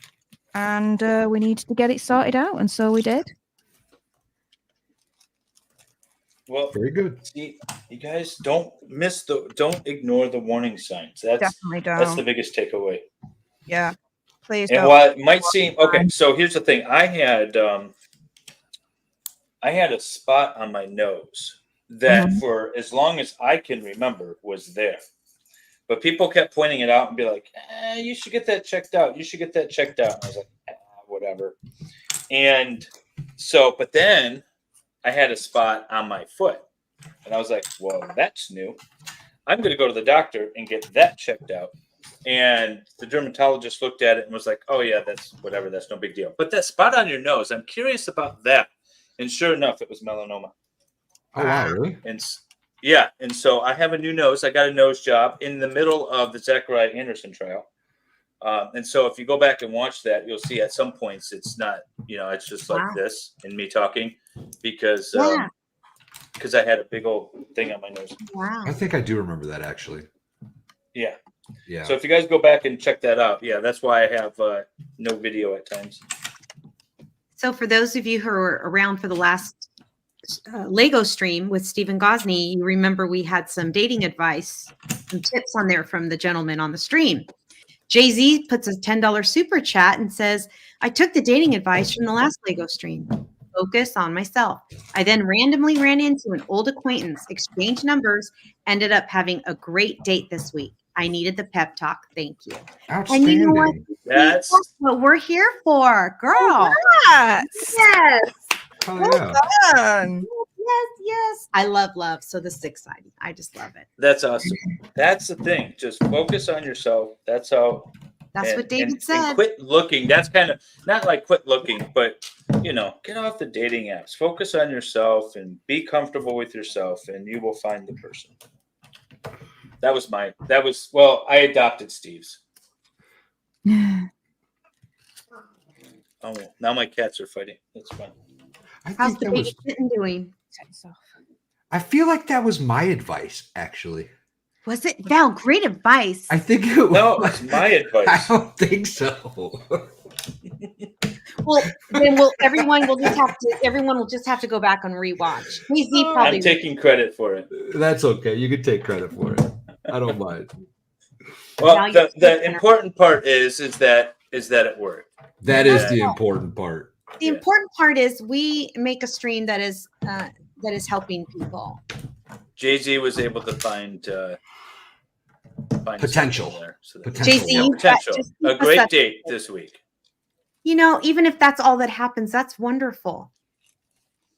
and we needed to get it sorted out, and so we did. Well, very good. See, you guys don't ignore the warning signs. Definitely don't. That's the biggest takeaway. Yeah, please. And don't. while it might seem okay, so here's the thing: I had a spot on my nose that, for as long as I can remember, was there. But people kept pointing it out and be like, "You should get that checked out. You should get that checked out." And I was like, "Whatever." And so, but then I had a spot on my foot, and I was like, "Well, that's new. I'm going to go to the doctor and get that checked out." And the dermatologist looked at it and was like, "Oh yeah, that's whatever. That's no big deal." But that spot on your nose, I'm curious about that. And sure enough, it was melanoma. Oh wow, really? And yeah, and so I have a new nose. I got a nose job in the middle of the Zachariah Anderson trial. And so if you go back and watch that, you'll see at some points it's not, it's just like this and me talking because I had a big old thing on my nose. Wow. I think I do remember that actually. Yeah. Yeah. So if you guys go back and check that out, that's why I have no video at times. So for those of you who are around for the last Lego stream with Stephen Gosney, you remember we had some dating advice, some tips on there from the gentleman on the stream. Jay-Z puts a $10 super chat and says, I took the dating advice from the last Lego stream. Focus on myself. I then randomly ran into an old acquaintance, exchanged numbers, ended up having a great date this week. I needed the pep talk. Thank you. Outstanding. And you know what? That's what we're here for, girl. Yes. Yes. Oh, Well done. Yes. I love love. So this is exciting. I just love it. That's awesome. That's the thing. Just focus on yourself. That's how. That's what David said. And quit looking. That's kind of not like quit looking, but get off the dating apps. Focus on yourself and be comfortable with yourself, and you will find the person. I adopted Steve's. Oh, now my cats are fighting. That's fine. I How's think the that baby was. kitten doing? I feel like that was my advice, actually. Was it Val? Great advice. I think it was. No, it's my advice. I don't think so. Well, then everyone will just have to go back and rewatch. He probably I'm taking credit for it. That's okay. You can take credit for it. I don't mind. Well, Now the important part is that it worked. That is the important part. The important part is we make a stream that is helping people. Jay-Z was able to find Potential. there. So Potential. potential. A great date this week. You know, even if that's all that happens, that's wonderful.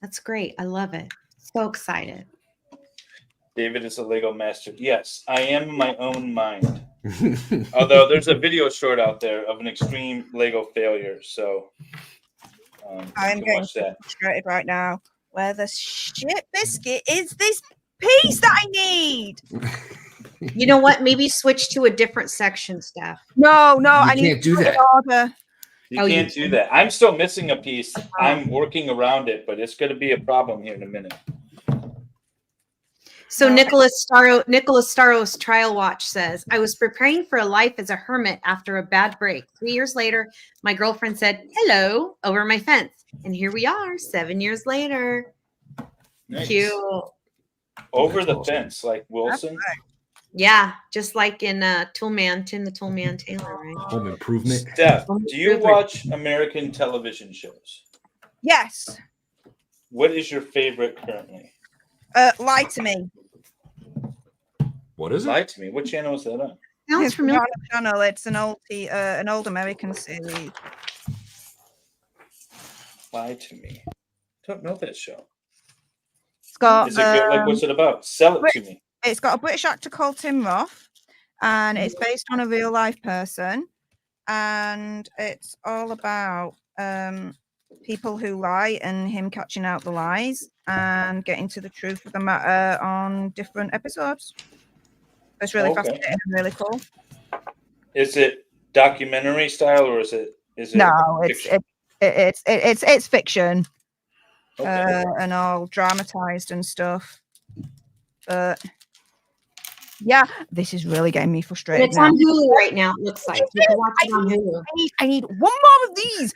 That's great. I love it. So excited. David is a Lego master. Yes, I am in my own mind. Although there's a video short out there of an extreme Lego failure, so I'm you can getting watch that. frustrated right now. Where the shit biscuit is this piece that I need? You know what? Maybe switch to a different section, Steph. No, I You need can't to do put it that. in order. You can't do that. I'm still missing a piece. I'm working around it, but it's going to be a problem here in a minute. So Nicholas Staros Trial Watch says, I was preparing for a life as a hermit after a bad break. 3 years later, my girlfriend said, hello, over my fence. And here we are, 7 years later. Nice. Cute. Over the fence, like Wilson. Yeah, just like in Toolman, Tim the Toolman Taylor, right? Home Improvement. Steph, do you watch American television shows? Yes. What is your favorite currently? Lie to Me. What is it? Lie to Me. What channel is that on? Sounds It's familiar. on a channel. It's an old American series. Lie to Me. Don't know that show. It's got Is it good? Like, what's it about? Sell it to me. It's got a British actor called Tim Roth, and it's based on a real life person, and it's all about people who lie and him catching out the lies and getting to the truth of the matter on different episodes. It's really fascinating and really cool. Is it documentary style or is it? No, fiction? it's fiction. Okay. And all dramatized and stuff. But yeah, this is really getting me frustrated. It's on Hulu right now, it looks like. You can watch it on Hulu. I need one more of these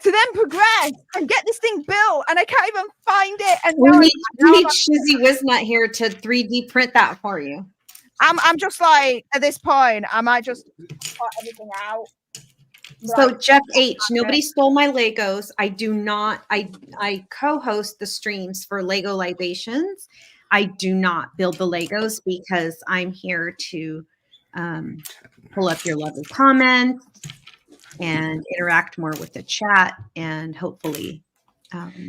to then progress and get this thing built, and I can't even find it. And We need Shizzy Wisnut here to 3D print that for you. I'm just like, at this point, I might just cut everything out. So Jeff H, nobody stole my Legos. I do not. I co-host the streams for Lego Libations. I do not build the Legos because I'm here to pull up your lovely comments and interact more with the chat, and hopefully.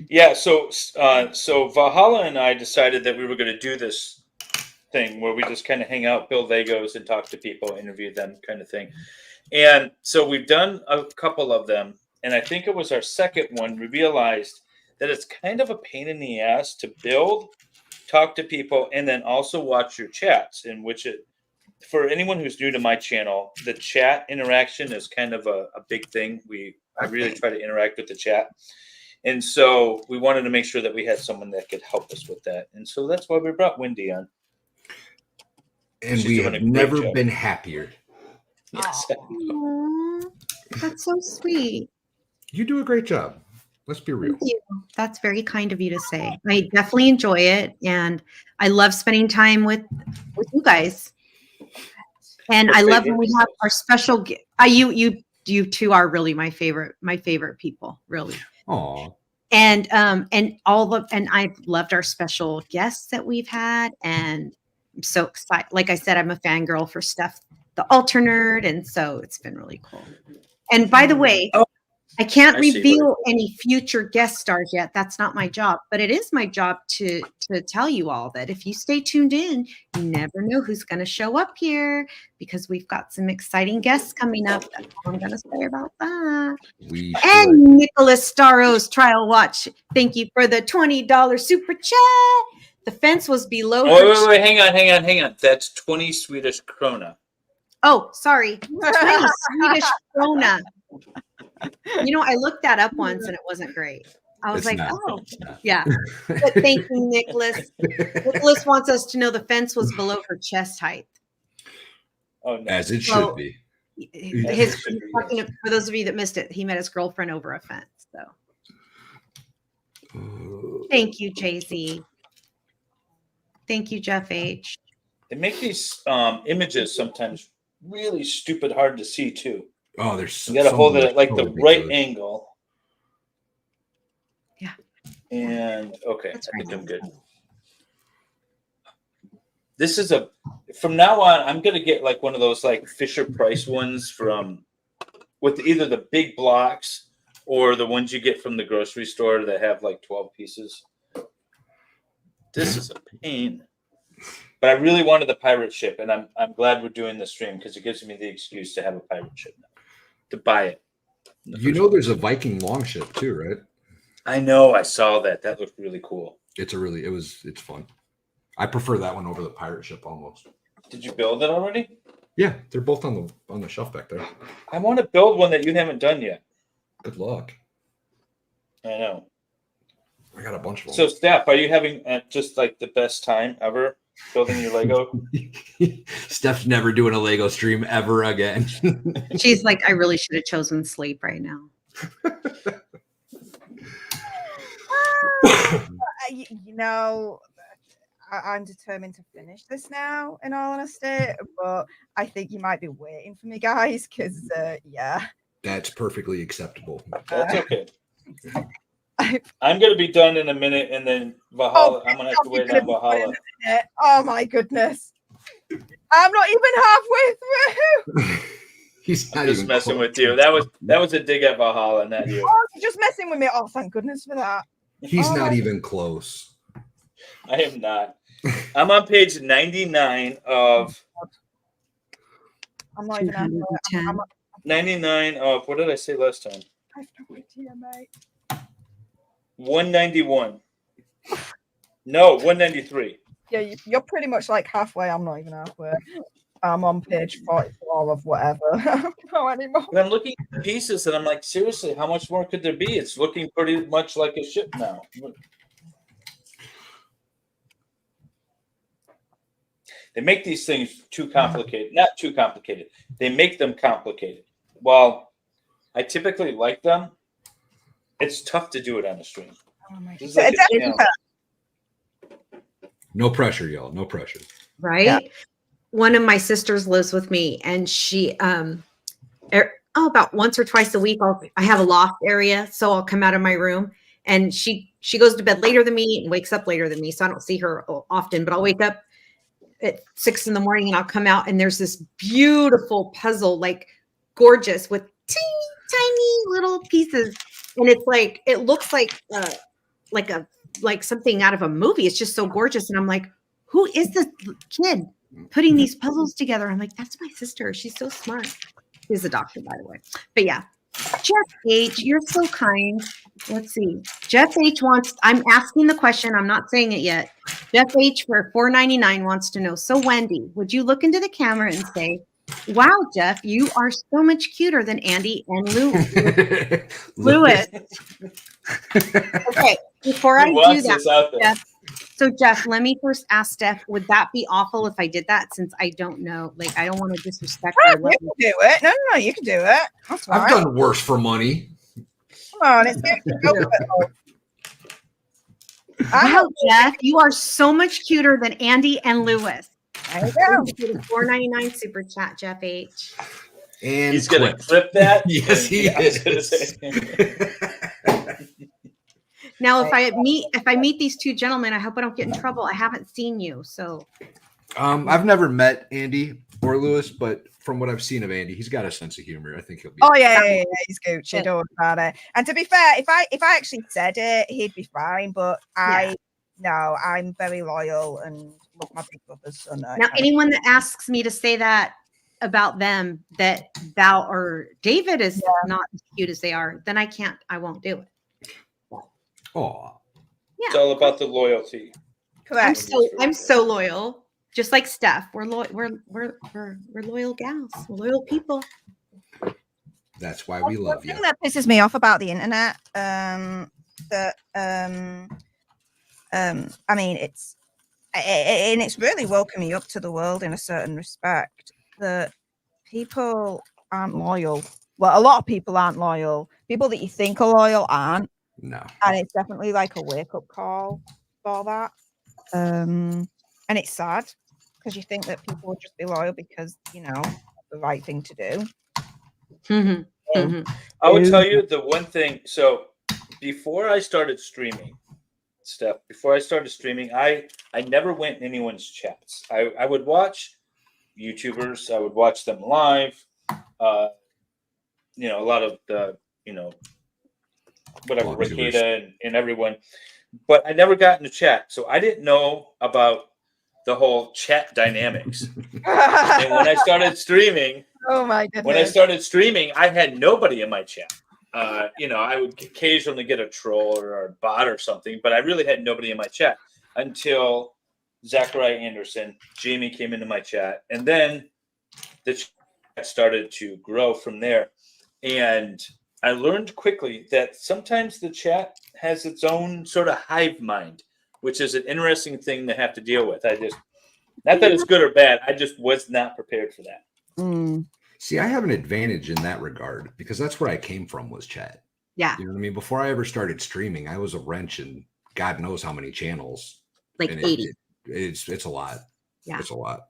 Yeah. So Valhalla and I decided that we were going to do this thing where we just kind of hang out, build Legos, and talk to people, interview them, kind of thing. And so we've done a couple of them, and I think it was our second one. We realized that it's kind of a pain in the ass to build, talk to people, and then also watch your chats. In which for anyone who's new to my channel, the chat interaction is kind of a big thing. I really try to interact with the chat, and so we wanted to make sure that we had someone that could help us with that. And so that's why we brought Wendy on. And She's we doing have a great never job. been happier. Yes. Aww, that's so sweet. You do a great job. Let's be real. Thank you. That's very kind of you to say. I definitely enjoy it, and I love spending time with you guys. And I love when we have our special. You two are really my favorite people, really. Aw. And I've loved our special guests that we've had, and I'm so excited. Like I said, I'm a fangirl for Stef The Alter Nerd, and so it's been really cool. And by the way, I can't reveal any future guest stars yet. That's not my job, but it is my job to tell you all that if you stay tuned in, you never know who's going to show up here, because we've got some exciting guests coming up. That's all I'm going to say about that. And Nicholas Staros Trial Watch, thank you for the $20 super chat. The fence was below. Wait, hang on. That's 20 Swedish krona. Oh, sorry. 20 Swedish krona. I looked that up once and it wasn't great. I was It's like, not. oh, It's not. yeah. But thank you, Nicholas. Nicholas wants us to know the fence was below her chest height. Oh, no. As it should So, be. For those of you that missed it, he met his girlfriend over a fence. So thank you, Jay-Z. Thank you, Jeff H. They make these images sometimes really stupid hard to see too. Oh, there's You got to hold it at like so the ridiculous. right angle. Yeah. And okay, That's I think right. I'm good. This is from now on, I'm gonna get like one of those like Fisher Price ones with either the big blocks or the ones you get from the grocery store that have like 12 pieces. This is a pain. But I really wanted the pirate ship, and I'm glad we're doing the stream because it gives me the excuse to have a pirate ship now, to buy it. There's a Viking longship too, right? I know. I saw that. That looked really cool. It's fun. I prefer that one over the pirate ship almost. Did you build it already? Yeah, they're both on the shelf back there. I want to build one that you haven't done yet. Good luck. I know. I got a bunch of them. So, Steph, are you having just like the best time ever building your Lego? Steph's never doing a Lego stream ever again. She's like, I really should have chosen sleep right now. I'm determined to finish this now, in all honesty, but I think you might be waiting for me, guys, because, yeah. That's perfectly acceptable. That's okay. I'm going to be done in a minute, and then Valhalla, I'm going to have to wait on Valhalla. Oh, my goodness. I'm not even halfway through. He's not just even messing close. with you. That was a dig at Valhalla, not you. Oh, you're just messing with me. Oh, thank goodness for that. He's not even close. I am not. I'm on page 99 of. I'm not even halfway. 210. What did I say last time? I have no idea, mate. 191. No, 193. Yeah, you're pretty much like halfway. I'm not even halfway. I'm on page 44 of whatever. I don't know anymore. But I'm looking at pieces and I'm like, seriously, how much more could there be? It's looking pretty much like a ship now. They make these things too complicated. Not too complicated. They make them complicated. While I typically like them, it's tough to do it on the stream. Oh my This is God. like No pressure, y'all. No pressure. Right? Yeah. One of my sisters lives with me, and she about once or twice a week I have a loft area, so I'll come out of my room, and she goes to bed later than me and wakes up later than me, so I don't see her often, but I'll wake up at 6 a.m. and I'll come out, and there's this beautiful puzzle, like gorgeous, with tiny little pieces, and it's like it looks like something out of a movie. It's just so gorgeous, and I'm like, who is this kid putting these puzzles together? I'm like, that's my sister. She's so smart. She's a doctor, by the way. But yeah, Jeff H, you're so kind. Let's see. Jeff H wants, I'm asking the question, I'm not saying it yet. Jeff H for $4.99 wants to know, so Wendy, would you look into the camera and say, wow, Jeff, you are so much cuter than Andy and Lewis. Okay, before I do that, Jeff, let me first ask Steph, would that be awful if I did that, since I don't know, like, I don't want to disrespect her. You can do it. No, you can do it. That's fine. I've done worse for money. Come on, it's Wow, Jeff, you are so much cuter than Andy and Lewis. There you go. $4.99 super chat, Jeff H. And he's going to clip that? Yes, he is. Now, if I meet these two gentlemen, I hope I don't get in trouble. I haven't seen you, so. I've never met Andy or Lewis, but from what I've seen of Andy, he's got a sense of humor. I think he'll be. Oh yeah, he's Gucci. Don't worry about it. And to be fair, if I actually said it, he'd be fine. But I'm very loyal and love my big brothers. So no, now, anyone that asks me to say that about them, that Val or David is not as cute as they are, then I won't do it. Oh, yeah. It's all about the loyalty. Correct. I'm so loyal, just like Steph. We're loyal gals. We're loyal people. That's why we One love you. thing that pisses me off about the internet, I mean, it's really woken me up to the world in a certain respect that people aren't loyal. Well, a lot of people aren't loyal. People that you think are loyal aren't. No. And it's definitely like a wake-up call for that. And it's sad because you think that people would just be loyal because, you know, that's the right thing to do. I would tell you the one thing. So before I started streaming, Steph, I never went in anyone's chats. I would watch YouTubers. I would watch them live. You know, a lot of the, you know, whatever, Vloggers. Ricada and everyone. But I never got into chat. So I didn't know about the whole chat dynamics. And when I started streaming, Oh my goodness. I had nobody in my chat. You know, I would occasionally get a troll or a bot or something, but I really had nobody in my chat until Zachariah Anderson, Jamie came into my chat, and then the chat started to grow from there. And I learned quickly that sometimes the chat has its own sort of hive mind, which is an interesting thing to have to deal with. Not that it's good or bad, I just was not prepared for that. See, I have an advantage in that regard because that's where I came from was chat. Yeah. You know what I mean? Before I ever started streaming, I was a wrench in God knows how many channels. Like And 80. It's a lot. Yeah. It's a lot.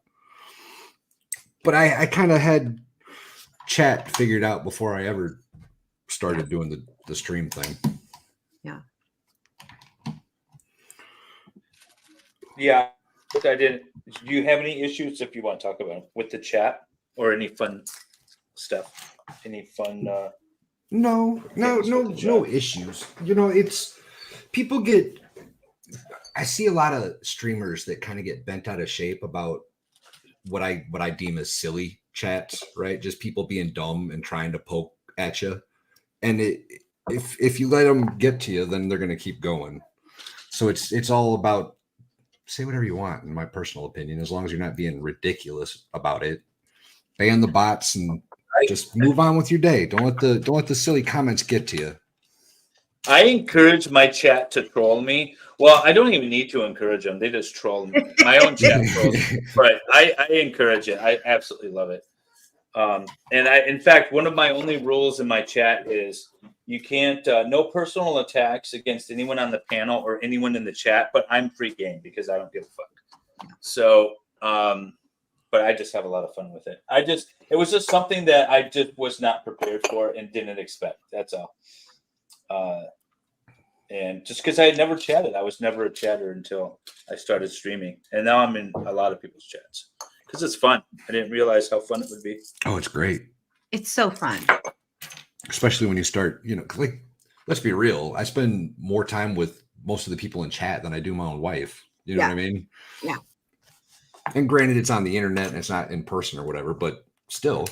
But I kind of had chat figured out before I ever started doing the stream thing. Yeah. Yeah, I didn't. Do you have any issues if you want to talk about them with the chat or any fun stuff? Any fun? No issues. You know, it's people get. I see a lot of streamers that kind of get bent out of shape about what I deem as silly chats, right? Just people being dumb and trying to poke at you, and if you let them get to you, then they're going to keep going. So it's all about say whatever you want, in my personal opinion, as long as you're not being ridiculous about it. Ban the bots and just move on with your day. Don't let the silly comments get to you. I encourage my chat to troll me. Well, I don't even need to encourage them; they just troll me. My own chat trolls me. But I encourage it. I absolutely love it. And in fact, one of my only rules in my chat is you can't no personal attacks against anyone on the panel or anyone in the chat. But I'm free game because I don't give a fuck. So, but I just have a lot of fun with it. It was just something that I just was not prepared for and didn't expect. That's all. And just because I had never chatted, I was never a chatter until I started streaming, and now I'm in a lot of people's chats because it's fun. I didn't realize how fun it would be. Oh, it's great. It's so fun. Especially when you start, you know, like, let's be real. I spend more time with most of the people in chat than I do my own wife. You know what I mean? Yeah. And granted, it's on the internet and it's not in person or whatever, but still.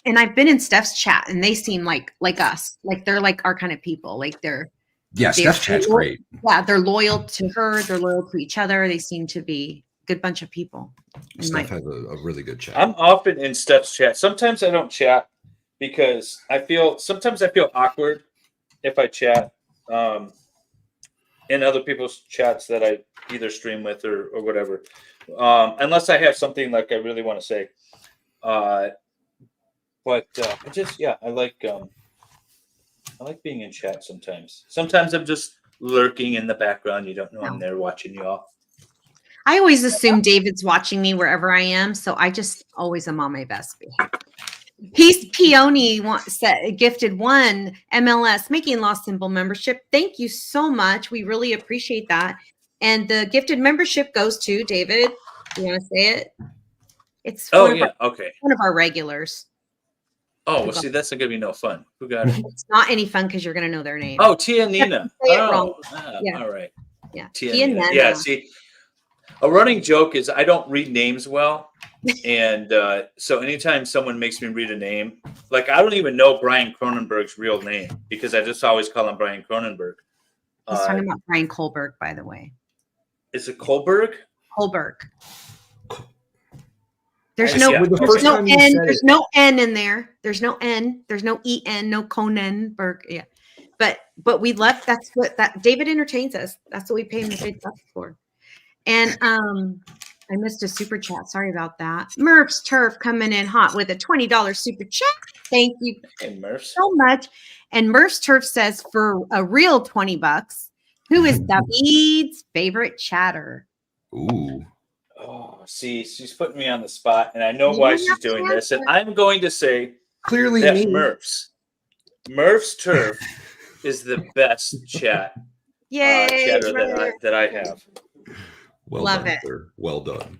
And I've been in Steph's chat, and they seem like us. Like they're like our kind of people. Like they're Steph's chat's great. Yeah, they're loyal to her. They're loyal to each other. They seem to be a good bunch of people. Steph has a really good chat. I'm often in Steph's chat. Sometimes I don't chat because sometimes I feel awkward if I chat in other people's chats that I either stream with or whatever. Unless I have something like I really want to say. But I like being in chat sometimes. Sometimes I'm just lurking in the background. You don't know I'm there watching you all. I always assume David's watching me wherever I am, so I just always am on my best behavior. Peace Peony gifted one MLS Making Lost Simple membership. Thank you so much. We really appreciate that. And the gifted membership goes to David. You want to say it? It's one of our regulars. Oh, well, see, that's not going to be no fun. Who got it? It's not any fun because you're going to know their name. Oh, Tia Nina. Say it wrong. All right. Yeah. Tia Nina. Yeah, see, a running joke is I don't read names well. And so anytime someone makes me read a name, like I don't even know Brian Cronenberg's real name because I just always call him Brian Cronenberg. He's talking about Brian Kohlberg, by the way. Is it Kohlberg? Kohlberg. There's I- no, yeah. The there's first no time you N. said There's it- no N in there. There's no N. There's no EN. No Conenberg. Yeah, but we left. That's what that David entertains us. That's what we pay him the big bucks for. And I missed a super chat. Sorry about that. Murph's Turf coming in hot with a $20 super chat. Thank you Hey, Murphs. so much. And Murph's Turf says for a real $20, who is David's favorite chatter? Ooh. Oh, see, she's putting me on the spot, and I know You why don't she's have to doing this. And answer. I'm going to say Clearly that me. Murph's Turf is the best chatter Yay, brother. that I have. Well Love done, it. sir. Well done.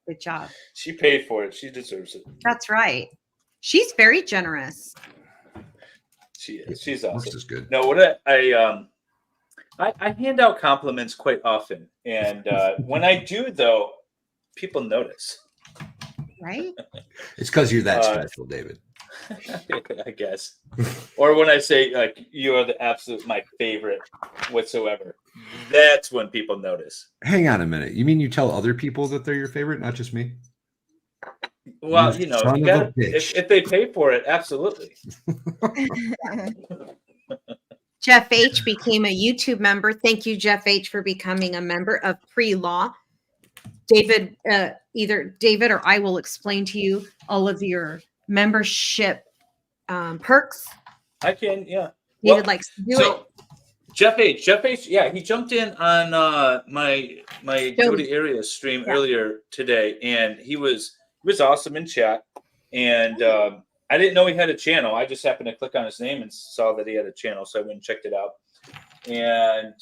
Good job. She paid for it. She deserves it. That's right. She's very generous. She is. She's Works awesome. is good. No, what I hand out compliments quite often, and when I do, though, people notice. Right? It's because you're that Uh, special, David. I guess. Or when I say like you are the absolute my favorite whatsoever, that's when people notice. Hang on a minute. You mean you tell other people that they're your favorite, not just me? Well, You you know, son you of a gotta bitch. if they pay for it, absolutely. Jeff H became a YouTube member. Thank you, Jeff H, for becoming a member of Pre-Law. David, either David or I will explain to you all of your membership perks. I can, yeah. David likes to do it. Jeff H, yeah, he jumped in on my Jody area stream earlier today, and he was awesome in chat. And I didn't know he had a channel. I just happened to click on his name and saw that he had a channel, so I went and checked it out. And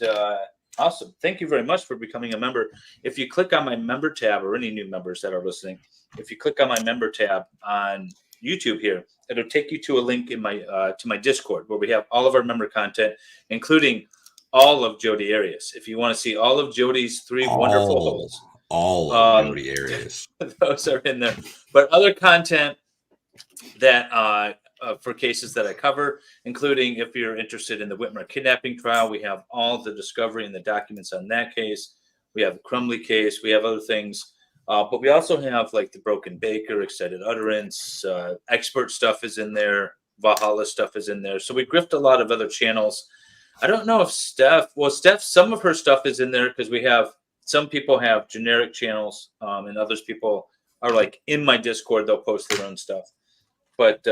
awesome. Thank you very much for becoming a member. If you click on my member tab, or any new members that are listening, if you click on my member tab on YouTube here, it'll take you to a link in my to my Discord where we have all of our member content, including all of Jody Arias. If you want to see all of Jody's three wonderful holes, all of Jody areas. those are in there. But other content that for cases that I cover, including if you're interested in the Whitmer kidnapping trial, we have all the discovery and the documents on that case. We have the Crumley case. We have other things. But we also have like the Broken Baker, Excited Utterance, expert stuff is in there. Valhalla stuff is in there. So we grift a lot of other channels. I don't know if Steph, some of her stuff is in there because we have, some people have generic channels and others people are like in my Discord, they'll post their own stuff. But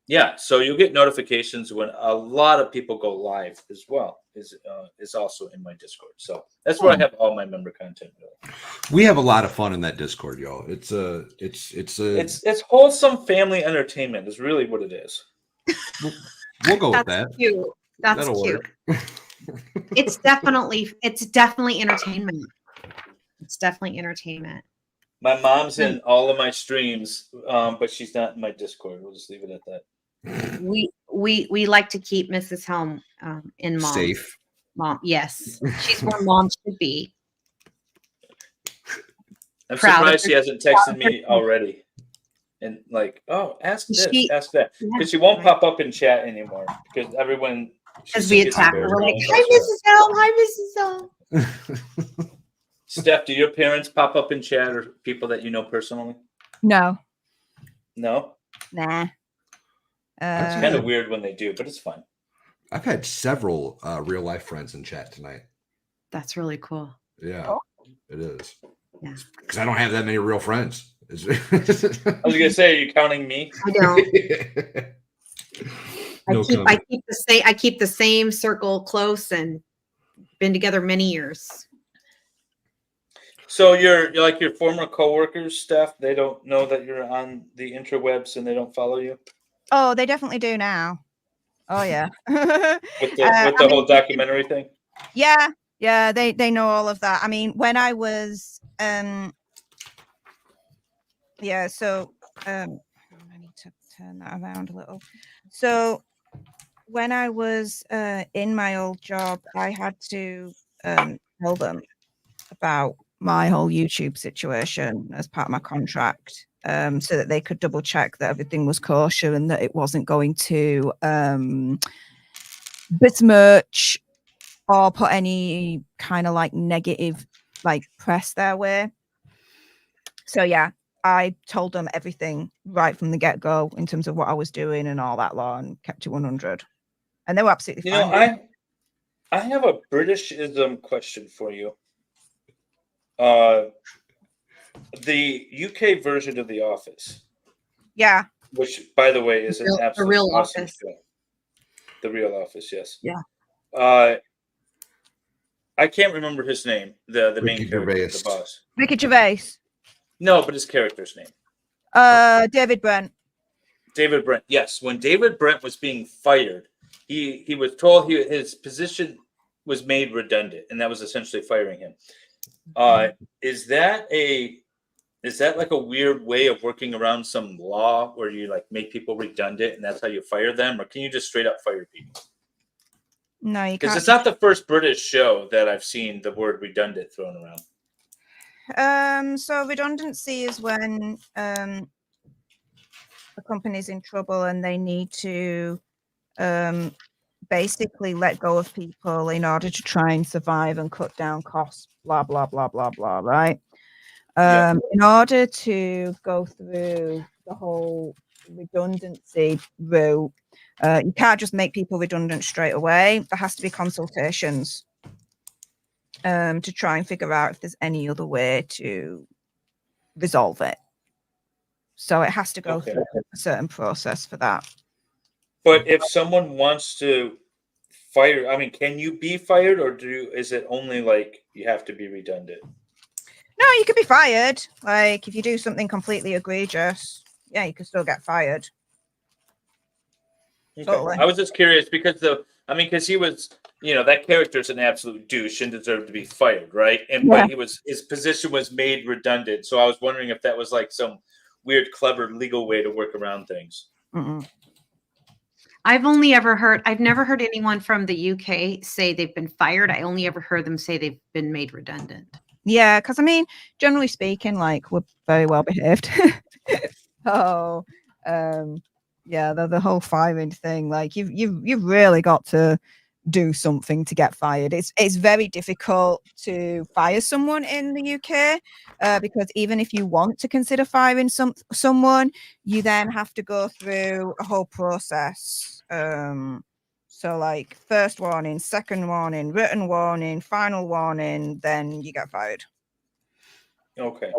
yeah, so you'll get notifications when a lot of people go live as well. Is also in my Discord. So that's where I have all my member content. Really. We have a lot of fun in that Discord, y'all. It's wholesome family entertainment is really what it is. We'll go with That's that. cute. That's That'll cute. work. It's definitely entertainment. It's definitely entertainment. My mom's in all of my streams, but she's not in my Discord. We'll just leave it at that. We like to keep Mrs. Helm in mom. Safe. Mom, yes. She's where mom should be. I'm Proud of surprised her. she hasn't texted me already. And like, oh, ask this, ask that. Yeah. Because she won't pop up in chat anymore. Because everyone... As we attack her, we're like, embarrassed. hi, Mrs. Helm. Hi, Mrs. Helm. Steph, do your parents pop up in chat or people that you know personally? No. No? Nah. It's kind of weird when they do, but it's fine. I've had several real life friends in chat tonight. That's really cool. Yeah, it is. Yeah. Because I don't have that many real friends. I was gonna say, are you counting me? I don't. No I keep the same circle close and been together many years. So you're like your former coworkers, Steph. They don't know that you're on the interwebs and they don't follow you Oh, they definitely do now. Oh yeah. with the whole documentary thing. Yeah, they know all of that. I mean, when I was so I need to turn that around a little. So when I was in my old job, I had to tell them about my whole YouTube situation as part of my contract, so that they could double check that everything was kosher and that it wasn't going to besmirch or put any kind of like negative like press their way. So yeah, I told them everything right from the get-go in terms of what I was doing and all that law, and kept it 100. And they were absolutely You know, fine. I have a Britishism question for you. The UK version of The Office, Yeah. which, by the way, is an The absolutely Real awesome Office. show. The Real Office, yes. Yeah. I can't remember his name. The main Ricky character, Gervais. the boss. Ricky Gervais. No, but his character's name. David Brent. David Brent. Yes, when David Brent was being fired, he was told his position was made redundant, and that was essentially firing him. Is that like a weird way of working around some law where you like make people redundant and that's how you fire them, or can you just straight up fire people? No, you Because can't. it's not the first British show that I've seen the word redundant thrown around. So redundancy is when a company's in trouble and they need to basically let go of people in order to try and survive and cut down costs, blah, blah, blah, blah, blah, right? Yeah. In order to go through the whole redundancy route, you can't just make people redundant straight away. There has to be consultations to try and figure out if there's any other way to resolve it. So it has to go through a certain process for that. But if someone wants to fire, I mean, can you be fired, or is it only like you have to be redundant? No, you could be fired. Like if you do something completely egregious, yeah, you can still get fired. Okay. Totally. I was just curious because because he was, that character's an absolute douche and deserved to be fired, right? And Yeah. but his position was made redundant. So I was wondering if that was like some weird, clever legal way to work around things. Mm-mm. I've never heard anyone from the UK say they've been fired. I only ever heard them say they've been made redundant. Yeah, because I mean, generally speaking, like we're very well behaved. Oh, yeah, the whole firing thing, like you've really got to do something to get fired. It's very difficult to fire someone in the UK because even if you want to consider firing someone, you then have to go through a whole process. So like first warning, second warning, written warning, final warning, then you get fired. Okay.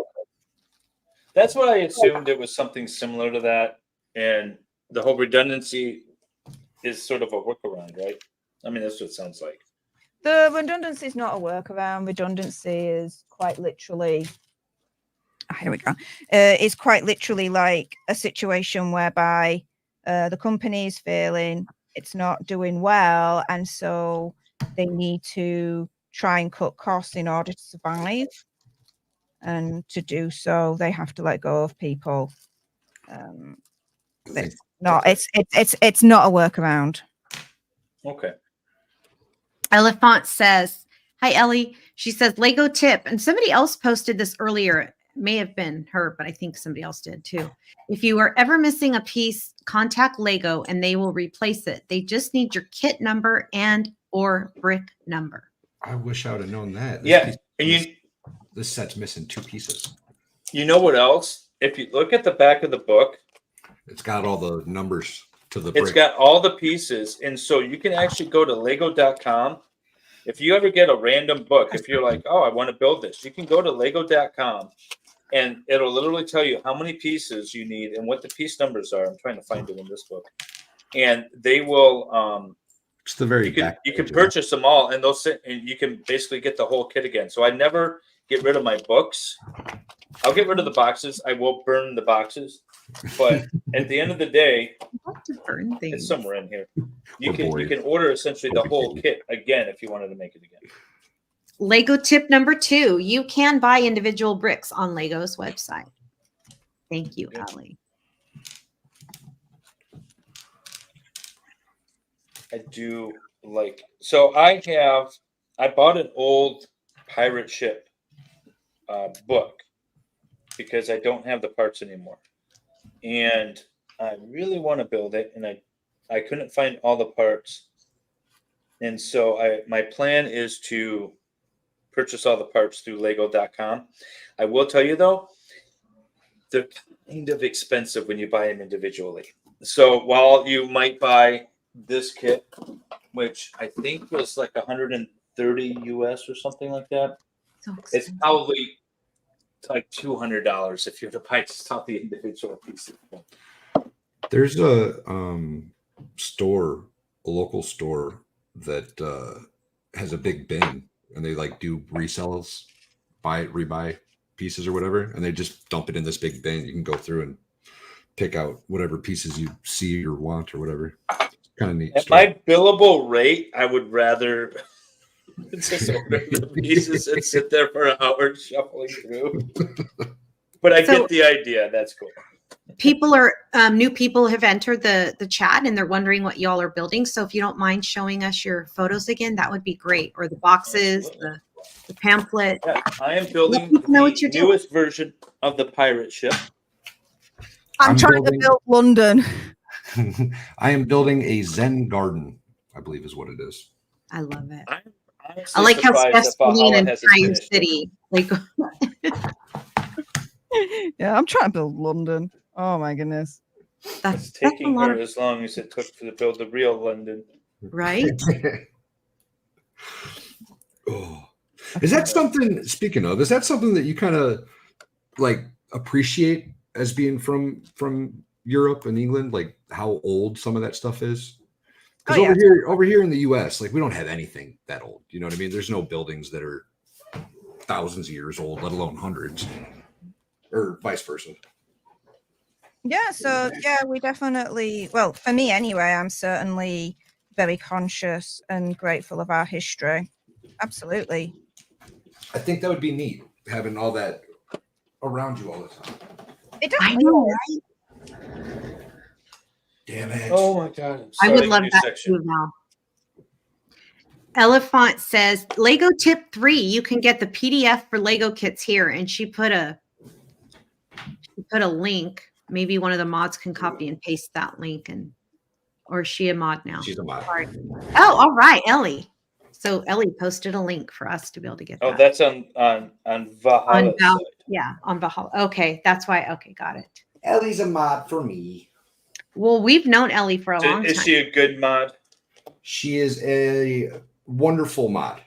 That's what I assumed. It was something similar to that. And the whole redundancy is sort of a workaround, right? I mean, that's what it sounds like. The redundancy is not a workaround. Redundancy is quite literally, here we go. It's quite literally like a situation whereby the company is failing, it's not doing well, and so they need to try and cut costs in order to survive. And to do so, they have to let go of people. It's not a workaround. Okay. Elephant says, "Hi Ellie." She says, "Lego tip," and somebody else posted this earlier. It may have been her, but I think somebody else did too. If you are ever missing a piece, contact Lego and they will replace it. They just need your kit number and or brick number. I wish I would have known that. This set's missing 2 pieces. You know what else? If you look at the back of the book, it's got all the numbers to the It's brick. got all the pieces. And so you can actually go to lego.com. If you ever get a random book, if you're like, oh, I want to build this, you can go to lego.com and it'll literally tell you how many pieces you need and what the piece numbers are. I'm trying to find it in this book. And they will It's the very back. You can purchase them all and they'll sit and you can basically get the whole kit again. So I never get rid of my books. I'll get rid of the boxes. I will burn the boxes. But at the end of the day, it's somewhere in here. You can order essentially the whole kit again if you wanted to make it again. Lego tip number 2: you can buy individual bricks on Lego's website. Thank you, Allie. I do like. So I bought an old pirate ship book because I don't have the parts anymore. And I really want to build it, and I couldn't find all the parts. And so my plan is to purchase all the parts through lego.com. I will tell you though, they're kind of expensive when you buy them individually. So while you might buy this kit, which I think was like 130 US or something like that, So it's expensive. probably like $200 if you have to buy just all the individual pieces. There's a local store that has a big bin, and they like do resells, rebuy pieces or whatever, and they just dump it in this big bin. You can go through and pick out whatever pieces you see or want or whatever. Kind of neat. At store. my billable rate, I would rather just order the pieces and sit there for an hour shuffling through. But I So- get the idea. That's cool. People are new people have entered the chat and they're wondering what y'all are building. So if you don't mind showing us your photos again, that would be great. Or the boxes, Absolutely. the pamphlet. Yeah, I am building people know what the you're doing. newest version of the pirate ship. I'm trying building- to build London. I am building a Zen garden, I believe is what it is. I love it. I'm I honestly like how surprised Steph's that Valhalla building an hasn't entire finished it. city. Like Yeah, I'm trying to build London. Oh my goodness. It's that's a taking lot her of, as long as it took to build the real London. right? Oh. Is that something, speaking of, is that something that you kind of like appreciate as being from Europe and England, like how old some of that stuff is? Because Oh, yeah. over here in the US, like we don't have anything that old. You know what I mean? There's no buildings that are thousands of years old, let alone hundreds, or vice versa. Yeah, so yeah, we definitely, well, for me anyway, I'm certainly very conscious and grateful of our history. Absolutely. I think that would be neat, having all that around you all the time. It I definitely know, is. right? Damn it. Oh my god! I would Starting a love new that section. too, Val. Elephant says Lego tip 3. You can get the PDF for Lego kits here, and she put a link. Maybe one of the mods can copy and paste that link, or is she a mod now? She's a mod. Sorry. Oh, all right, Ellie. So Ellie posted a link for us to be able to get Oh, that. that's on Valhalla on Val- side. yeah, on Valhalla. Okay, that's why. Okay, got it. Ellie's a mod for me. Well, we've known Ellie for a So long is time. she a good mod? She is a wonderful mod.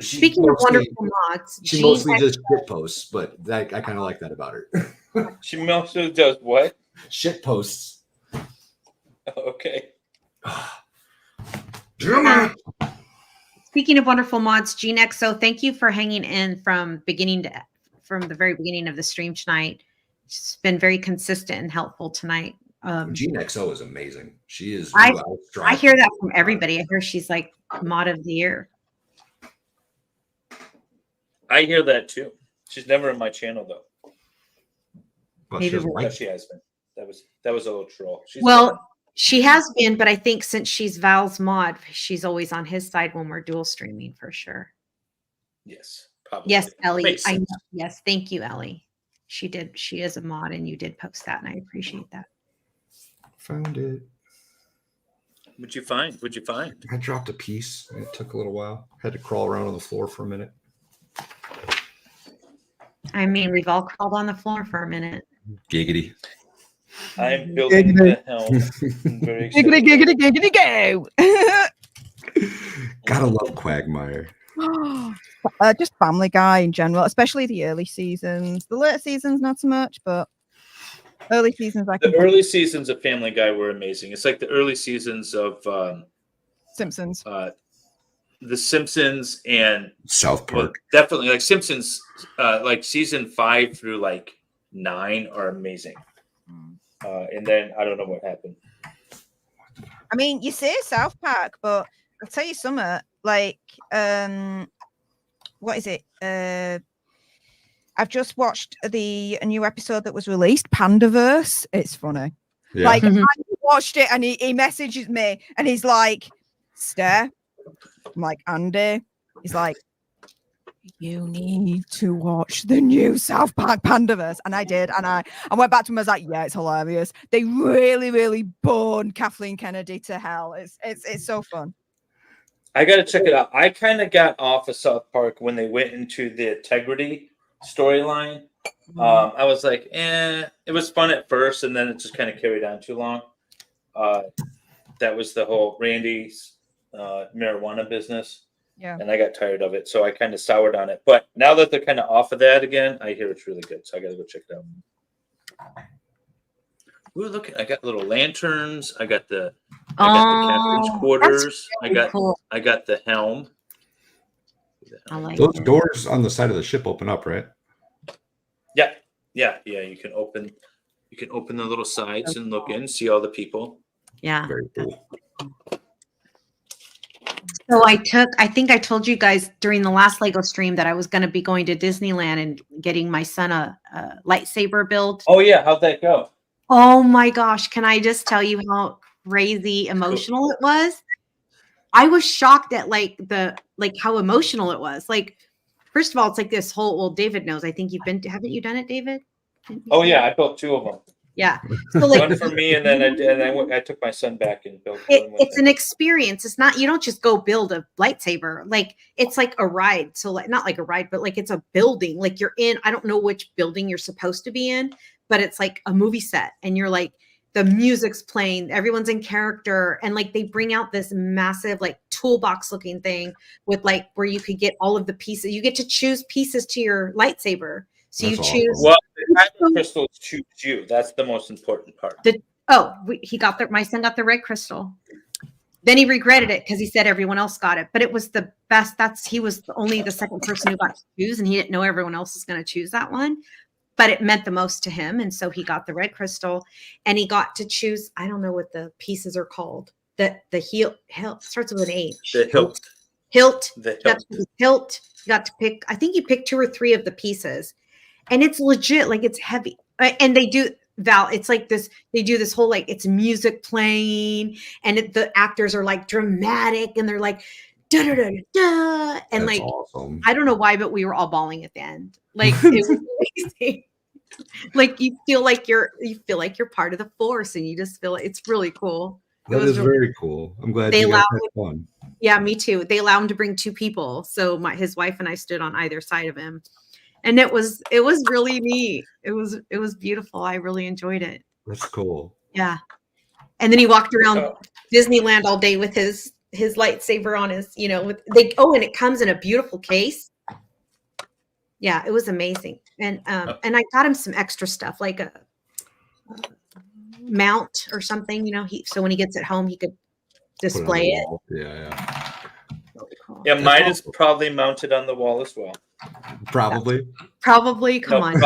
She Speaking of mostly- wonderful mods, She Jean mostly X- just shit posts, but I kind of like that about her. She mostly does what? Shit posts. Okay. Damn it. Speaking of wonderful mods, Gene XO, thank you for hanging in from the very beginning of the stream tonight. It's been very consistent and helpful tonight. Gene XO is amazing. She is. I who was trying hear to- that from everybody. I hear she's like mod of the year. I hear that too. She's never in my channel though. Well, Maybe she doesn't we'll- like But she has been. That was a little troll. She's Well, she has been, but I think since she's Val's mod, she's always on his side when we're dual streaming for sure. yes, probably. Yes, Ellie. Makes I know. sense. Yes, thank you, Ellie. She did. She is a mod, and you did post that, and I appreciate that. Found it. What'd you find? I dropped a piece. And it took a little while. Had to crawl around on the floor for a minute. I mean, we've all crawled on the floor for a minute. Giggity. I'm building the helm. I'm very excited. Giggity, go. Gotta love Quagmire. Just Family Guy in general, especially the early seasons. The later seasons, not so much, but early seasons, I can. The early seasons of Family Guy were amazing. It's like the early seasons of Simpsons. The Simpsons and South well, Park. definitely like Simpsons, like season 5 through like 9 are amazing. And then I don't know what happened. I mean, you say South Park, but I'll tell you something. Like, what is it? I've just watched a new episode that was released, Pandaverse. It's funny. Yeah. Like, Mhm. I watched it and he messages me and he's like, Steph. I'm like, Andy. He's like, you need to watch the new South Park Pandaverse. And I did. And I went back to him. I was like, yeah, it's hilarious. They really, really boned Kathleen Kennedy to hell. It's so fun. I got to check it out. I kind of got off of South Park when they went into the integrity storyline, I was like, it was fun at first, and then it just kind of carried on too long. That was the whole Randy's marijuana business. Yeah. And I got tired of it, so I kind of soured on it. But now that they're kind of off of that again, I hear it's really good, so I got to go check it out. Ooh, look! I got little lanterns. I got the captain's quarters. Really cool. I got the helm. I like Those it. doors on the side of the ship open up, right? Yeah. You can open the little sides and look in, see all the people. Yeah. Very cool. So I think I told you guys during the last Lego stream that I was going to be going to Disneyland and getting my son a lightsaber build. Oh yeah, how'd that go? Oh my gosh. Can I just tell you how crazy emotional it was? I was shocked at how emotional it was. Like, first of all, it's like this whole, well, David knows. I think haven't you done it, David? Oh yeah, I built 2 of them. Yeah. So like one for me, and then I took my son back and built one with it's him. an experience. It's not, you don't just go build a lightsaber. Like, it's like a ride. So like, not like a ride, but like it's a building. Like you're in, I don't know which building you're supposed to be in, but it's like a movie set, and you're like, the music's playing, everyone's in character, and like they bring out this massive like toolbox looking thing with like where you could get all of the pieces. You get to choose pieces to your lightsaber. So That's you awesome. choose. Well, the kyber crystals choose you. That's the most important part. My son got the red crystal. Then he regretted it because he said everyone else got it, but it was the best. He was only the second person who got to choose, and he didn't know everyone else was going to choose that one. But it meant the most to him, and so he got the red crystal, and he got to choose. I don't know what the pieces are called. The hilt starts with an H. The hilt. Hilt. The That's hilt. the hilt. You got to pick. I think you picked 2 or 3 of the pieces, and it's legit. Like, it's heavy, and they do. Val, it's like this. They do this whole like it's music playing, and the actors are like dramatic, and they're like da da da da, and That's like awesome. I don't know why, but we were all bawling at the end. Like, it was amazing. Like you feel like you're part of the force, and you just feel like it's really cool. That is really very cool. I'm glad you guys had fun. Yeah, me too. They allow him to bring 2 people, so his wife and I stood on either side of him, and it was really neat. It was beautiful. I really enjoyed it. That's cool. Yeah, and then he walked around Disneyland all day with his lightsaber on his, and it comes in a beautiful case. Yeah, it was amazing. And I got him some extra stuff, like a mount or something, so when he gets it home, he could display it. Yeah. Yeah, mine is probably mounted on the wall as well. Probably. Come on.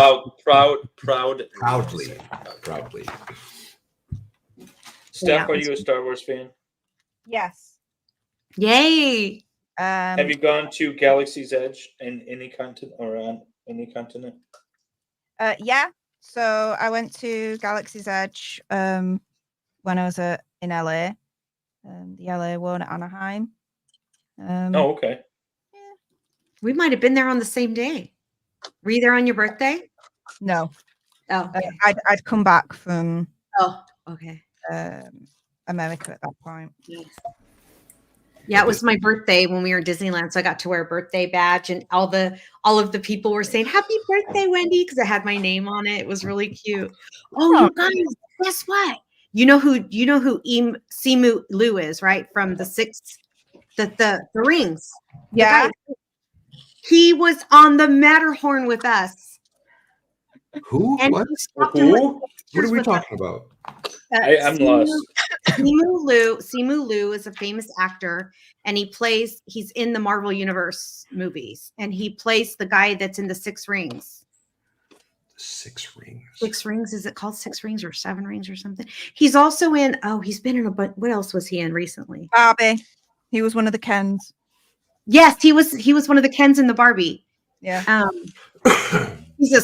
Proudly. Steph, are you a Star Wars fan? Yes. Yay. Have you gone to Galaxy's Edge in any continent or on any continent? Yeah. So I went to Galaxy's Edge when I was in LA, the LA one at Anaheim. Okay. Yeah. We might have been there on the same day. Were you there on your birthday? No. Oh, okay. I'd come back from. Oh, okay. America at that point. Yeah, it was my birthday when we were in Disneyland, so I got to wear a birthday badge, and all of the people were saying "Happy birthday, Wendy" because I had my name on it. It was really cute. Oh, you guys, guess what? You know who Simu Liu is, right? From the rings. Yeah, he was on the Matterhorn with us. Who? And What? Who? What are we talking about? I'm lost. Simu Liu is a famous actor, and he's in the Marvel Universe movies, and he plays the guy that's in the 6 Rings. 6 Rings. 6 Rings. Is it called 6 Rings or 7 Rings or something? He's also in, he's been in a bunch. What else was he in recently? Barbie. He was one of the Kens. Yes, he was one of the Kens in the Barbie. Yeah. He's a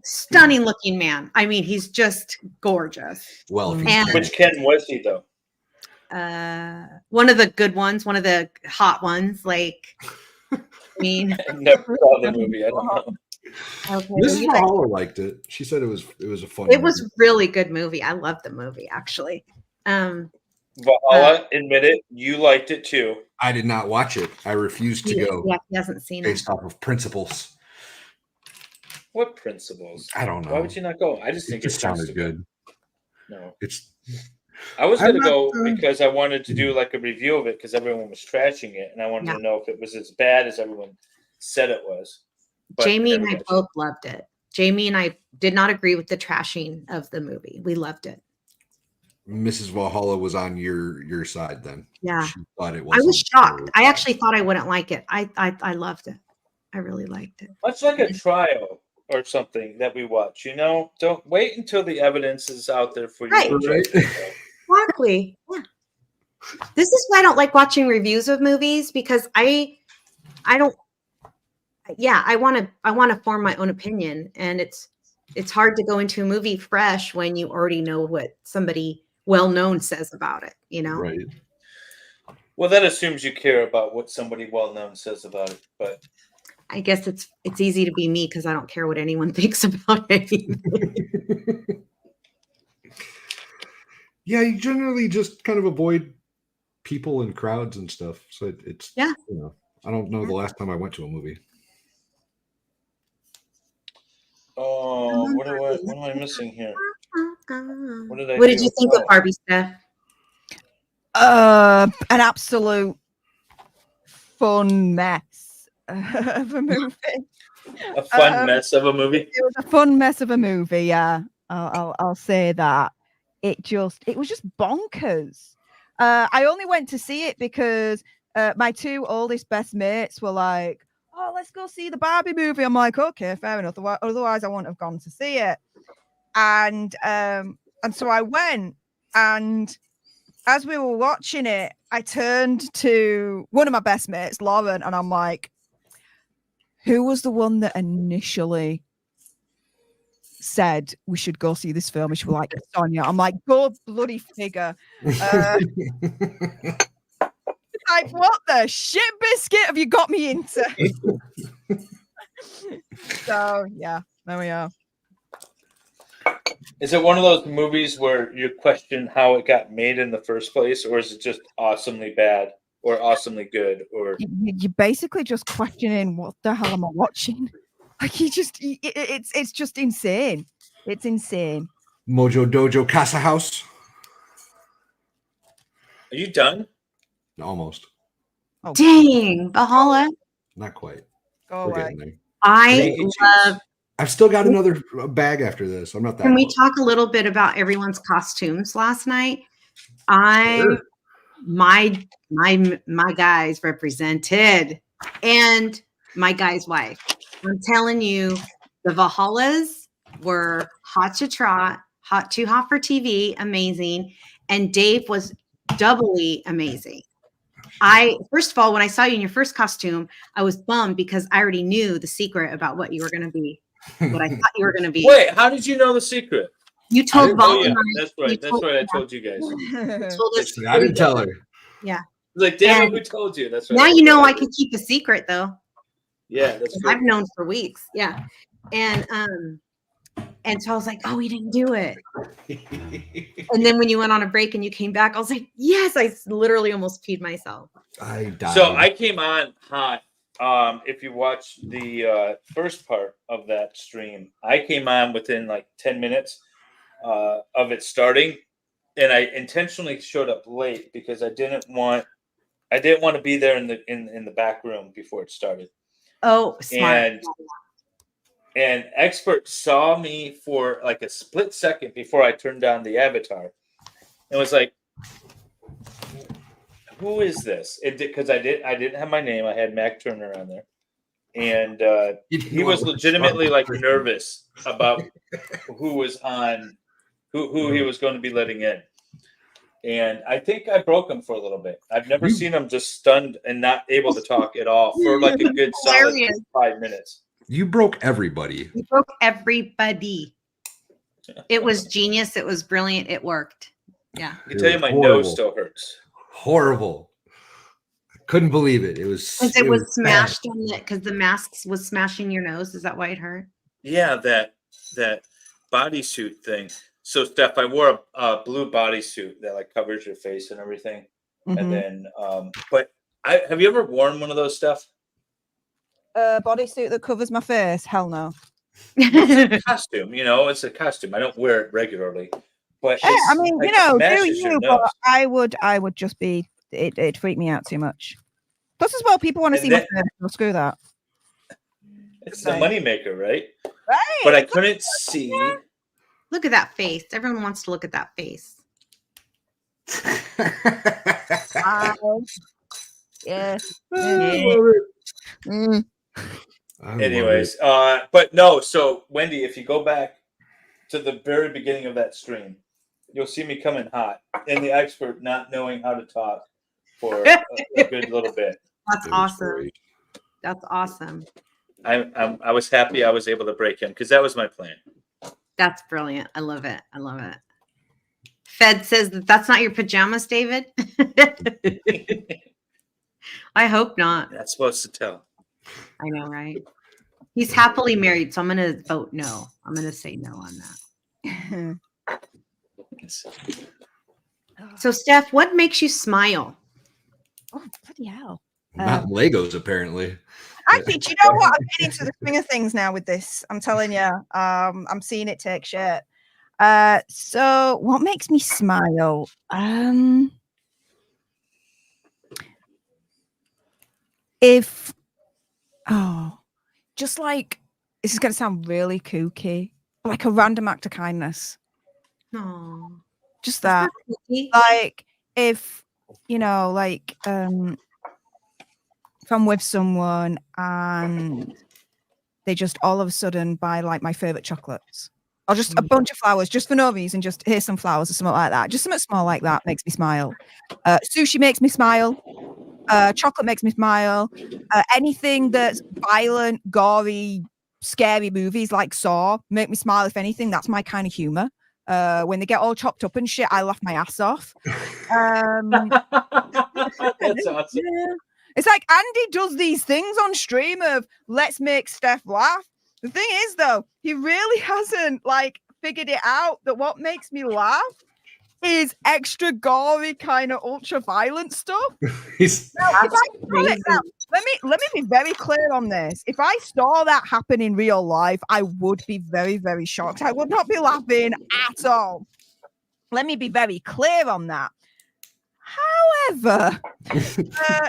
stunning looking man. I mean, he's just gorgeous. Well, which Ken was he though? One of the good ones, one of the hot ones. Like, I mean, I never saw the movie. I don't know. Okay, Mrs. Valhalla liked it. She said it was a fun. It was really good movie. I loved the movie actually. Valhalla, admit it, you liked it too. I did not watch it. I refused to go. Yeah, he hasn't seen it based off of principles. What principles? I don't know. Why would you not go? I just It think just it sounded good. No, It's. I was I'm gonna not, go because I wanted to Hmm. do like a review of it because everyone was trashing it, and I wanted Yeah. to know if it was as bad as everyone said it was. But Jamie and never I got both loved it. Jamie and I did not agree with the trashing of the movie. We loved it. Mrs. Valhalla was on your side then. Yeah. She thought it I was. was shocked. I actually thought I wouldn't like it. I loved it. I really liked it. much like a trial or something that we watch. You know, don't wait until the evidence is out there for you Right. to judge. yourself. Exactly. Yeah. This is why I don't like watching reviews of movies because I don't. Yeah, I want to form my own opinion, and it's hard to go into a movie fresh when you already know what somebody well known says about it. You know. Right. Well, that assumes you care about what somebody well known says about it, but I guess it's easy to be me because I don't care what anyone thinks about anything. Yeah, you generally just kind of avoid people and crowds and stuff. So it's Yeah. You know, I don't know the last time I went to a movie. what am I missing here? What did I What did do? you think of Barbie Steph? An absolute fun mess of a movie. A fun mess of a movie. It was a fun mess of a movie. Yeah, I'll say that. It was just bonkers. I only went to see it because my two oldest best mates were like, "Oh, let's go see the Barbie movie." I'm like, "Okay, fair enough. Otherwise, I wouldn't have gone to see it." And so I went, and as we were watching it, I turned to one of my best mates, Lauren, and I'm like, "Who was the one that initially said we should go see this film?" And she was like, "Sonia." I'm like, "Go bloody figure." Like, what the shit biscuit have you got me into? So yeah, there we are. Is it one of those movies where you question how it got made in the first place, or is it just awesomely bad or awesomely good? Or You're basically just questioning what the hell am I watching? Like it's just insane. It's insane. Mojo Dojo Casa House. are you done? Almost. Oh, Dang, Valhalla. Not quite. go We're away. getting there. I love. I've still got another bag after this. I'm not that. Can we close. talk a little bit about everyone's costumes last night? My guys represented, and my guy's wife. I'm telling you, the Valhallas were hot to trot, too hot for TV, amazing, and Dave was doubly amazing. First of all, when I saw you in your first costume, I was bummed because I already knew the secret about what you were going to be, what I thought you were going to be. Wait, how did you know the secret? You told Val. Oh yeah, that's right. That's right. I told you guys. Told us I didn't tell her. Yeah. Like, damn it, And who told you? That's right. now you know I can keep a secret though. Yeah, that's I've good. known for weeks. Yeah. And so I was like, oh, he didn't do it. And then when you went on a break and you came back, I was like, yes, I literally almost peed myself. I died. So I came on hot. If you watch the first part of that stream, I came on within like 10 minutes of it starting, and I intentionally showed up late because I didn't want to be there in the back room before it started. Oh, smart. And Expert saw me for like a split second before I turned down the avatar, and was like, "Who is this?" Because I didn't have my name. I had Mac Turner on there, and he was legitimately like nervous about who was on, who he was going to be letting in. And I think I broke him for a little bit. I've never seen him just stunned and not able to talk at all for like a good solid 5 minutes. You broke everybody. You broke everybody. It was genius. It was brilliant. It worked. Yeah. I can tell you my nose still hurts. Horrible. I couldn't believe it. It was Because it was smashed on it because the mask was smashing your nose. Is that why it hurt? Yeah, that bodysuit thing. So, Steph, I wore a blue bodysuit that like covers your face and everything. Mm-hmm. And then, but have you ever worn one of those, Steph? A bodysuit that covers my face? Hell no. It's a costume, it's a costume. I don't wear it regularly, but Yeah, I mean, like, do matches your you? But nose. I would just be. It'd freak me out too much. Plus, as well, people want to And see my face. Well, screw that. It's the moneymaker, right? Right. But I couldn't see. Look at that face. Everyone wants to look at that face. Wow. Yes. Mm. Anyways, but no. So Wendy, if you go back to the very beginning of that stream, you'll see me coming hot and the expert not knowing how to talk for a good little bit. That's awesome. That's awesome. I was happy I was able to break him because that was my plan. That's brilliant. I love it. I love it. Fed says that's not your pajamas, David. I hope not. That's supposed to tell. I know, right? He's happily married, so I'm going to vote no. I'm going to say no on that. So, Steph, what makes you smile? Oh, bloody hell. Not Legos, apparently. Actually, do you know what? I'm getting into the swing of things now with this. I'm telling you, I'm seeing it take shape. So what makes me smile? Just like, this is going to sound really kooky, like a random act of kindness. No. Just that. Like, if, if I'm with someone and they just all of a sudden buy like my favorite chocolates or just a bunch of flowers just for no reason, just here's some flowers or something like that. Just something small like that makes me smile. Sushi makes me smile. Chocolate makes me smile. Anything that's violent, gory, scary movies like Saw make me smile. If anything, that's my kind of humor. When they get all chopped up and shit, I laugh my ass off. That's awesome. Yeah. It's like Andy does these things on stream of let's make Steph laugh. The thing is, though, he really hasn't figured it out that what makes me laugh is extra gory, kind of ultra violent stuff. Let me be very clear on this. If I saw that happen in real life, I would be very, very shocked. I would not be laughing at all. Let me be very clear on that. However,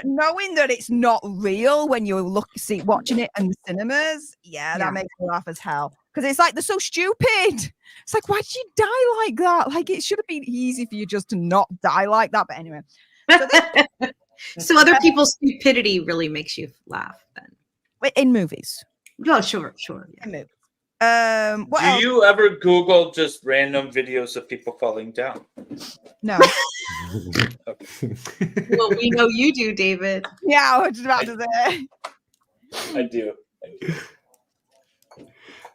knowing that it's not real when you're watching it in the cinemas, that makes me laugh as hell. Because it's like, they're so stupid. It's like, why did you die like that? Like, it should have been easy for you just to not die like that. But anyway. So other people's stupidity really makes you laugh then? In movies. Oh, sure. Yeah. In movies. Do you ever Google just random videos of people falling down? No. Okay. Well, we know you do, David. Yeah, I was just about to say. I do.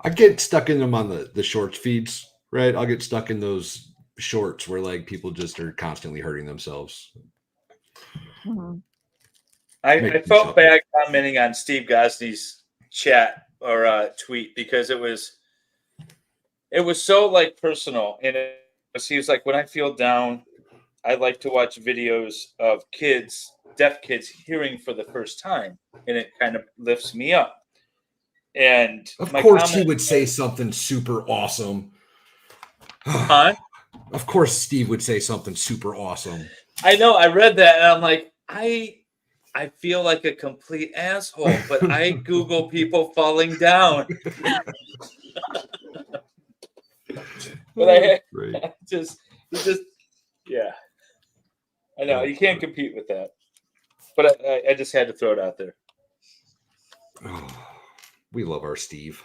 I get stuck in them on the shorts feeds, right? I'll get stuck in those shorts where people just are constantly hurting themselves. Mm-hmm. I felt bad commenting on Steve Gosney's chat or tweet because it was so personal, and he was like, when I feel down, I like to watch videos of deaf kids hearing for the first time, and it kind of lifts me up. And of course he would say something super awesome. Huh? Of course Steve would say something super awesome. I know, I read that and I'm like, I feel like a complete asshole, but I Google people falling down. But I just yeah. I know, you can't compete with that. But I just had to throw it out there. Oh, we love our Steve.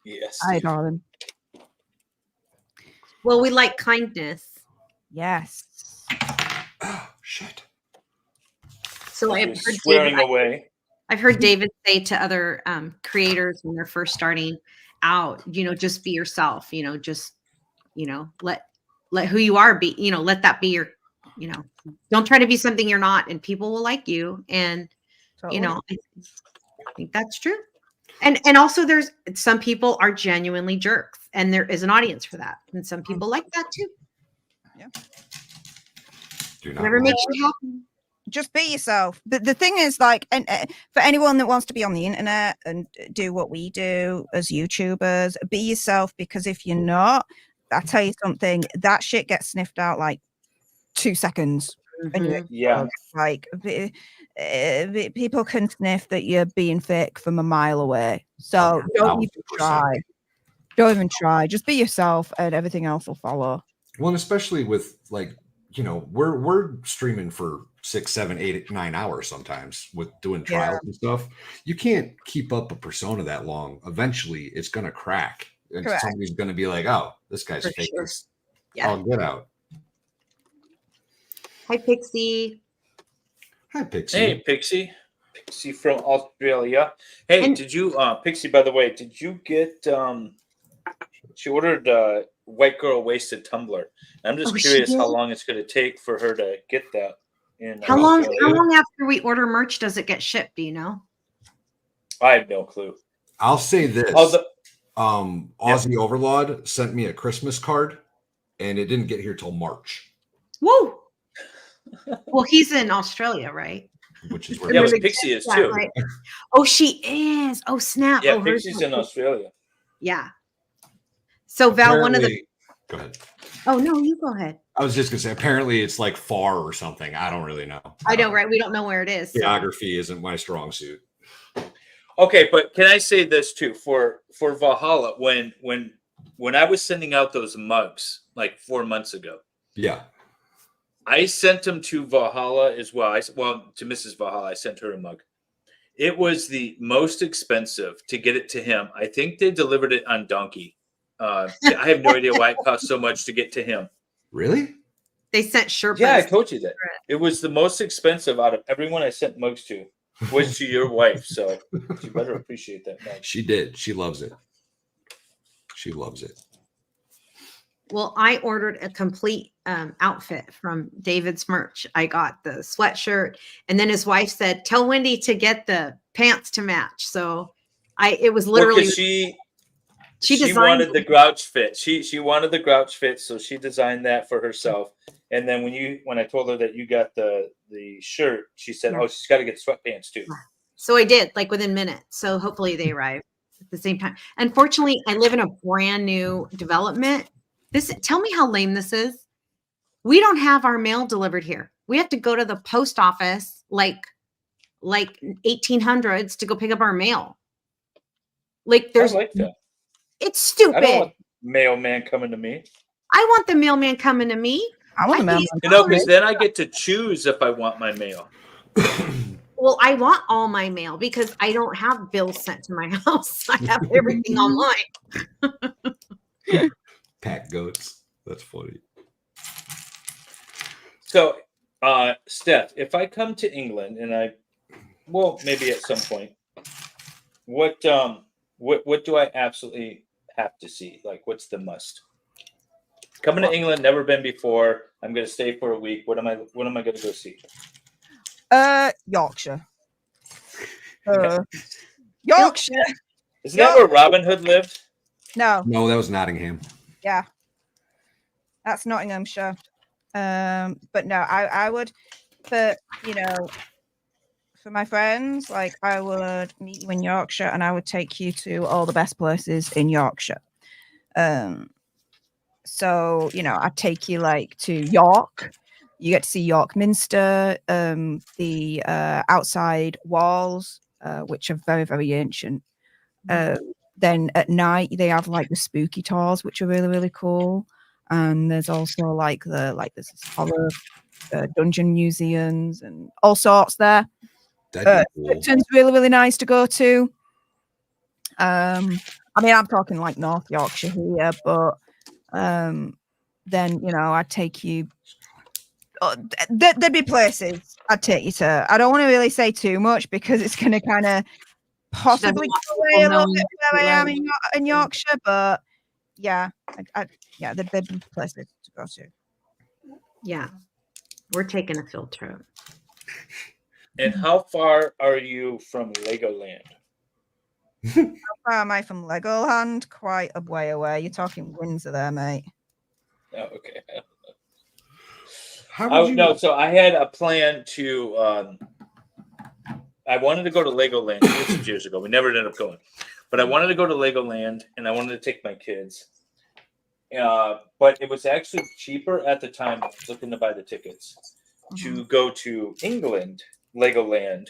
Yes. Hi, darling. Well, we like kindness. Yes. Oh, shit. So I've heard David say to other creators when they're first starting out, just be yourself, let who you are be, let that be your, don't try to be something you're not, and people will like you. And, Totally. I think that's true. And also there's some people are genuinely jerks, and there is an audience for that. And some people like that too. Yeah. Whatever makes you happy. just be yourself. But the thing is, like, and for anyone that wants to be on the internet and do what we do as YouTubers, be yourself, because if you're not, I tell you something, that shit gets sniffed out like 2 seconds. And Mhm. Yeah. like people can sniff that you're being fake from a mile away. So don't even 1000%. try. Don't even try. Just be yourself, and everything else will follow. Well, and especially with like, we're streaming for 6, 7, 8, 9 hours sometimes with doing trials and stuff. You can't keep up a persona that long. Eventually, it's gonna crack, and Correct. somebody's gonna be like, "Oh, this guy's For fake sure. this Yeah. all get out." Hi, Pixie. Hi, Pixie. Hey, Pixie. Pixie from Australia. Hey, And- did you, Pixie, by the way, did you get, she ordered White Girl Wasted Tumbler. I'm just Oh, she curious how did? long it's going to take for her to get that. How long Australia. after we order merch does it get shipped? Do you know? I have no clue. I'll say this. Aussie Overlord sent me a Christmas card, and it didn't get here till March, Woo! Well, he's in Australia, right? which is where Yeah, Really but Pixie is Yeah, too. right. Oh, she is. Oh, snap. Yeah, Oh, hers Pixie's might in be- Australia. Yeah. So Val, one of the. Apparently- Go ahead. Oh no, you go ahead. I was just gonna say, apparently it's like far or something. I don't really know. I know, right? We don't know where it is. so- Geography isn't my strong suit. Okay, but can I say this too for Valhalla when I was sending out those mugs like 4 months ago, Yeah. I sent them to Valhalla as well. To Mrs. Valhalla, I sent her a mug. It was the most expensive to get it to him. I think they delivered it on donkey. I have no idea why it cost so much to get to him. Really? They sent Sherpas. Yeah, I told you that. It was the most expensive out of everyone I sent mugs to was to your wife. So you better appreciate that mug. She did. She loves it. She loves it. Well, I ordered a complete outfit from David's merch. I got the sweatshirt, and then his wife said, "Tell Wendy to get the pants to match." So it was literally She designed wanted the grouch fit. She wanted the grouch fit, so she designed that for herself. And then when I told her that you got the shirt, she said, Yeah. "Oh, she's got to get sweatpants too." So I did, like within minutes. So hopefully they arrive at the same time. Unfortunately, I live in a brand new development. Tell me how lame this is. We don't have our mail delivered here. We have to go to the post office like 1800s to go pick up our mail. Like I like that. it's stupid. I don't want mailman coming to me. I want the mailman coming to me. I want a mailman. Because then I get to choose if I want my mail. Well, I want all my mail because I don't have bills sent to my house. I have everything online. Pack goats. That's funny. So, Steph, if I come to England and maybe at some point, what do I absolutely have to see? Like, what's the must? Coming to England, never been before. I'm going to stay for a week. What am I going to go see? Yorkshire. Yorkshire. Isn't that where Robin Hood lived? No, No, that was Nottingham. yeah, that's Nottinghamshire. But no, I would, for my friends, like I would meet you in Yorkshire, and I would take you to all the best places in Yorkshire. So I'd take you like to York. You get to see York Minster, the outside walls, which are very, very ancient. Then at night they have like the spooky tours, which are really, really cool. And there's also like there's horror dungeon museums and all sorts there. That'd be cool. It's really, really nice to go to. I mean, I'm talking like North Yorkshire here, but then I'd take you. There'd be places I'd take you to. I don't want to really say too much because it's going to kind of possibly give away a little bit where I am in Yorkshire, but yeah, there'd be places to go to. Yeah, we're taking a field trip. And how far are you from Legoland? How far am I from Legoland? Quite a way away. You're talking Windsor there, mate. Oh, okay. How would you? No, so I had a plan to. I wanted to go to Legoland. This was years ago. We never ended up going, but I wanted to go to Legoland, and I wanted to take my kids. But it was actually cheaper at the time. I was looking to buy the tickets to go to England, Legoland,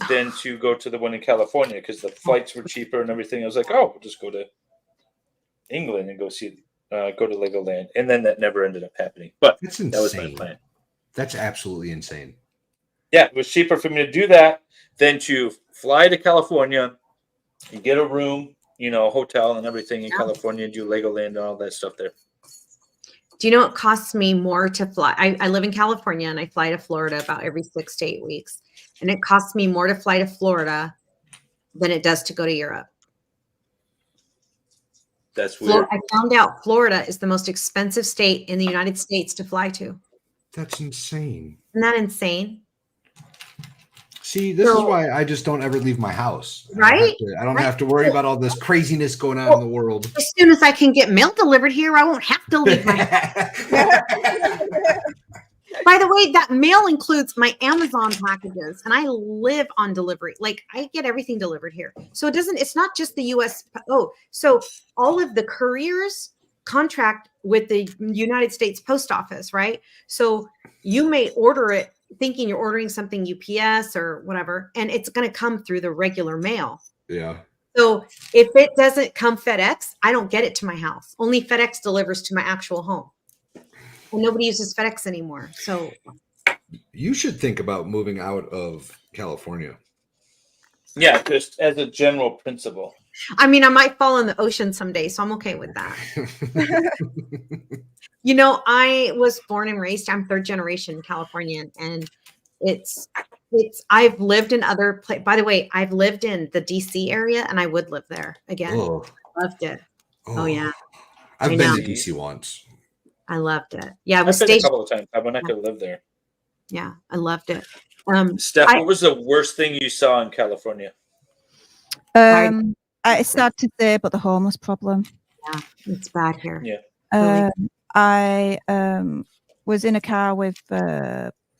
than to go to the one in California because the flights were cheaper and everything. I was like, oh, we'll just go to England and go to Legoland, and then that never ended up happening. But That's insane. that was my plan. That's absolutely insane. Yeah, it was cheaper for me to do that than to fly to California and get a room, hotel and everything in California, and do Legoland and all that stuff there. Do you know it costs me more to fly? I live in California and I fly to Florida about every 6 to 8 weeks. And it costs me more to fly to Florida than it does to go to Europe. That's weird. I found out Florida is the most expensive state in the United States to fly to. That's insane. Isn't that insane? See, this is why I just don't ever leave my house. Right? I don't have to worry about all this craziness going on in the world. As soon as I can get mail delivered here, I won't have to leave my house. By the way, that mail includes my Amazon packages, and I live on delivery. Like, I get everything delivered here. So it's not just the US. So all of the couriers contract with the United States Post Office, right? So you may order it thinking you're ordering something UPS or whatever, and it's going to come through the regular mail. Yeah. So if it doesn't come FedEx, I don't get it to my house. Only FedEx delivers to my actual home. And nobody uses FedEx anymore. So you should think about moving out of California. Yeah, just as a general principle. I mean, I might fall in the ocean someday, so I'm okay with that. I was born and raised, I'm 3rd generation Californian, and I've lived in other places. By the way, I've lived in the DC area, and I would live there again. Oh. Loved it. Oh yeah. I've been to DC once. I loved it. Yeah, I've been a couple of times. I went to live there. Yeah, I loved it. Steph, what was the worst thing you saw in California? It's sad to say, but the homeless problem. Yeah, it's bad here. Yeah. I was in a car with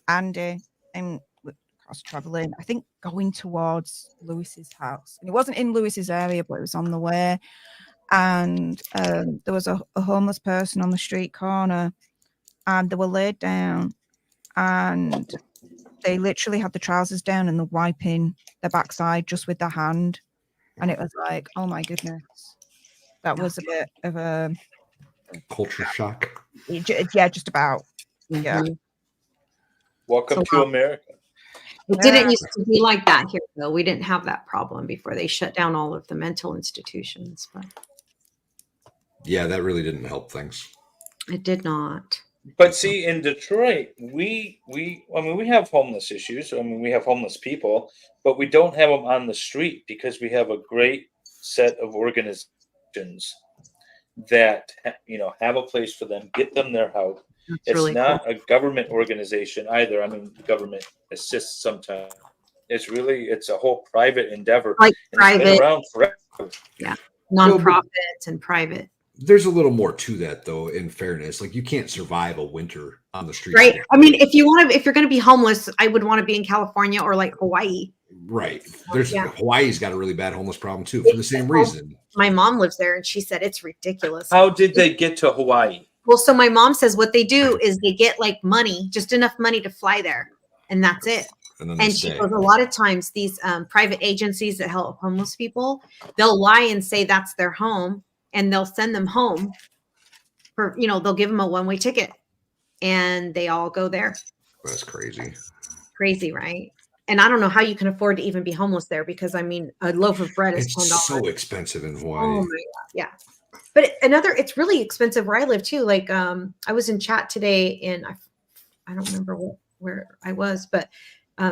Andy, and I was traveling, I think going towards Lewis's house. And it wasn't in Lewis's area, but it was on the way. And there was a homeless person on the street corner, and they were laid down, and they literally had the trousers down and they're wiping their backside just with their hand. And it was like, oh my goodness. That was a bit of a culture shock. Yeah, just about. Yeah. Welcome to America. It didn't used to be like that here, though. We didn't have that problem before they shut down all of the mental institutions. But yeah, that really didn't help things. It did not. But see, in Detroit, we have homeless issues. We have homeless people, but we don't have them on the street because we have a great set of organizations that have a place for them, get them their help. That's It's really not cool. a government organization either. The government assists sometimes. It's a whole private endeavor. Like and private. It's been around forever. Yeah. Nonprofits and private. There's a little more to that, though, in fairness. Like, you can't survive a winter on the street. Right. I mean, if you're going to be homeless, I would want to be in California or like Hawaii. Right. Hawaii's got a really bad homeless problem too, for the same reason. My mom lives there, and she said it's ridiculous. How did they get to Hawaii? Well, so my mom says what they do is they get like money, just enough money to fly there, and that's it. And she goes, a lot of times these private agencies that help homeless people, they'll lie and say that's their home, and they'll send them home for, they'll give them a one-way ticket, and they all go there. That's crazy. Crazy, right? And I don't know how you can afford to even be homeless there, because a loaf of bread is $10. It's so expensive in Hawaii. Oh my God. Yeah. But it's really expensive where I live too. Like, I was in chat today I don't remember where I was, but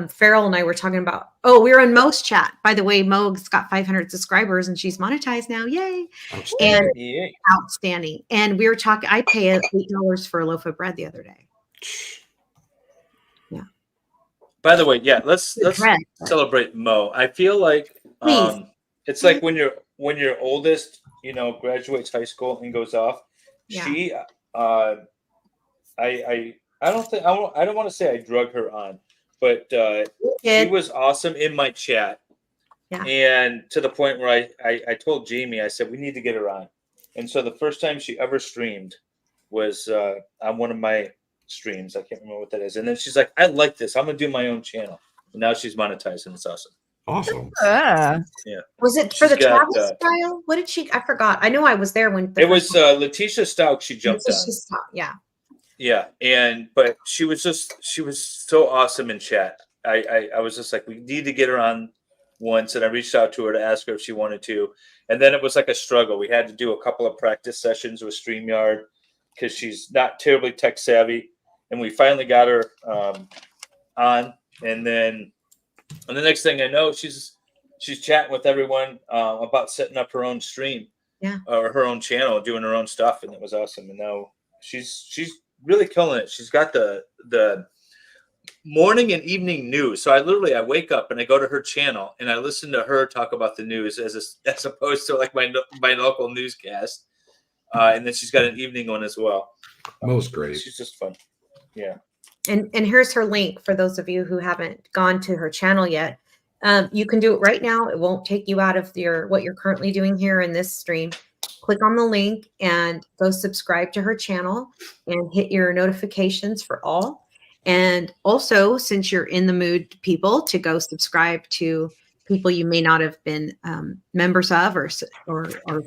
Farrell and I were talking about, we were in Mo's chat. By the way, Mo's got 500 subscribers and she's monetized now. Yay. Outstanding. And we were talking, I pay $8 for a loaf of bread the other day. Yeah. By the way, yeah, let's celebrate Mo. I feel like it's like when your oldest, graduates high school and goes off. Yeah. She, I don't want to say I drug her on, but she Kid. was awesome in my chat. Yeah. And to the point where I told Jamie, I said, we need to get her on. And so the first time she ever streamed was on one of my streams. I can't remember what that is. And then she's like, I like this. I'm going to do my own channel. And now she's monetized and it's awesome. Awesome. Yeah. Was it for She's the got, travel style? What did she? I forgot. I know I was there when it was Letitia Stout. She jumped on. Yeah. Yeah. But she was so awesome in chat. I was just like, we need to get her on once. And I reached out to her to ask her if she wanted to. And then it was like a struggle. We had to do a couple of practice sessions with StreamYard because she's not terribly tech savvy. And we finally got her on. And then the next thing I know, she's chatting with everyone about setting up her own stream, or her own channel, doing her own stuff, and it was awesome. And now she's really killing it. She's got the morning and evening news. So I wake up and I go to her channel and I listen to her talk about the news as opposed to like my local newscast. And then she's got an evening one as well. Most great. She's just fun. Yeah. And here's her link for those of you who haven't gone to her channel yet. You can do it right now. It won't take you out of what you're currently doing here in this stream. Click on the link and go subscribe to her channel and hit your notifications for all. And also, since you're in the mood, people, to go subscribe to people you may not have been members of or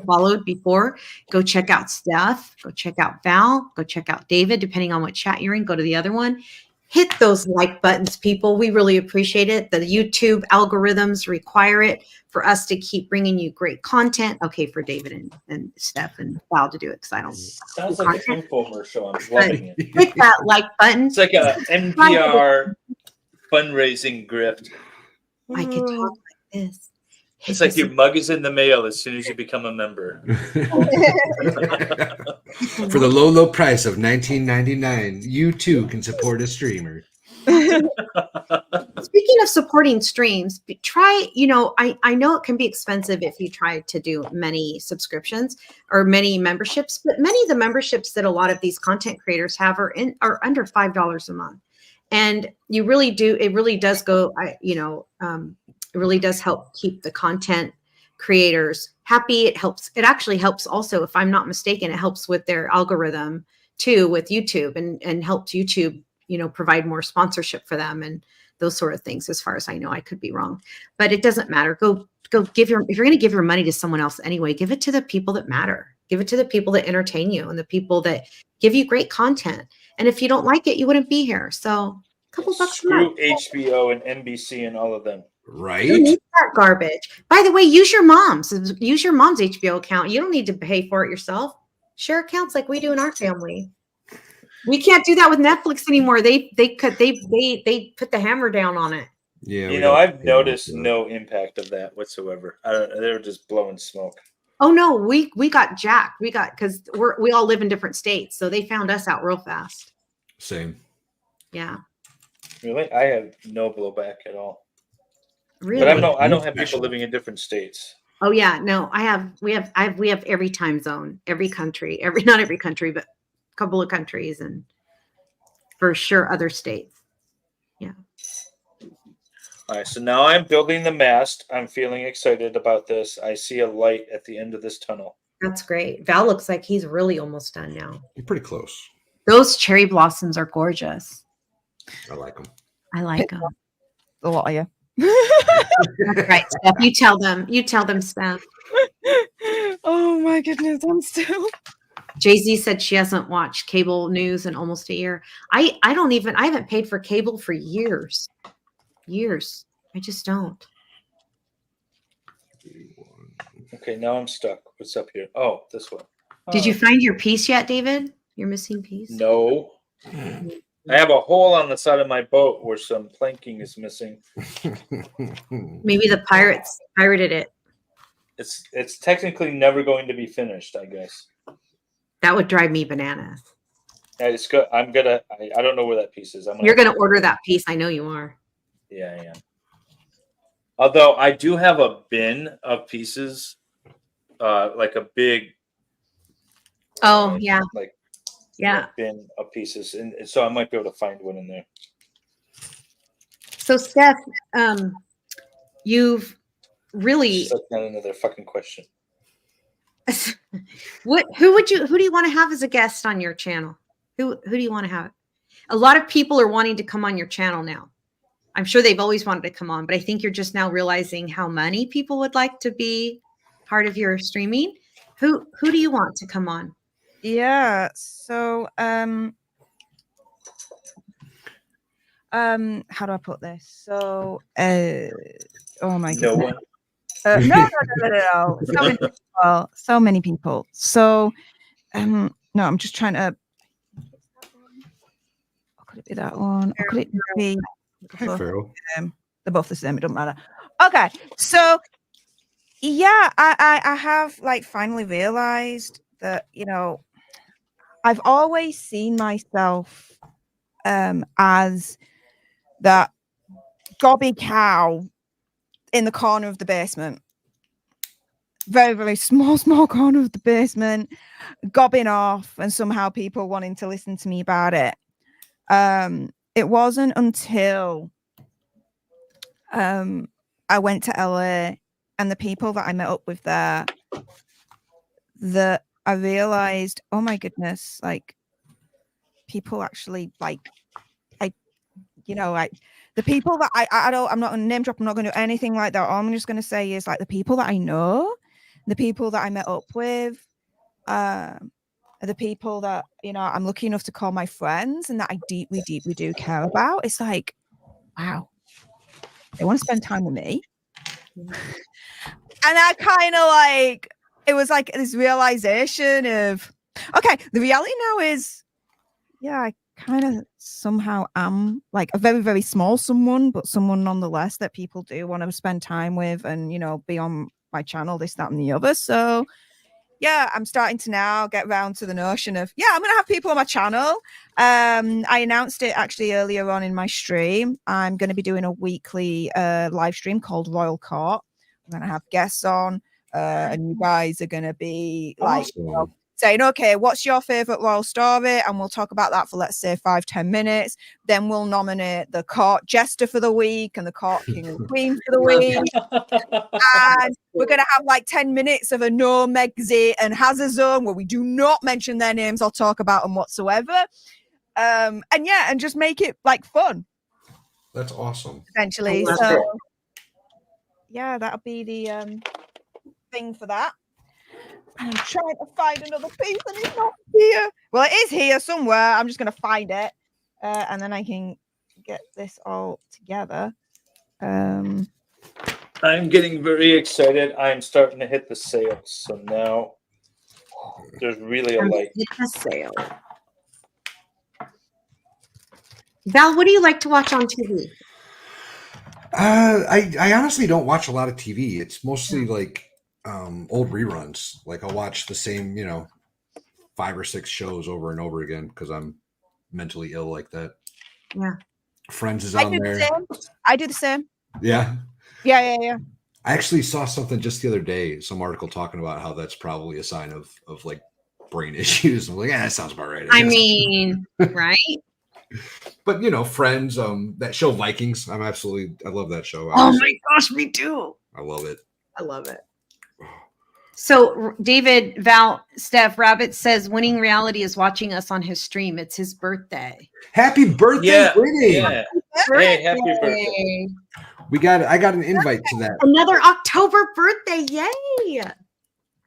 followed before, go check out Steph, go check out Val, go check out David, depending on what chat you're in, go to the other one. Hit those like buttons, people. We really appreciate it. The YouTube algorithms require it for us to keep bringing you great content. Okay, for David and Steph and Val to do it because I don't. Sounds like an infomercial. I'm loving it. Hit that like button. It's like a NPR fundraising grift. I could talk like this. It's like your mug is in the mail as soon as you become a member. For the low price of $19.99, you too can support a streamer. Speaking of supporting streams, try, I know it can be expensive if you try to do many subscriptions or many memberships, but many of the memberships that a lot of these content creators have are under $5 a month. And it really does go, it really does help keep the content creators happy. It actually helps also, if I'm not mistaken, it helps with their algorithm too with YouTube and helps YouTube, provide more sponsorship for them and those sort of things. As far as I know, I could be wrong, but it doesn't matter. Go if you're going to give your money to someone else anyway, give it to the people that matter. Give it to the people that entertain you and the people that give you great content. And if you don't like it, you wouldn't be here. So a couple bucks. Screw HBO and NBC and all of them. Right? You need that garbage. By the way, use your mom's HBO account. You don't need to pay for it yourself. Share accounts like we do in our family. We can't do that with Netflix anymore. They put the hammer down on it. Yeah, I've noticed no impact of that whatsoever. They're just blowing smoke. Oh no, we got jacked. Because we all live in different states, so they found us out real fast. Same. Yeah. Really, I have no blowback at all. Really? But I don't have people living in different states. Oh yeah, no, we have every time zone, every country, not every country, but a couple of countries and for sure other states. Yeah. All right, so now I'm building the mast. I'm feeling excited about this. I see a light at the end of this tunnel. That's great. Val looks like he's really almost done now. You're pretty close. Those cherry blossoms are gorgeous. I like them. I like them. A lot of you. That's right, Steph. You tell them, Steph. Oh my goodness, I'm still. Jay-Z said she hasn't watched cable news in almost a year. I haven't paid for cable for years. I just don't. Okay, now I'm stuck. What's up here? Oh, this one. Did you find your piece yet, David? Your missing piece? No. I have a hole on the side of my boat where some planking is missing. Maybe the pirates pirated it. It's technically never going to be finished, I guess. That would drive me bananas. It's good. I don't know where that piece is. You're gonna order that piece. I know you are. Yeah, I am. Although I do have a bin of pieces, like a big. Oh yeah. Like Yeah. bin of pieces, and so I might be able to find one in there. So Steph, you've really Just like not another fucking question. who do you want to have as a guest on your channel? Who do you want to have? A lot of people are wanting to come on your channel now. I'm sure they've always wanted to come on, but I think you're just now realizing how many people would like to be part of your streaming. Who do you want to come on? Yeah. So how do I put this? So oh my No goodness. one. No. So many people. So no, I'm just trying to. Could it be that one? Or could it be? Hi, Pharaoh. They're both the same. It doesn't matter. Okay, so yeah, I have like finally realized that I've always seen myself as that gobby cow in the corner of the basement. Very, very small corner of the basement, gobbing off, and somehow people wanting to listen to me about it. It wasn't until I went to LA and the people that I met up with there that I realized, oh my goodness, like people actually like the people that I'm not going to name drop, I'm not going to do anything like that. All I'm just going to say is like the people that I know, the people that I met up with, are the people that I'm lucky enough to call my friends and that I deeply do care about. It's like, wow, they want to spend time with me. And I kind of like, it was like this realization of, okay, the reality now is, yeah, I kind of somehow am like a very, very small someone, but someone nonetheless that people do want to spend time with and, be on my channel, this, that, and the other. So yeah, I'm starting to now get around to the notion of, yeah, I'm going to have people on my channel. I announced it actually earlier on in my stream. I'm going to be doing a weekly live stream called Royal Court. I'm going to have guests on and you guys are going to be like, Awesome. saying, okay, what's your favorite royal story? And we'll talk about that for, let's say, 5-10 minutes. Then we'll nominate the court jester for the week and the court king and queen for the week. And we're going to have like 10 minutes of a no Megxit and has a zone where we do not mention their names or talk about them whatsoever. And just make it like fun. That's awesome. Essentially. So yeah, that'll be the thing for that. I'm trying to find another piece and it's not here. Well, it is here somewhere. I'm just going to find it. And then I can get this all together. I'm getting very excited. I'm starting to hit the sales. So now there's really a light. Hit the sale. Val, what do you like to watch on TV? I honestly don't watch a lot of TV. It's mostly like old reruns. Like I'll watch the same, 5 or 6 shows over and over again because I'm mentally ill like that. Yeah. Friends is on there. I do the same. Yeah. Yeah. I actually saw something just the other day, some article talking about how that's probably a sign of like brain issues. I'm like, yeah, that sounds about right. I mean, right? But Friends, that show Vikings, I love that show. Oh my gosh, me too. I love it. I love it. So David, Val, Steph, Rabbit says winning reality is watching us on his stream. It's his birthday. Happy birthday, Winnie! Yeah. Hey, happy birthday. I got an invite to that. Another October birthday. Yay.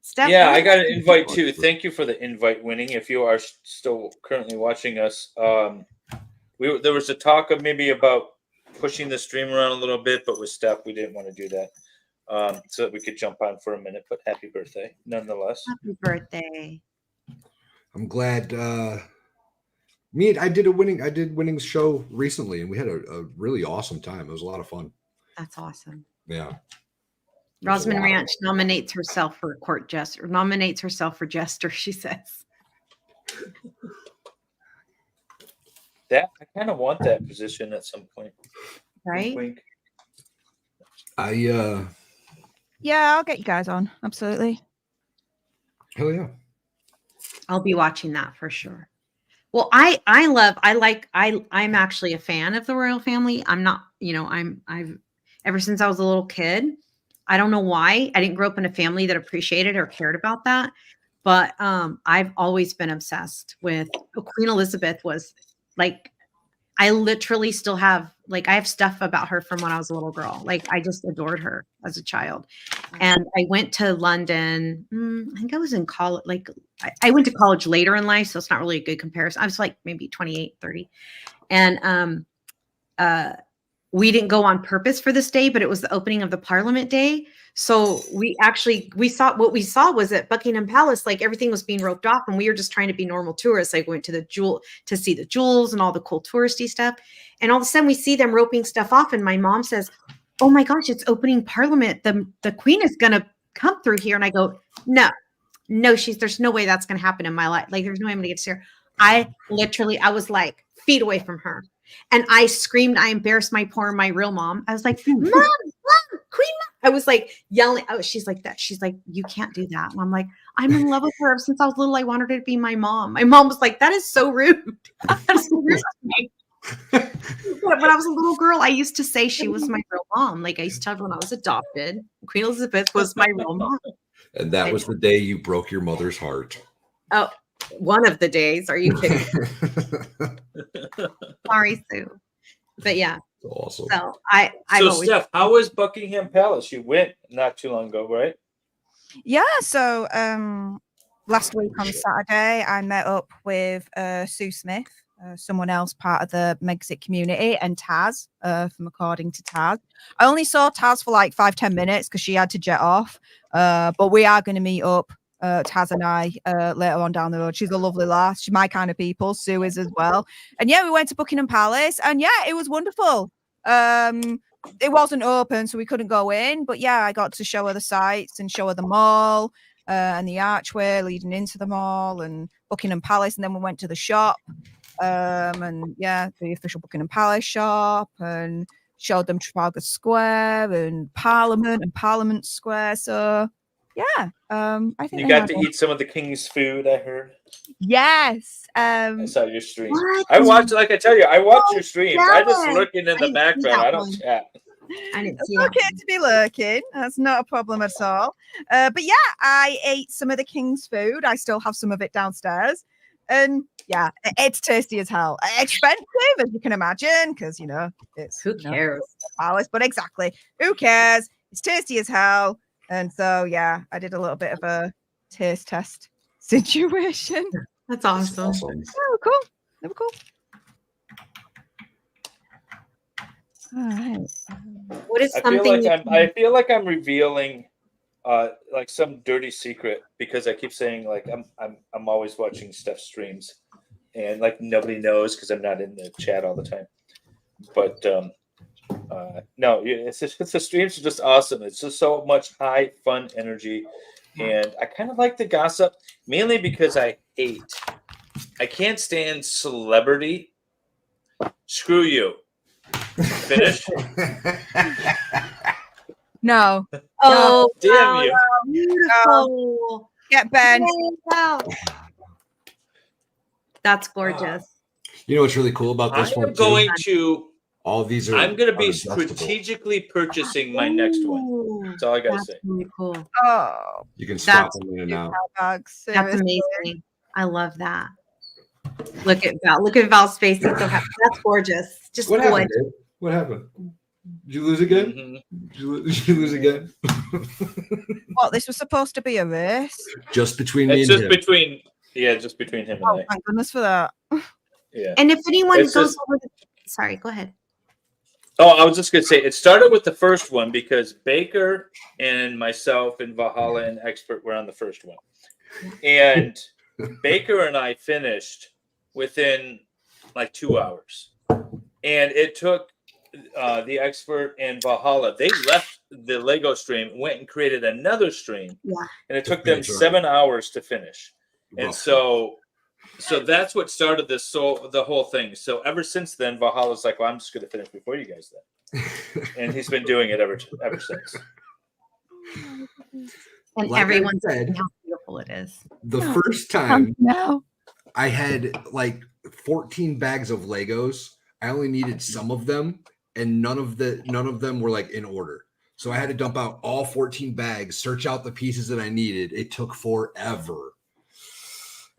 Steph, Yeah, I got an invite too. Thank you for the invite, Winning. If you are still currently watching us, there was a talk of maybe about pushing the stream around a little bit, but with Steph, we didn't want to do that. So that we could jump on for a minute, but happy birthday nonetheless. Happy birthday. I'm glad I did Winning's show recently and we had a really awesome time. It was a lot of fun. That's awesome. Yeah. Rosamond Ranch nominates herself for court jester, nominates herself for jester, she says. I kind of want that position at some point. Right? Wink. Yeah, I'll get you guys on. Absolutely. Hell yeah. I'll be watching that for sure. Well, I'm actually a fan of the royal family. I'm not, I've ever since I was a little kid. I don't know why. I didn't grow up in a family that appreciated or cared about that. But I've always been obsessed with Queen Elizabeth was like I literally still have I have stuff about her from when I was a little girl. Like I just adored her as a child. And I went to London. I think I was in college. I went to college later in life, so it's not really a good comparison. I was like maybe 28, 30. And we didn't go on purpose for this day, but it was the opening of the Parliament Day. So we saw what we saw was at Buckingham Palace, like everything was being roped off, and we were just trying to be normal tourists. Like went to to see the jewels and all the cool touristy stuff. And all of a sudden we see them roping stuff off, and my mom says, "Oh my gosh, it's opening Parliament. The Queen is gonna come through here." And I go, No, there's no way that's gonna happen in my life. Like there's no way I'm gonna get to see her. I was like feet away from her. And I screamed, I embarrassed my real mom. I was like, Mom, Queen Mom. I was like yelling. Oh, she's like that. She's like, you can't do that. And I'm like, I'm in love with her. Since I was little, I wanted her to be my mom. My mom was like, that is so rude. That's so rude to me. But when I was a little girl, I used to say she was my real mom. Like I used to tell her when I was adopted, Queen Elizabeth was my real mom. And that was the day you broke your mother's heart. Oh, one of the days. Are you kidding? Sorry, Sue. But yeah. Awesome. So Steph, how was Buckingham Palace? You went not too long ago, right? Yeah. So last week on Saturday, I met up with Sue Smith, someone else part of the Megxit community, and Taz from According to Taz. I only saw Taz for like 5-10 minutes because she had to jet off. But we are going to meet up, Taz and I, later on down the road. She's a lovely lass. She's my kind of people. Sue is as well. And yeah, we went to Buckingham Palace, and yeah, it was wonderful. It wasn't open, so we couldn't go in. But yeah, I got to show her the sights and show her the mall and the archway leading into the mall and Buckingham Palace. And then we went to the shop. And yeah, the official Buckingham Palace shop, and showed them Trafalgar Square and Parliament Square. So yeah, I think you got to eat some of the king's food. I heard. Yes. I saw your stream. What? I watched, like I tell you, I watch your streams. I just lurking in the background. I don't chat. I didn't see it's okay to be lurking. That's not a problem at all. But yeah, I ate some of the king's food. I still have some of it downstairs. And yeah, it's tasty as hell. Expensive, as you can imagine, because it's who cares? Palace, but exactly, who cares? It's tasty as hell. And so yeah, I did a little bit of a taste test situation. That's awesome. Oh, cool. They were cool. All right. What is I something? I feel like I'm revealing like some dirty secret because I keep saying like I'm always watching Steph's streams, and like nobody knows because I'm not in the chat all the time. But no, it's the streams are just awesome. It's just so much high fun energy, and I kind of like the gossip mainly because I can't stand celebrity. Screw you. Finish. No. Oh, damn you! Beautiful. Get Ben. That's gorgeous. You know what's really cool about this one? I'm going to. All these are. I'm going to be strategically purchasing my next one. That's all I got to say. Really cool. Oh, you can swap them in and out. That's amazing. I love that. Look at Val. Look at Val's face. He's so happy. That's gorgeous. Just what happened? Dave? What happened? Did you lose again? Mm-hmm. Did you lose again? What? This was supposed to be a race. Just between me and just him. just between him and Oh, I. thank goodness for that. Yeah. And if anyone goes over sorry, go ahead. Oh, I was just going to say, it started with the first one because Baker and myself and Valhalla and Expert were on the first one. And Baker and I finished within like 2 hours. And it took the Expert and Valhalla, they left the Lego stream, went and created another stream. Yeah. And it took them 7 hours to finish. And so that's what started this, the whole thing. So ever since then, Valhalla's like, well, I'm just going to finish before you guys then. And he's been doing it ever since. And like everyone's said, saying how beautiful it is. The first time now I had like 14 bags of Legos. I only needed some of them, and none of them were like in order. So I had to dump out all 14 bags, search out the pieces that I needed. It took forever.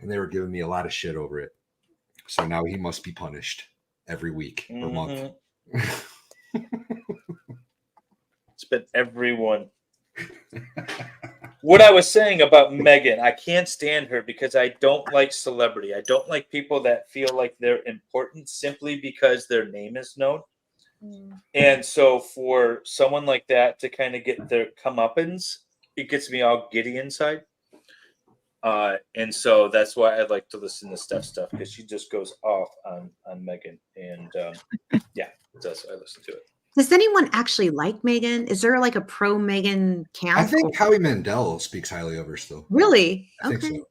And they were giving me a lot of shit over it. So now he must be punished every week or month. It's been everyone. What I was saying about Megan, I can't stand her because I don't like celebrity. I don't like people that feel like they're important simply because their name is known. And so for someone like that to kind of get their comeuppance, it gets me all giddy inside. And so that's why I like to listen to Steph stuff, because she just goes off on Megan. And yeah, that's why I listen to it. Does anyone actually like Megan? Is there like a pro Megan camp? I think Howie Mandel speaks highly of her still. Really? I think so.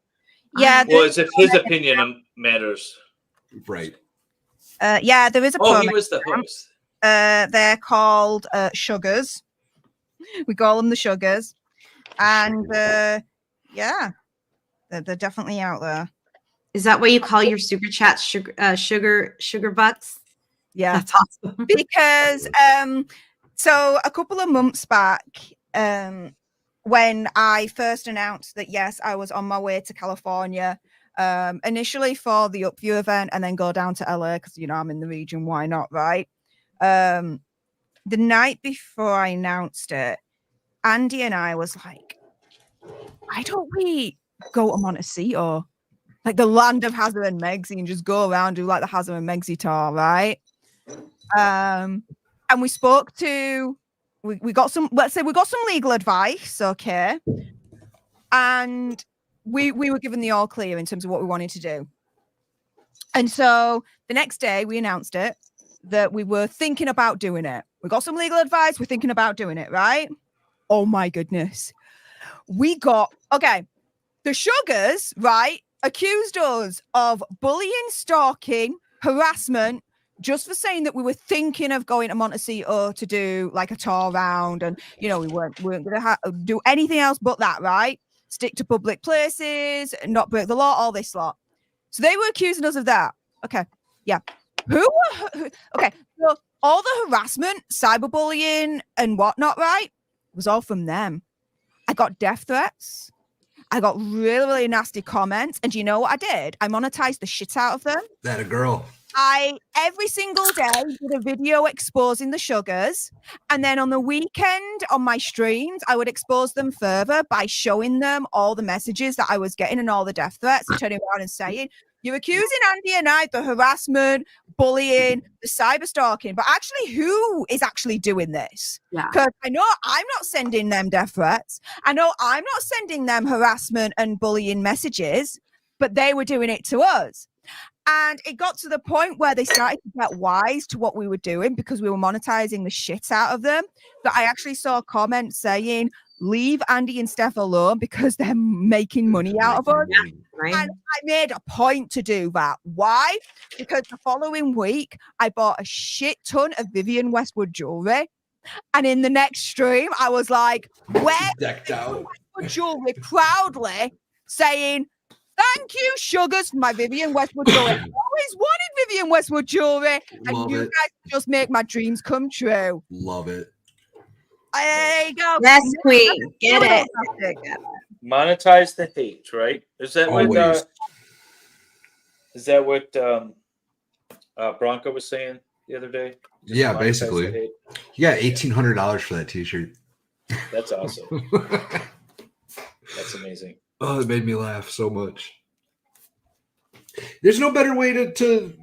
Yeah. Well, as if his opinion matters. Right. Yeah, there is a Oh, he was the host. They're called Sugars. We call them the Sugars. And yeah, they're definitely out there. Is that what you call your super chats, sugar butts? Yeah, That's awesome. because so a couple of months back, when I first announced that yes, I was on my way to California, initially for the Upview event, and then go down to LA because I'm in the region. Why not, right? The night before I announced it, Andy and I was like, why don't we go to Montecito, like the land of Hazard and Megsy, and just go around, do like the Hazard and Megsy tour, right? And we spoke to, we got some, let's say we got some legal advice, okay? And we were given the all clear in terms of what we wanted to do. And so the next day we announced it, that we were thinking about doing it. We got some legal advice, we're thinking about doing it, right? Oh my goodness. We got, okay, the Sugars, right, accused us of bullying, stalking, harassment, just for saying that we were thinking of going to Montecito to do like a tour round, and we weren't going to do anything else but that, right? Stick to public places, not break the law, all this lot. So they were accusing us of that. Okay, yeah. Okay, so all the harassment, cyberbullying, and whatnot, right, was all from them. I got death threats. I got really, really nasty comments. And do you know what I did? I monetized the shit out of them. That a girl. I, every single day, did a video exposing the Sugars. And then on the weekend, on my streams, I would expose them further by showing them all the messages that I was getting and all the death threats, and turning around and saying, you're accusing Andy and I of the harassment, bullying, the cyber stalking, but actually, who is actually doing this? Yeah. Because I know I'm not sending them death threats. I know I'm not sending them harassment and bullying messages, but they were doing it to us. And it got to the point where they started to get wise to what we were doing, because we were monetizing the shit out of them. But I actually saw a comment saying, leave Andy and Steph alone because they're making money out of us. Right. And I made a point to do that. Why? Because the following week, I bought a shit ton of Vivienne Westwood jewelry. And in the next stream, I was like, where decked out Westwood jewelry, proudly saying, thank you, Sugars, for my Vivienne Westwood jewelry. I always wanted Vivienne Westwood jewelry, and Love you it. guys just make my dreams come true. Love it. There you go. Yes, queen. Get it. Monetize the hate, right? Is that Always. what Bronco was saying the other day? Just Yeah, monetize basically. the hate? You got $1,800 for that t-shirt. That's awesome. That's amazing. Oh, it made me laugh so much. There's no better way to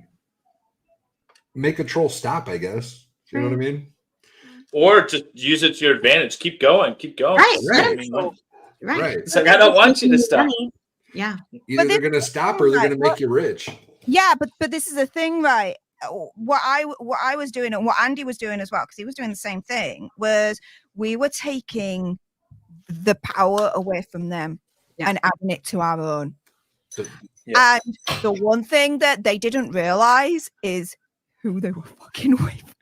make a troll stop, I guess. You know what I mean? Or just use it to your advantage. Keep going. Keep going. Right. I mean, Right. it's like, I don't want you to stop. Yeah. Either they're going to stop or they're going to make you rich. Yeah, but this is the thing, right? What I was doing and what Andy was doing as well, because he was doing the same thing, was we were taking the power away from them and adding it to our own. Yeah. And the one thing that they didn't realize is who they were fucking with.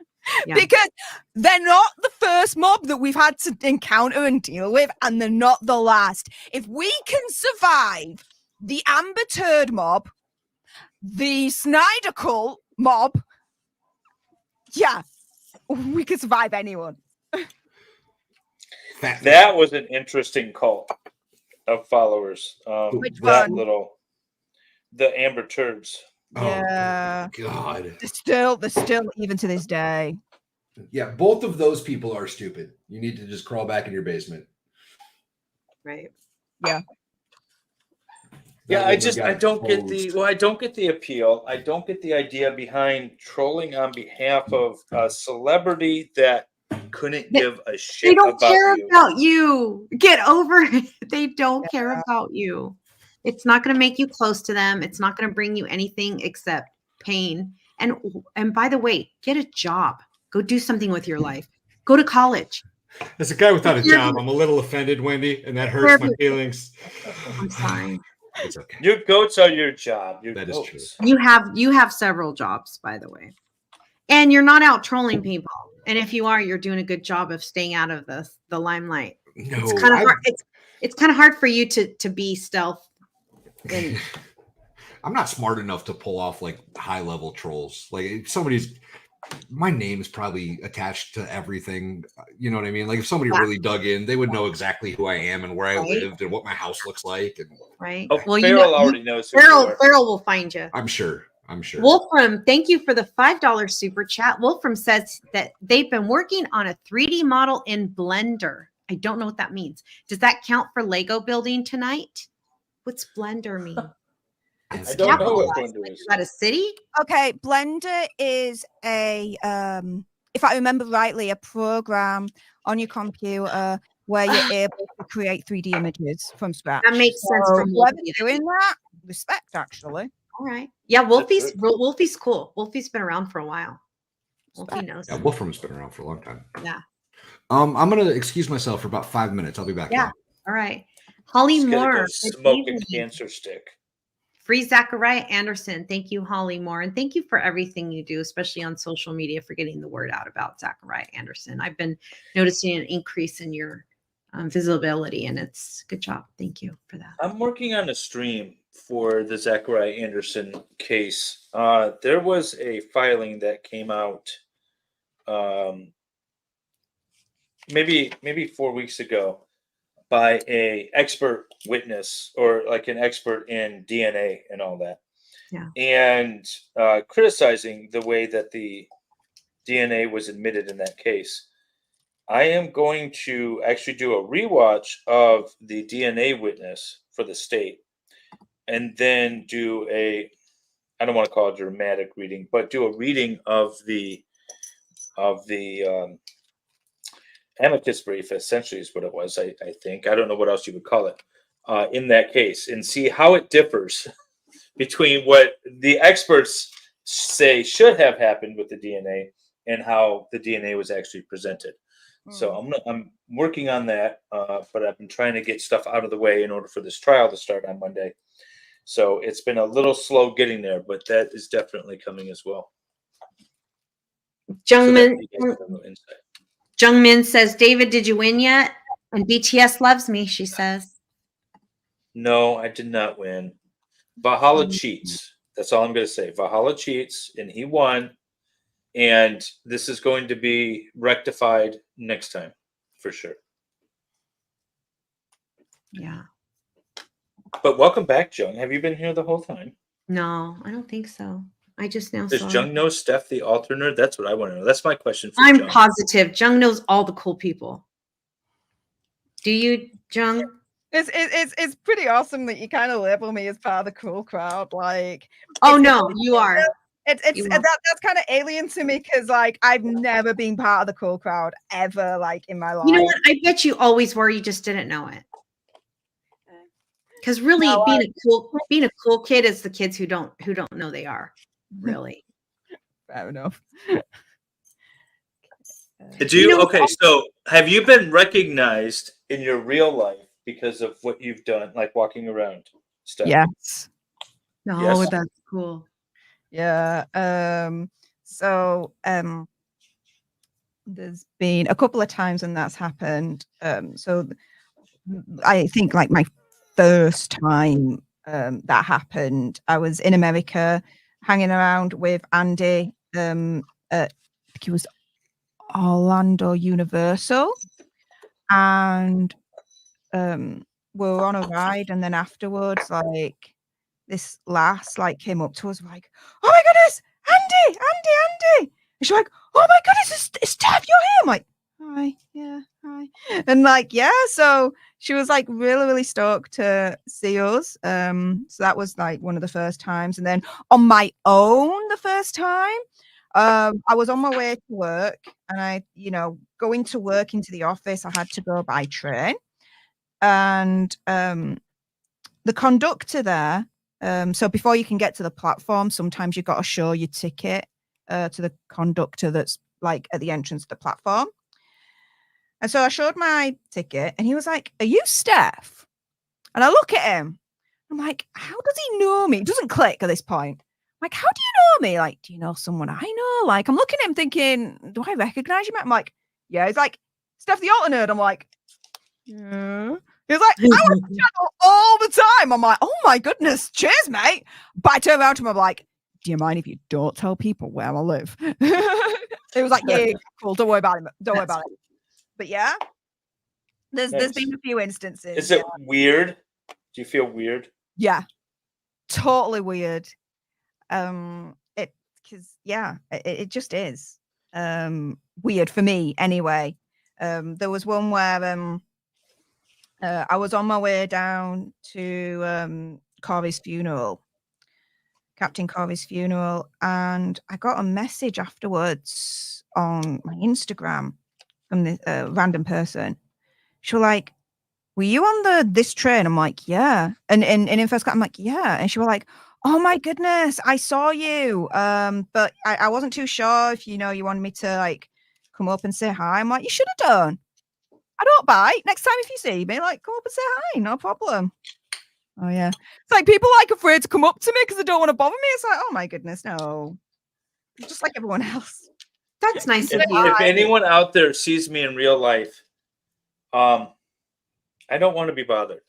Yeah. Because they're not the first mob that we've had to encounter and deal with, and they're not the last. If we can survive the Amber Turd mob the Snyder Cult mob, yeah, we could survive anyone. That was an interesting cult of followers. Which That one? the Amber Turds. Yeah. Oh God. They're still even to this day. Yeah, both of those people are stupid. You need to just crawl back in your basement. Right. Yeah. Yeah, That woman I got don't get exposed. I don't get the appeal. I don't get the idea behind trolling on behalf of a celebrity that couldn't give a They shit don't about care you. about you. Get over it. They don't care about you. It's not going to make you close to them. It's not going to bring you anything except pain. And by the way, get a job. Go do something with your life. Go to college. As a guy without a Yeah. job, I'm a little offended, Wendy, and that hurts my feelings. I'm sorry. It's okay. Your goats are your job. Your That is goats. true. You have several jobs, by the way. And you're not out trolling people. And if you are, you're doing a good job of staying out of the limelight. No, It's kind of hard. It's kind of hard for you to be stealth. And I'm not smart enough to pull off like high level trolls. Like if my name is probably attached to everything. You know what I mean? Like if somebody really dug in, they would know exactly who I am and where I lived and what my house looks like. And right. Oh, Well, Farrell already knows who you are. Farrell will find you. I'm sure. Wolfram, thank you for the $5 super chat. Wolfram says that they've been working on a 3D model in Blender. I don't know what that means. Does that count for Lego building tonight? What's Blender mean? I don't know what Blender is. Is that a city? Okay, Blender is a if I remember rightly, a program on your computer where you're able to create 3D images from scratch. That makes sense from whoever's Wolfie. doing that, respect actually. All right. Yeah, Wolfie's cool. Wolfie's been around for a while. Wolfie knows. Yeah, Wolfram's been around for a long time. Yeah. I'm gonna excuse myself for about 5 minutes. I'll be back. Yeah. Now. All right. Holly Just gotta Moore. go smoke a cancer stick. Free Zachariah Anderson. Thank you, Holly Moore. And thank you for everything you do, especially on social media, for getting the word out about Zachariah Anderson. I've been noticing an increase in your visibility, and it's good job. Thank you for that. I'm working on a stream for the Zachariah Anderson case. There was a filing that came out maybe 4 weeks ago by a expert witness, or like an expert in DNA and all that. Yeah. And criticizing the way that the DNA was admitted in that case. I am going to actually do a rewatch of the DNA witness for the state, and then do I don't want to call it a dramatic reading, but do a reading of the amicus brief, essentially is what it was. I think, I don't know what else you would call it, in that case, and see how it differs between what the experts say should have happened with the DNA and how the DNA was actually presented. So I'm working on that, but I've been trying to get stuff out of the way in order for this trial to start on Monday. So it's been a little slow getting there, but that is definitely coming as well. Jungmin says, David, did you win yet? And BTS loves me, she says. No, I did not win. Valhalla cheats. That's all I'm going to say. Valhalla cheats, and he won. And this is going to be rectified next time, for sure. Yeah. But welcome back, Jung. Have you been here the whole time? No, I don't think so. I just now Does saw Jung know Stef the Alter Nerd? That's what I want to know. That's my question for I'm Jung. positive. Jung knows all the cool people. Do you, Jung? It's pretty awesome that you kind of label me as part of the cool crowd. Like, oh no, you are. That's kind of alien to me, because like I've never been part of the cool crowd ever, like in my life. You know what? I bet you always were. You just didn't know it. Because really, being a cool kid is the kids who don't know they are. Really. Fair enough. Okay, so have you been recognized in your real life because of what you've done, like walking around stuff? Yes. No, Yes. that's cool. Yeah. There's been a couple of times when that's happened. So I think like my first time that happened. I was in America hanging around with Andy at, I think it was Orlando Universal, and we were on a ride, and then afterwards, like, this lass like came up to us like, "Oh my goodness, Andy!" And she's like, "Oh my goodness, it's Stef, you're here." I'm like, "Hi, yeah, hi." And like, yeah, so she was like really stoked to see us. So that was like one of the first times. And then on my own, the first time, I was on my way to work, and I, going to work into the office, I had to go by train. And the conductor there, so before you can get to the platform, sometimes you've got to show your ticket to the conductor that's like at the entrance of the platform. And so I showed my ticket, and he was like, "Are you Stef?" And I look at him. I'm like, "How does he know me?" It doesn't click at this point. I'm like, "How do you know me? Like, do you know someone I know?" Like, I'm looking at him thinking, "Do I recognize you?" I'm like, "Yeah." He's like, "Stef the Alter Nerd." I'm like, "Yeah." He was like, "I watch the channel all the time." I'm like, "Oh my goodness, cheers, mate." But I turned around to him, I'm like, "Do you mind if you don't tell people where I live?" He was like, "Yeah, cool. Don't worry about it. Don't worry about it." But yeah, there's been a few instances. Is it weird? Do you feel weird? Yeah, totally weird. It just is weird for me anyway. There was one where I was on my way down to Corey's funeral, Captain Corey's funeral, and I got a message afterwards on my Instagram from this random person. She was like, "Were you on this train?" I'm like, "Yeah." And in first class, I'm like, "Yeah." And she was like, "Oh my goodness, I saw you. But I wasn't too sure if you wanted me to like come up and say hi." I'm like, "You should have done. I don't bite. Next time if you see me, like, come up and say hi, no problem." Oh yeah. It's like people are like afraid to come up to me because they don't want to bother me. It's like, oh my goodness, no. I'm just like everyone else. That's nice of If you. anyone out there sees me in real life, I don't want to be bothered.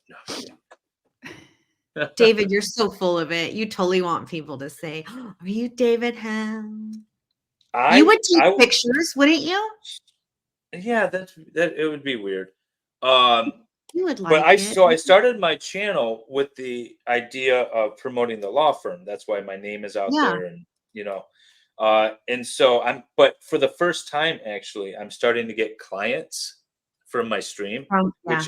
No. David, you're so full of it. You totally want people to say, "Oh, are you David Ham?" You would take pictures, wouldn't you? Yeah, that it would be weird. You would like But I it. started my channel with the idea of promoting the law firm. That's why my name is out Yeah. there, and and so but for the first time, actually, I'm starting to get clients from my stream, Yeah.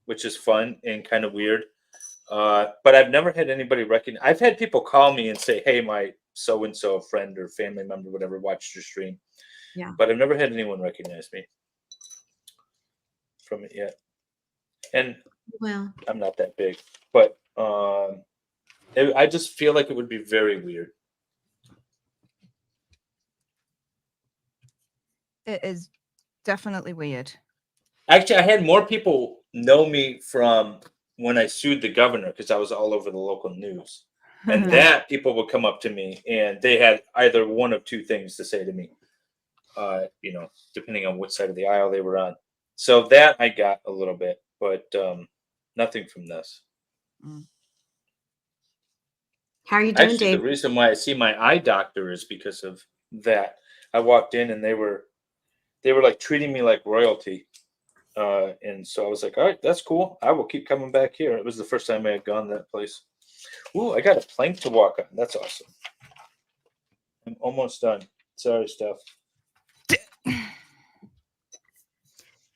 which is fun and kind of weird. But I've never had anybody recognize. I've had people call me and say, "Hey, my so and so friend or family member, whatever, watched your stream." Yeah. But I've never had anyone recognize me from it yet. And Well, I'm not that big, but I just feel like it would be very weird. It is definitely weird. Actually, I had more people know me from when I sued the governor because I was all over the local news. And that people would come up to me and they had either one of two things to say to me, depending on which side of the aisle they were on. So that I got a little bit, but nothing from this. how are you doing, Actually, Dave? the reason why I see my eye doctor is because of that. I walked in and they were like treating me like royalty. And so I was like, all right, that's cool. I will keep coming back here. It was the first time I had gone to that place. Ooh, I got a plank to walk on. That's awesome. I'm almost done. Sorry, Stef.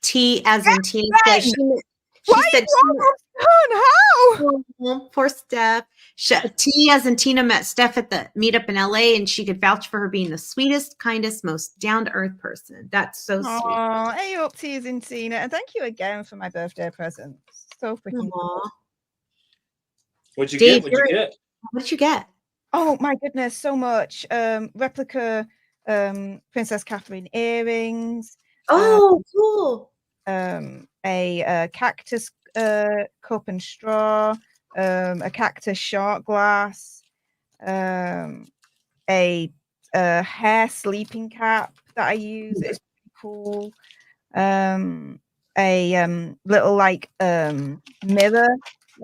T as in Tina says she said how? Poor Steph. T as in Tina met Steph at the meetup in LA, and she could vouch for her being the sweetest, kindest, most down-to-earth person. That's so sweet. Oh, hey up, Tears in Tina, and thank you again for my birthday present. So freaking cool. What'd you get? What did you get? Oh my goodness, so much. Replica Princess Catherine earrings. Oh, cool. A cactus cup and straw, a cactus shot glass, a hair sleeping cap that I use. It's pretty cool. A little like mirror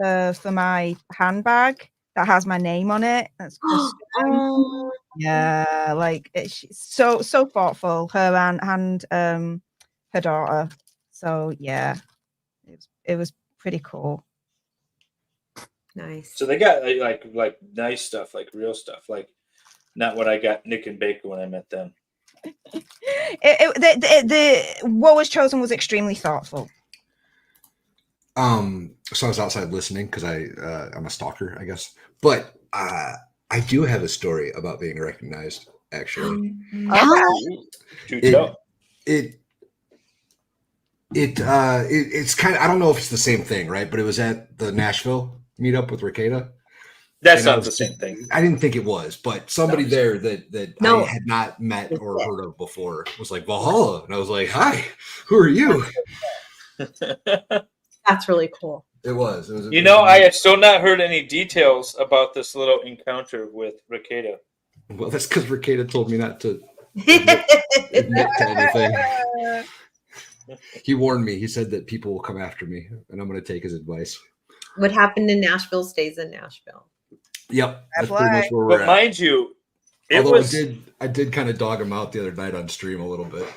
for my handbag that has my name on it. That's custom. Oh, Yeah, like it's so thoughtful. Her and her daughter. So yeah, it was pretty cool. nice. So they got like nice stuff, like real stuff, like not what I got Nick and Baker when I met them. The what was chosen was extremely thoughtful. So I was outside listening because I'm a stalker, I guess. But I do have a story about being recognized. Actually, Do tell. It's kind of, I don't know if it's the same thing, right? But it was at the Nashville meetup with Ricada. That's And not the same thing. I didn't think it was, but somebody No. there that No. I had not met or heard of before was like Valhalla, and I was like, "Hi, who are you?" That's really cool. It was. You know, I have still not heard any details about this little encounter with Ricada. Well, that's because Ricada told me not to admit to anything. He warned me. He said that people will come after me, and I'm going to take his advice. What happened in Nashville stays in Nashville. Yep, that's pretty much where we're But at. mind you, Although I did kind of dog him out the other night on stream a little bit.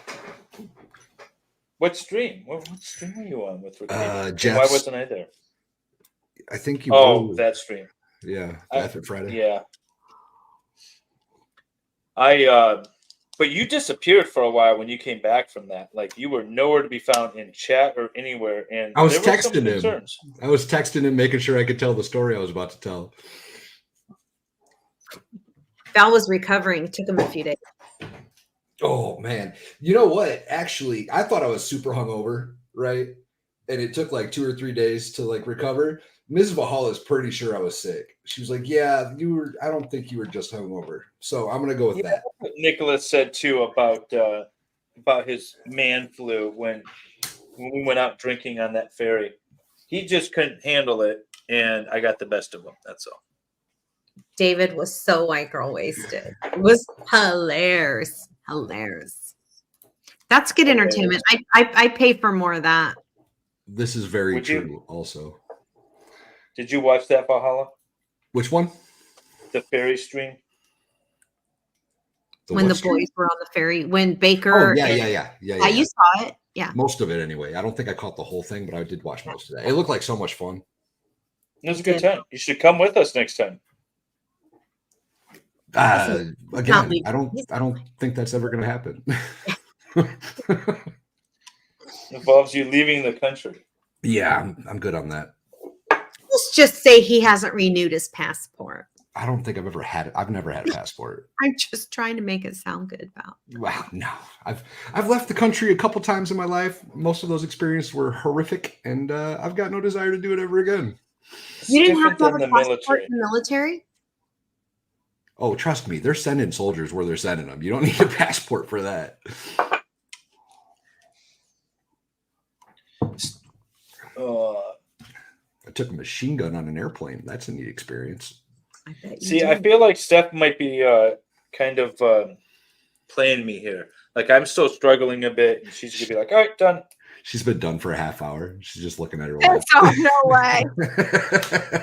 What stream? What stream were you on with Ricada? Jeff's. Why wasn't I there? I think you. Oh, that stream. Yeah, Effort Friday. Yeah. But you disappeared for a while when you came back from that. Like you were nowhere to be found in chat or anywhere. And I was there were some texting him. concerns. I was texting him, making sure I could tell the story I was about to tell. Val was recovering. It took him a few days. Oh man, you know what? Actually, I thought I was super hungover, right? And it took like 2 or 3 days to like recover. Mrs. Valhalla is pretty sure I was sick. She was like, "Yeah, you were. I don't think you were just hungover." So I'm gonna go with that. Nicholas said too about his man flu when we went out drinking on that ferry. He just couldn't handle it, and I got the best of him. That's all. David was so white girl wasted. It was hilarious. Hilarious. That's good entertainment. I pay for more of that. This is very Would true. you? Also, Did you watch that Valhalla? which one? The ferry stream? When the boys were on the ferry, when Baker. Oh yeah. You saw it. Yeah. Most of it anyway. I don't think I caught the whole thing, but I did watch most of that. It looked like so much fun. It was a good time. You should come with us next time. Again, I don't think that's ever going to happen. Involves you leaving the country. Yeah, I'm good on that. Let's just say he hasn't renewed his passport. I don't think I've ever had it. I've never had a passport. I'm just trying to make it sound good, Val. Wow, no. I've left the country a couple times in my life. Most of those experiences were horrific, and I've got no desire to do it ever again. You didn't have to have a passport in the military? Oh, trust me, they're sending soldiers where they're sending them. You don't need a passport for that. I took a machine gun on an airplane. That's a neat experience. I feel like Steph might be kind of playing me here. Like I'm still struggling a bit, and she's gonna be like, "All right, done." She's been done for a half hour. She's just looking at her watch. Oh, no way.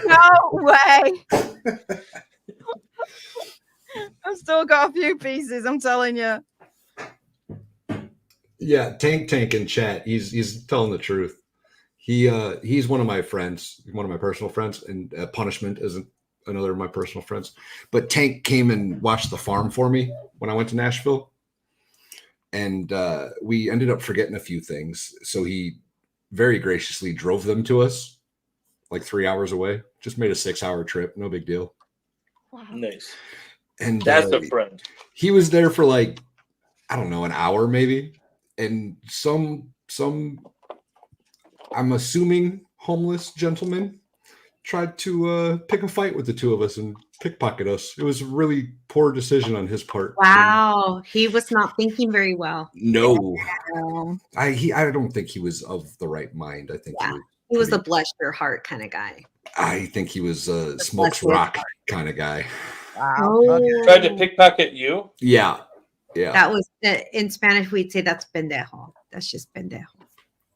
No way. I've still got a few pieces, I'm telling you. Yeah, Tank in chat. He's telling the truth. He's one of my friends, one of my personal friends, and Punishment isn't another of my personal friends. But Tank came and watched the farm for me when I went to Nashville. And we ended up forgetting a few things. So he very graciously drove them to us like 3 hours away. Just made a 6-hour trip. No big deal. Wow. Nice. And that's a friend. He was there for like, I don't know, an hour maybe. And some I'm assuming homeless gentleman tried to pick a fight with the two of us and pickpocket us. It was a really poor decision on his part. Wow, he was not thinking very well. No, I don't think he was of the right mind. I think he was a bless your heart kind of guy. I think he was a smokes rock kind of guy. Wow. Tried to pickpocket you? Yeah. That was in Spanish. We'd say that's pendejo. That's just pendejo.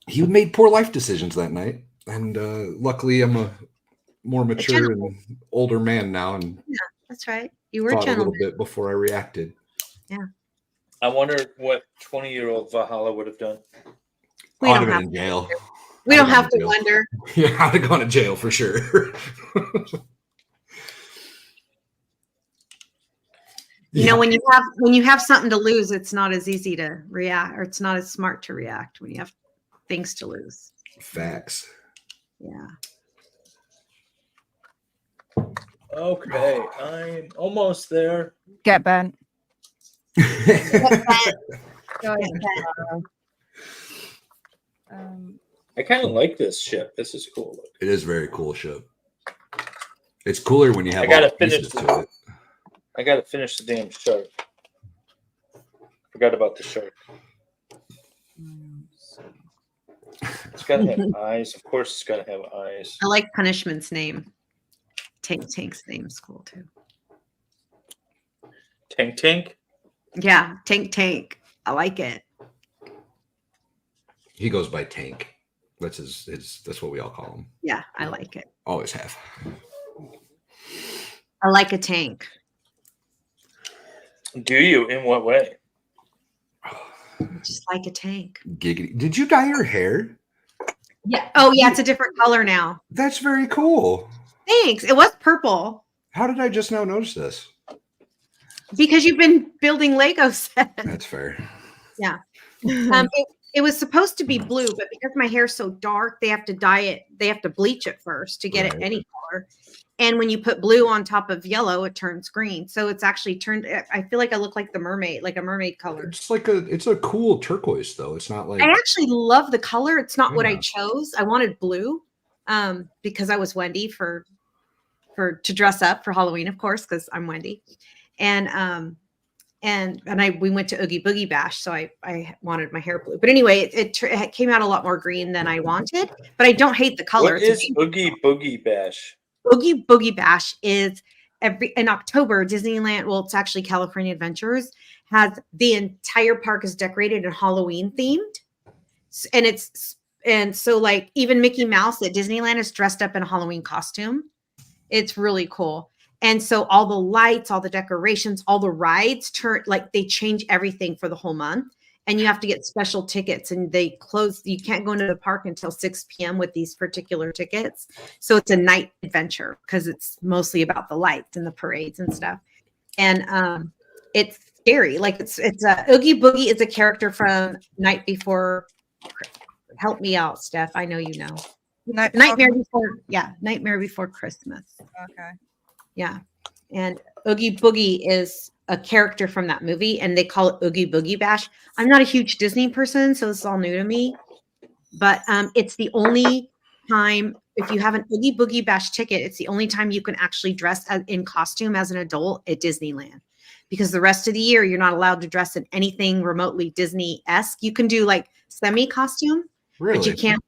He made poor life decisions that night, and luckily I'm more mature and older man now, and That's right. You were a thought a little gentleman. bit before I reacted. Yeah. I wonder what 20-year-old Valhalla would have done. We I'd don't have have been in jail. We I'd don't have have gone to to jail. wonder. Yeah, I'd have gone to jail for sure. You know, when you have something to lose, it's not as easy to react, or it's not as smart to react when you have things to lose. Facts. Yeah. Okay, I'm almost there. Get bent. Go ahead. I kind of like this ship. This is cool. It is very cool ship. It's cooler when you have I gotta all the pieces finish to it. I gotta finish the damn shark. Forgot about the shark. It's gotta have eyes. Of course, it's gotta have eyes. I like Punishment's name. Tank's name's cool too. Tank. Yeah, Tank. I like it. He goes by Tank. That's his that's what we all call him. Yeah, I like it. Always have. I like a tank. Do you? In what way? Just like a tank. Giggity. Did you dye your hair? Yeah. Oh, yeah. It's a different color now. That's very cool. Thanks. It was purple How did I just now notice this? because you've been building Lego sets. That's fair. Yeah. It was supposed to be blue, but because my hair's so dark, they have to dye it. They have to bleach it first to get it Right. any color. And when you put blue on top of yellow, it turns green. So it's actually turned. I feel like I look like the mermaid, like a mermaid color. It's a cool turquoise though. It's not like I actually love the color. It's not what I Yeah. chose. I wanted blue because I was Wendy for to dress up for Halloween, of course, because I'm Wendy. And we went to Oogie Boogie Bash, so I wanted my hair blue. But anyway, it came out a lot more green than I wanted. But I don't hate the color. What is Oogie Boogie Bash? Oogie Boogie Bash is in October. Disneyland, well, it's actually California Adventures, has the entire park is decorated and Halloween themed, and so like even Mickey Mouse at Disneyland is dressed up in a Halloween costume. It's really cool. And so all the lights, all the decorations, all the rides they change everything for the whole month. And you have to get special tickets, and they close. You can't go into the park until 6 p.m. with these particular tickets. So it's a night adventure because it's mostly about the lights and the parades and stuff. And it's scary. Like it's Oogie Boogie is a character from Night Before. Help me out, Steph. I know you know. Nightmare Before Christmas. Okay. Yeah. And Oogie Boogie is a character from that movie, and they call it Oogie Boogie Bash. I'm not a huge Disney person, so this is all new to me. But it's the only time, if you have an Oogie Boogie Bash ticket, it's the only time you can actually dress in costume as an adult at Disneyland. Because the rest of the year, you're not allowed to dress in anything remotely Disney-esque. You can do like semi-costume, really. but you can't.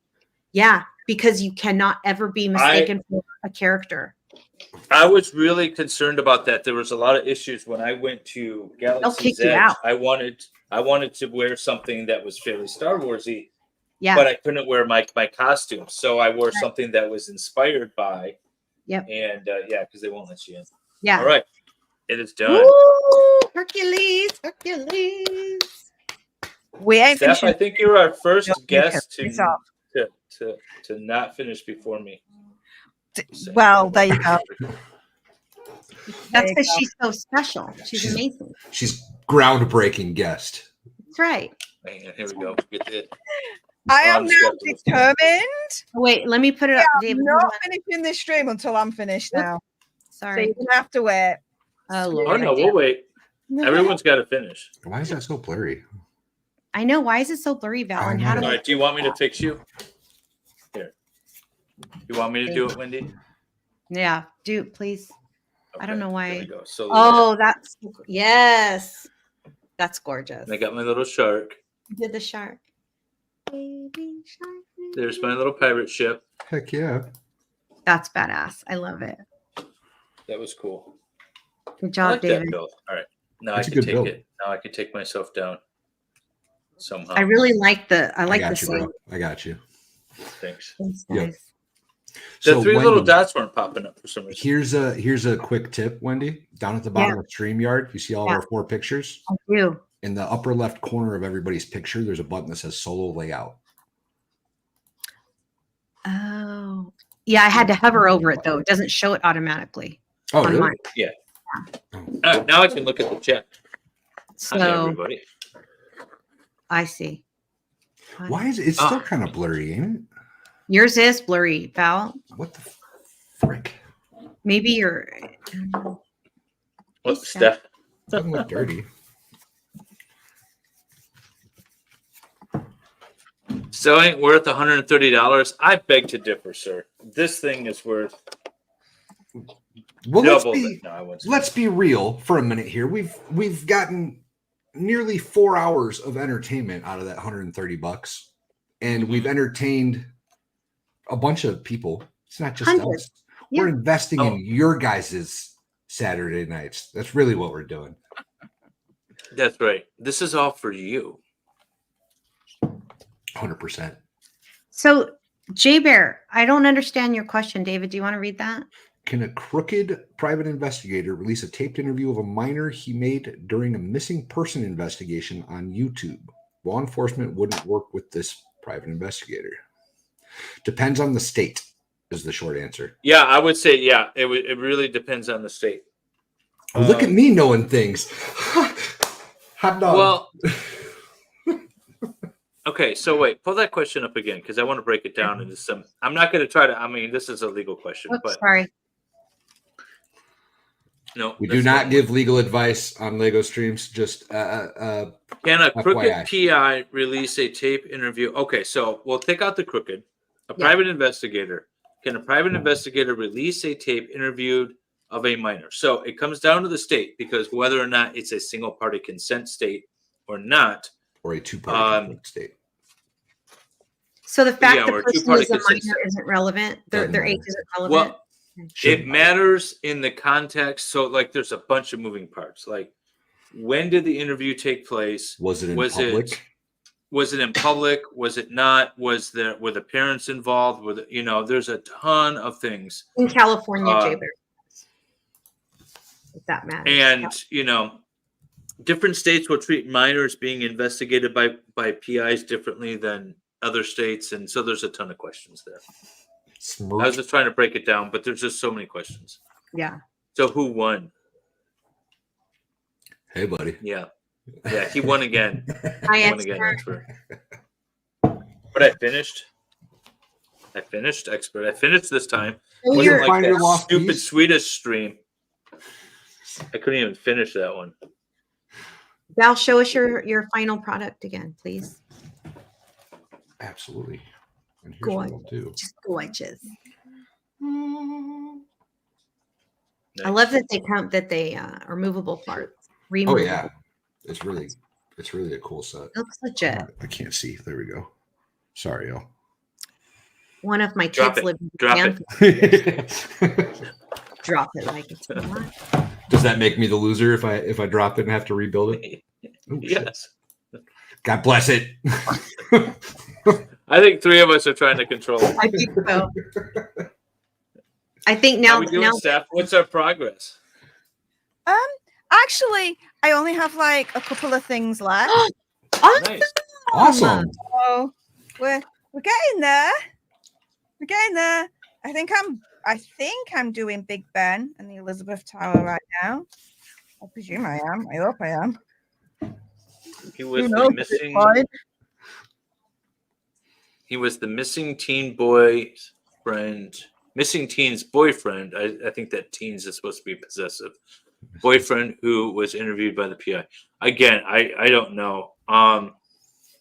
Yeah, because you cannot ever be mistaken for a character. I was really concerned about that. There was a lot of issues when I went to Galaxy's kick you Edge. out. I wanted to wear something that was fairly Star Warsy, Yeah. but I couldn't wear my costume, so I wore something that was inspired by. Yep. And because they won't let you in. Yeah. All right, it is done. Woo! Hercules. We ain't Steph, finishing. I think you're our first Don't guest piss off. to not finish before me. Well, there you go. That's because she's so special. She's amazing. She's groundbreaking guest. That's right. Hang on, here we go. Get it. I am I'm now skeptical. determined. Wait, let me put it up, I'm David. not finishing this stream until I'm finished now. So Sorry. you're gonna have to wait. Oh, Oh Lord. no, we'll wait. Everyone's got to finish. Why is that so blurry? I know. Why is it so blurry, Val? And how do All I? right, do you want me to fix you? Here. You want me to do it, Wendy? Yeah, do please. I don't know why. There we go. So Oh, that's yes. That's gorgeous. I got my little shark. You did the shark. Baby shark. There's my little pirate ship. Heck yeah. That's badass. I love it. That was cool. Good I job, like that David. build. All right. Now That's I a can good take build. it. Now I can take myself down. Somehow. I really like the. I I like got the you, bro. same. I got you. Thanks. Thanks, Yep. guys. The three little Wendy, dots weren't popping up for some reason. here's a quick tip, Wendy. Down at the bottom of StreamYard, you see all of our 4 pictures. I do. In the upper left corner of everybody's picture, there's a button that says solo layout. Oh, yeah. I had to hover over it though. It doesn't show it automatically. Oh, on really? mine. Yeah. Now I can look at the chat. Hi, So everybody. I see. Why is it? It's still kind of blurry, ain't it? Yours is blurry, Val. What the frick? Maybe you're. What's Steph? Doesn't look dirty. So ain't worth $130. I beg to differ, sir. This thing is worth Well, double. No, I wouldn't say. let's be real for a minute here. We've gotten nearly 4 hours of entertainment out of that $130, and we've entertained a bunch of people. It's not just Hundreds. us. We're investing Oh. in your guys' Saturday nights. That's really what we're doing. That's right. This is all for you. 100%. So, Jay Bear, I don't understand your question, David. Do you want to read that? Can a crooked private investigator release a taped interview of a minor he made during a missing person investigation on YouTube? Law enforcement wouldn't work with this private investigator. Depends on the state, is the short answer. Yeah, I would say, yeah, it really depends on the state. Look at me knowing things. Hot dog. Well, okay, so wait, pull that question up again because I want to break it down into some. I'm not going to try to. I mean, this is a legal question, Oops, but sorry. no, we do not give legal advice on Lego streams. Just Can a crooked FYI. PI release a tape interview? Okay, so we'll take out the crooked. A Yeah. private investigator. Can a private investigator release a tape interviewed of a minor? So it comes down to the state because whether or not it's a single party consent state or not. or a two-party state. So the fact Yeah, the or person two-party is a consent. minor isn't relevant. Their Doesn't age matter. isn't relevant. Well, it Shouldn't matters in the context. So, like, there's a bunch of moving parts. Like, when did the interview take place? Was it in Was public? Was it in public? Was it not? Were the parents involved? There's a ton of things. In California, Uh, Jay Bear. If that matters. And, different states will treat minors being investigated by PIs differently than other states. And so there's a ton of questions there. I was just trying to break it down, but there's just so many questions. Yeah. So who won? Hey, buddy. Yeah, he won again. I He won again, expert. But I finished expert. I finished this time. So Wasn't you're- like Find your that lost stupid piece? Swedish stream. I couldn't even finish that one. Val, show us your final product again, please. Absolutely. And here's what I'll do. Just gorgeous. I love that they are movable parts. Oh Removable. yeah, it's really a cool set. It looks legit. I can't see. There we go. Sorry, y'all. One of my Drop kids it. lived in Drop Stanford. Drop it like it's not. Does that make me the loser if I drop it and have to rebuild it? Oh, shit. Yes. God bless it. I think three of us are trying to control it. I think so. I think How now we doing, Steph? What's our progress? Actually, I only have like a couple of things left. Awesome. Nice. Awesome. So we're getting there. We're getting there. I think I'm doing Big Ben and the Elizabeth Tower right now. I presume I am. I hope I am. He was Who the knows? missing. Fine. He was the missing teen boy's friend. Missing teen's boyfriend. I think that teens is supposed to be possessive. Boyfriend who was interviewed by the PI. Again, I don't know. I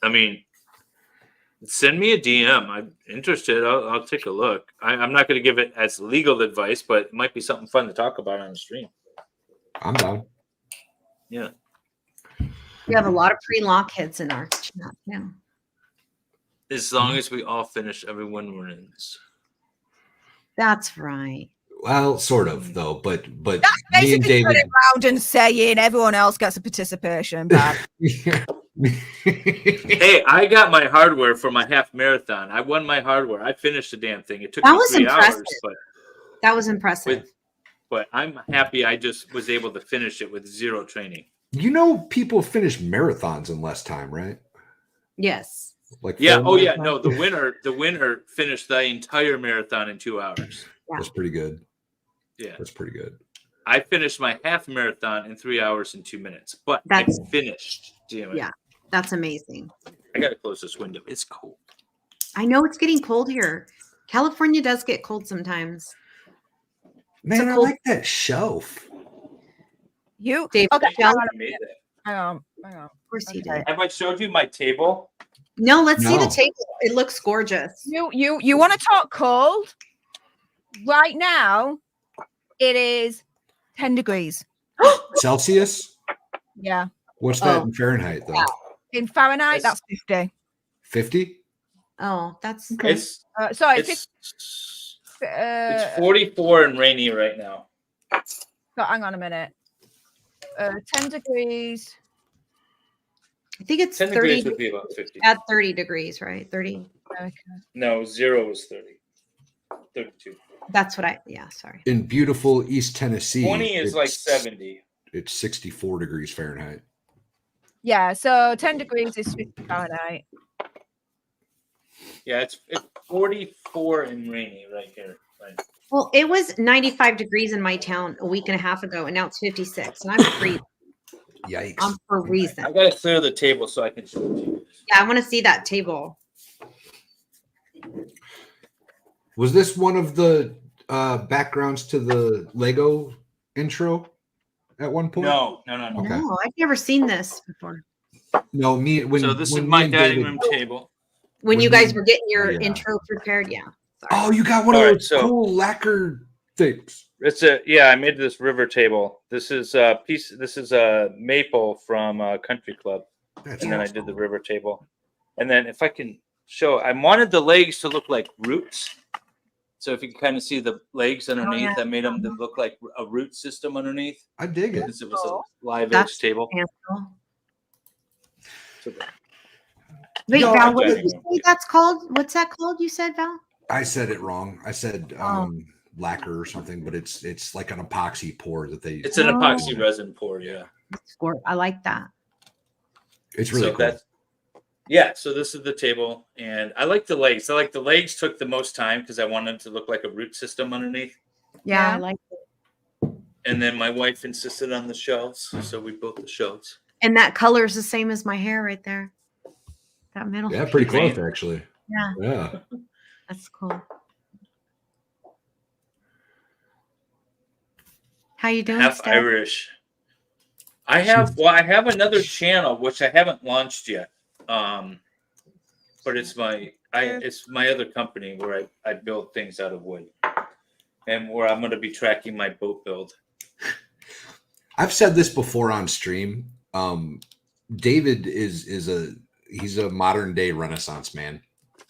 mean, send me a DM. I'm interested. I'll take a look. I'm not going to give it as legal advice, but it might be something fun to talk about on the stream. I'm down. Yeah. We have a lot of pre-lock hits in our chat now. As long as we all finish, everyone wins. That's right. Well, sort of though, but That's me and basically David. turning around and saying everyone else gets a participation back. Hey, I got my hardware for my half marathon. I won my hardware. I finished the damn thing. It took That me was 3 impressive. hours, That was impressive. but I'm happy I just was able to finish it with zero training. You know, people finish marathons in less time, right? Yes. Like Yeah. full Oh, yeah. marathon? No, the winner finished the entire marathon in 2 hours. Yeah. That's pretty good. Yeah. That's pretty good. I finished my half marathon in 3 hours and 2 minutes, but That's- I finished. Damn it. Yeah. That's amazing. I got to close this window. It's cold. I know it's getting cold here. California does get cold sometimes. Man, I cold- like that shelf. You Dave, okay? Michelle? Hang on, I made that. hang on. Of course he Okay. did. Have I showed you my table? No, let's see No. the table. It looks gorgeous. You want to talk cold? Right now, it is 10 degrees. Celsius? Yeah. What's that Oh. in Fahrenheit, though? Yeah. In Fahrenheit, That's- that's 50. 50? Oh, that's It's Sorry, it's 50, it's 44 and rainy right now. so hang on a minute. 10 degrees. I think it's 10 30 degrees would be about 50. at 30 degrees, right? 30. Okay. No, 0 is 30. 32. That's what yeah, sorry. In beautiful East Tennessee, 20 is like it's- 70. It's 64 degrees Fahrenheit. Yeah, so 10 degrees is 50 Fahrenheit. Yeah, it's 44 and rainy right here. Right. Well, it was 95 degrees in my town a week and a half ago, and now it's 56. And I'm free. Yikes. For a reason. I gotta clear the table so I can show it to you. Yeah, I want to see that table. Was this one of the backgrounds to the Lego intro at one point? No. Okay. No, I've never seen this before. No, me when So this is when me my and dining David- room table. When you When guys you- were getting your yeah. intro prepared, yeah. Sorry. Oh, you got one All of right, those so- cool lacquer things. I made this river table. This is a piece. This is a maple from Country Club, That's and then I awesome. did the river table. And then if I can show, I wanted the legs to look like roots. So if you can kind of see the legs underneath, yeah. I made them to look like a root system underneath I dig it. because it was a live That's edge table. Cancel. So Wait, No, Val, I what did did- you say that's called? What's that called? You said, Val? I said it wrong. I said Oh. lacquer or something, but it's like an epoxy pour that they. it's an epoxy resin pour, yeah. I like that. It's really So cool. that's yeah. So this is the table, and I like the legs. I like the legs took the most time because I wanted it to look like a root system underneath. Yeah, Yeah. I like it. And then my wife insisted on the shelves, so we built the shelves. And that color is the same as my hair right there. That middle. Yeah, pretty Green. close actually. Yeah, Yeah. that's cool. How you doing, Half Steph? Irish. I have another channel which I haven't launched yet. But it's my other company where I build things out of wood. And where I'm gonna be tracking my boat build. I've said this before on stream. David he's a modern day Renaissance man.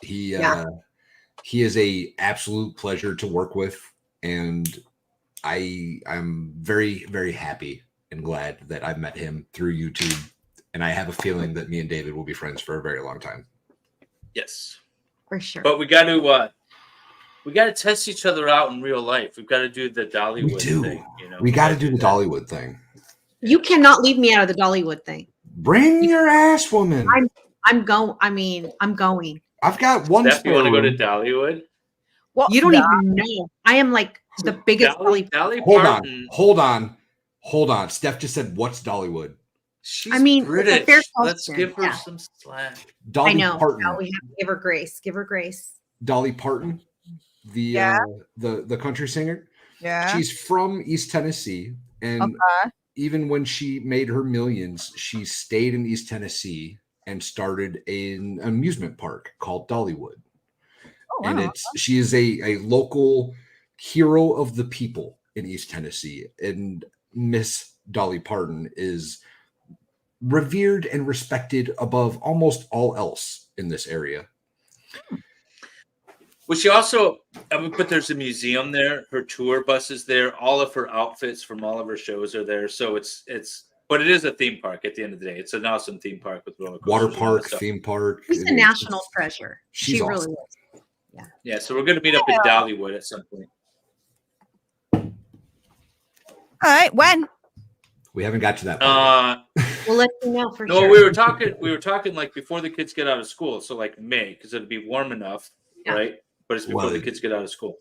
He is a absolute pleasure to work with, and I'm very, very happy and glad that I've met him through YouTube, and I have a feeling that me and David will be friends for a very long time. Yes. For sure. But we got to test each other out in real life. We've got to do the Dollywood thing. You know, We got to do the that. Dollywood thing. You cannot leave me out of the Dollywood thing. Bring your ass, woman. I'm going. I've got one. Steph, you want to go to spare room. Dollywood? What's You don't that? even know. I am like the biggest Dolly Dolly. Hold on. Steph just said, "What's Dollywood?" She's I mean, it's a British. fair Let's question, give her yeah. some slack. Dolly I know. Parton. No, we have to give her grace. Give her grace. Dolly Parton, Yeah. the country singer. Yeah. She's from East Tennessee, and Okay. even when she made her millions, she stayed in East Tennessee and started an amusement park called Dollywood. Oh, And wow. she is a local hero of the people in East Tennessee, and Miss Dolly Parton is revered and respected above almost all else in this area. Well, she also, but there's a museum there. Her tour bus is there. All of her outfits from all of her shows are there. So it's, But it is a theme park at the end of the day. It's an awesome theme park with roller coasters. Water and all that park, stuff. theme park. She's a national treasure. She's She awesome. really is. Yeah, so we're going to meet up in Dollywood at some point. All right, when? We haven't got to that part. We'll let you know for No, sure. we were talking like before the kids get out of school, so like May, because it'll be warm enough, Yeah. right? But it's before the kids get out of school.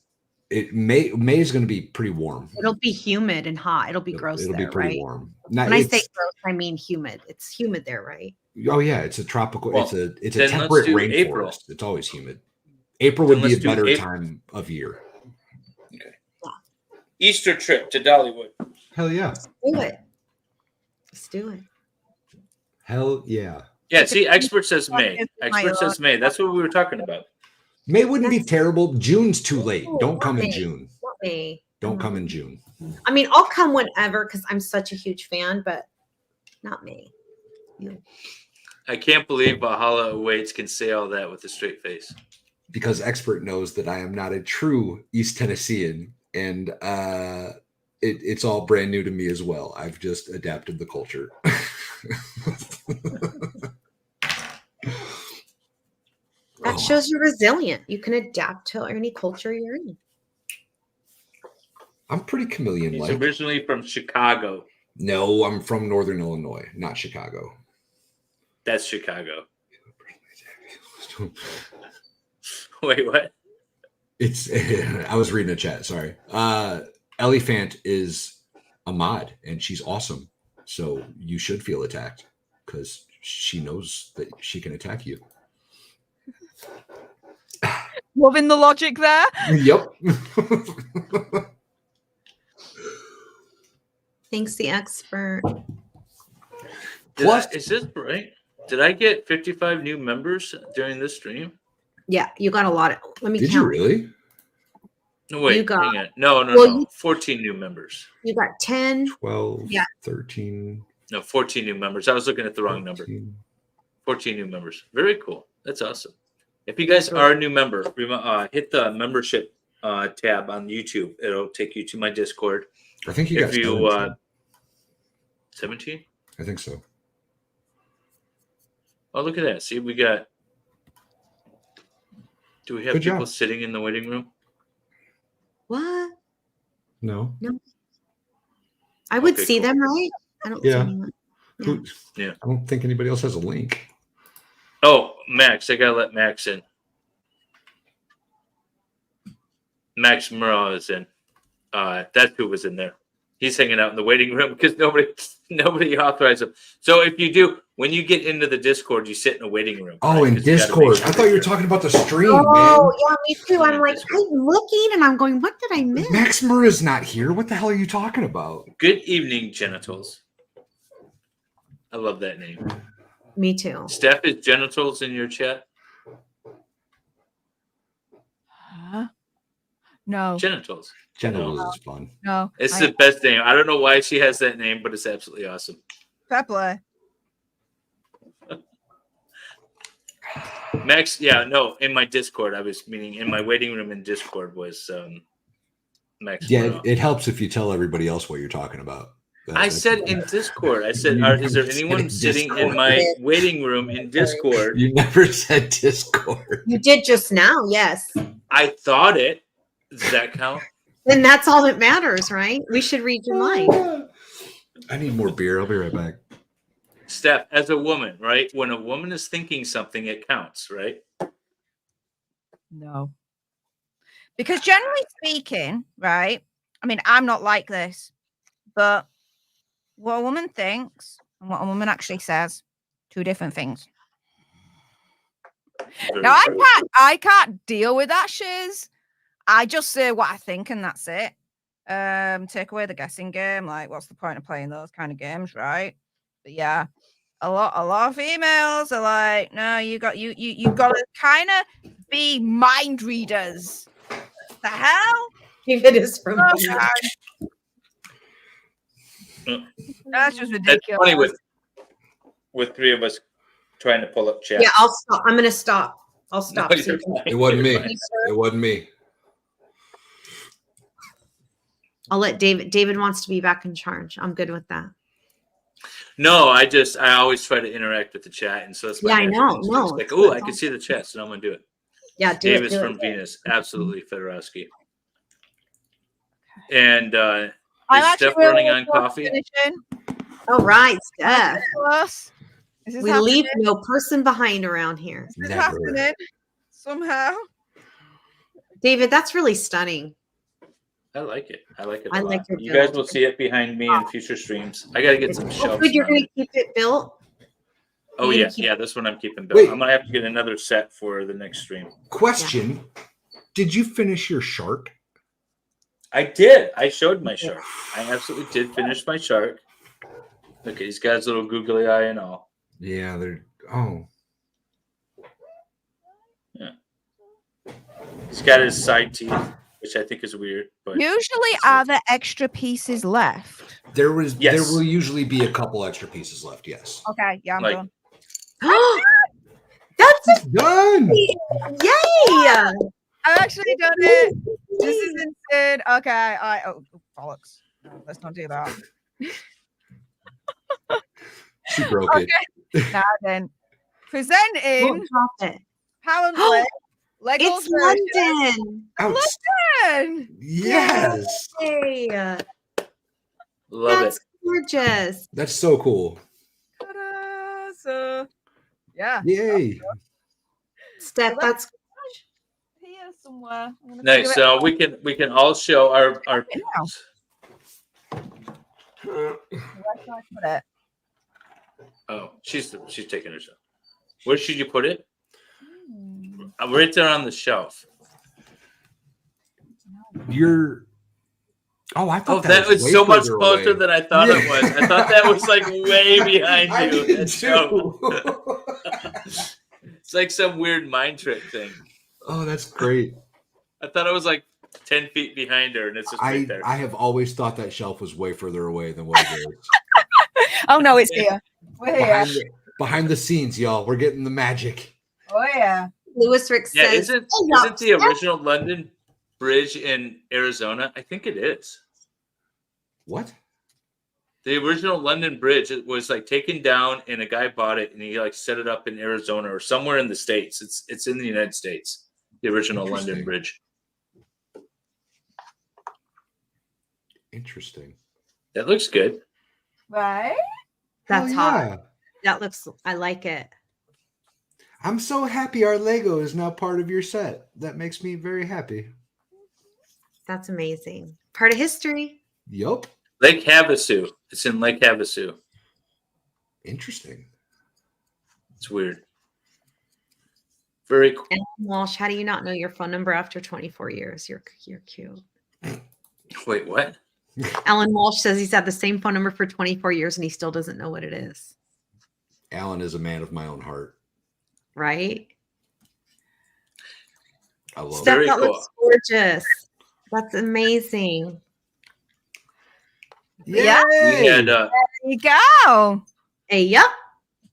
May is going to be pretty warm. It'll be humid and hot. It'll be gross It'll there, be pretty right? warm. When I say gross, I mean humid. It's humid there, right? Oh yeah, it's a tropical. Well, it's a then let's temperate do rainforest. April. It's always humid. April would Then be a let's do better April. time of year. Okay. Easter trip to Dollywood. Hell yeah. Do it. Let's do it. Hell yeah. Yeah, see, expert says May. It's my Expert says May. That's what we were talking about. May wouldn't be terrible. June's too late. Oh, Don't come in May. June. Not me. Don't come in June. I mean, I'll come whenever because I'm such a huge fan, but not me. I can't believe Valhalla Awaits can say all that with a straight face. Because expert knows that I am not a true East Tennessean, and it's all brand new to me as well. I've just adapted the culture. That shows you're resilient. You can adapt to any culture you're in. I'm pretty He's chameleon-like. originally from Chicago. No, I'm from Northern Illinois, not Chicago. That's Chicago. Wait, what? It's. I was reading a chat. Sorry. Elephant is a mod, and she's awesome. So you should feel attacked because she knows that she can attack you. Loving the logic there. Yep. Thanks, the expert. Plus- Is this right? Did I get 55 new members during this stream? Yeah, you got a lot of. Let me Did count. you really? No, wait. You got- hang on. No. Well, 14 new members. You got 10. 12, Yeah. 13. No, 14 new members. I was looking at the wrong number. 14. 14 new members. Very cool. That's awesome. If you guys are a new member, hit the membership tab on YouTube. It'll take you to my Discord. I think you got If you 17. 17? I think so. Oh, look at that. See, we got. Do we have Good people job. sitting in the waiting room? What? No. I would Okay, see cool. them, right? I don't Yeah. see anyone. Who- Yeah. I don't think anybody else has a link. Oh, Max. I got to let Max in. Max Murrow is in. That's who was in there. He's hanging out in the waiting room because nobody authorized him. So if you do, when you get into the Discord, you sit in a waiting room. Oh, right? in 'Cause you gotta Discord. make sure I thought you were that talking about the stream, Oh, yeah, me too. I'm In like, Discord. I'm looking and I'm going, what did I miss? man. Max Murrah's not here. What the hell are you talking about? Good evening, genitals. I love that name. Me too. Steph, is genitals in your chat? Huh? No, Genitals. Genitals is fun. no. It's the best name. I don't know why she has that name, but it's absolutely awesome. Fair play. Max, yeah, no, in my Discord, I was meaning in my waiting room in Discord was Max. Yeah, Murrow. it helps if you tell everybody else what you're talking about. I said in Discord. I said, You is there never said anyone in sitting in Discord. my waiting room in Discord? You never said Discord. You did just now, yes. I thought it. Does that count? Then that's all that matters, right? We should read your mind. I need more beer. I'll be right back. Steph, as a woman, right? When a woman is thinking something, it counts, right? No. Because generally speaking, right? I mean, I'm not like this, but what a woman thinks and what a woman actually says, two different things. Very Now true. I can't deal with that shiz. I just say what I think and that's it. Take away the guessing game. Like, what's the point of playing those kind of games, right? But yeah, a lot of females are like, no, you got to kind of be mind readers. The hell? It is from Oh, me. God. That's just It's ridiculous. funny with three of us trying to pull up chat. Yeah, I'll stop. I'm gonna stop. I'll stop. No, So you're you fine. It wasn't me. You're fine. It wasn't me. I'll let David. David wants to be back in charge. I'm good with that. No, I always try to interact with the chat, and so that's my Yeah, I know. instinct. No, It's like, it's oh, I awesome. can see the chat, so I'm gonna do it. Yeah, do Davis it. from Venus, absolutely, Fedorowski. And is Steph running on coffee? Finishing. All right, Am I Steph. close? Is this We happening? leave no person behind around here. Is this Never. happening somehow? David, that's really stunning. I like it. I like it. I A like lot. your You guys build. will see it behind me in future streams. I got to get some Oh, shelves. good, you're going mounted. to keep it built? Oh You're yeah, gonna keep- yeah. This one I'm keeping built. Wait. I'm gonna have to get another set for the next stream. Question: Did you finish your shark? I did. I showed my shark. I absolutely did finish my shark. Look, he's got his little googly eye and all. Yeah, they're. Oh, He's got his side teeth, which I think is weird. But Usually, are there extra pieces left? there was. Yes. There will usually be a couple extra pieces left. Yes. Okay, yeah, I'm Like- done. That's Done. yay! I've actually done it. This is insane. Okay, oh bollocks. No, let's not do that. She broke it. Now then, presenting Don't drop it. Power and Play Lego's It's version. London. London. Yes. Yay. love That's it. gorgeous. That's so cool. Ta-da. So, yeah, Yay. Steph, that's here somewhere. I'm gonna Nice. figure So we can all show our Now. pictures. Where can I put it? Oh, she's taking her shelf. Where should you put it? Hmm. Right there on the shelf. You're. Oh, I Oh, thought that was way so much further closer away. than I thought it was. I thought that was like way behind I you. did That's so- too. It's like some weird mind trick thing. Oh, that's great. I thought it was like 10 feet behind her, and it's just right there. I have always thought that shelf was way further away than what it is. Oh no, it's here. We're here. Behind the scenes, y'all. We're getting the magic. Oh yeah. Lewis Rick Yeah, says. isn't "Oh, the yeah, original London Bridge in Arizona? I think it is. What? The original London Bridge, it was like taken down, and a guy bought it, and he like set it up in Arizona or somewhere in the States. It's in the United States. The original London Interesting. Bridge. Interesting. That looks good. Right? That's Hell hot. yeah. That looks. I like it. I'm so happy our Lego is now part of your set. That makes me very happy. That's amazing. Part of history. Yup. Lake Havasu. It's in Lake Havasu. Interesting. It's weird. Very cool. And Walsh, how do you not know your phone number after 24 years? You're cute. Wait, what? Alan Walsh says he's had the same phone number for 24 years and he still doesn't know what it is. Alan is a man of my own heart. Right? I love Steph, Very that cool. looks gorgeous. That's amazing. it. Yeah. We had There you go. Hey, yep.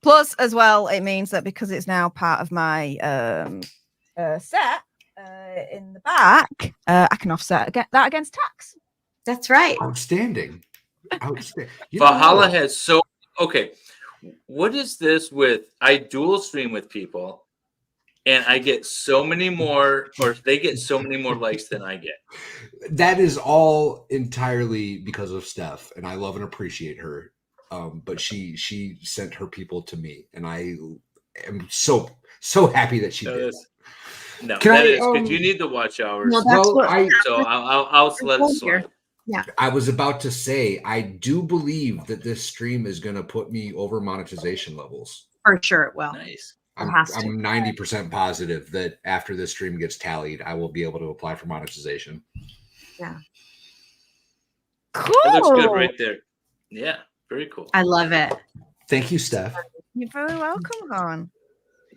Plus, as well, it means that because it's now part of my set in the back, I can offset that against tax. That's right. Outstanding. Outstanding. You know Valhalla what? has so okay. What is this with? I dual stream with people, and I get so many more, or they get so many more likes than I get. That is all entirely because of Steph, and I love and appreciate her. But she sent her people to me, and I am so happy that she So did. that's- No, Can that I, is because you need the watch hours. No, that's Well, what So I'll let it slide. I was about to say, I do believe that this stream is going to put me over monetization levels. for sure it will. Nice. I'm has to. 90% positive that after this stream gets tallied, I will be able to apply for monetization. Cool. It looks good right there. Yeah, very cool. I love it. Thank you, Steph. You're very welcome, hon.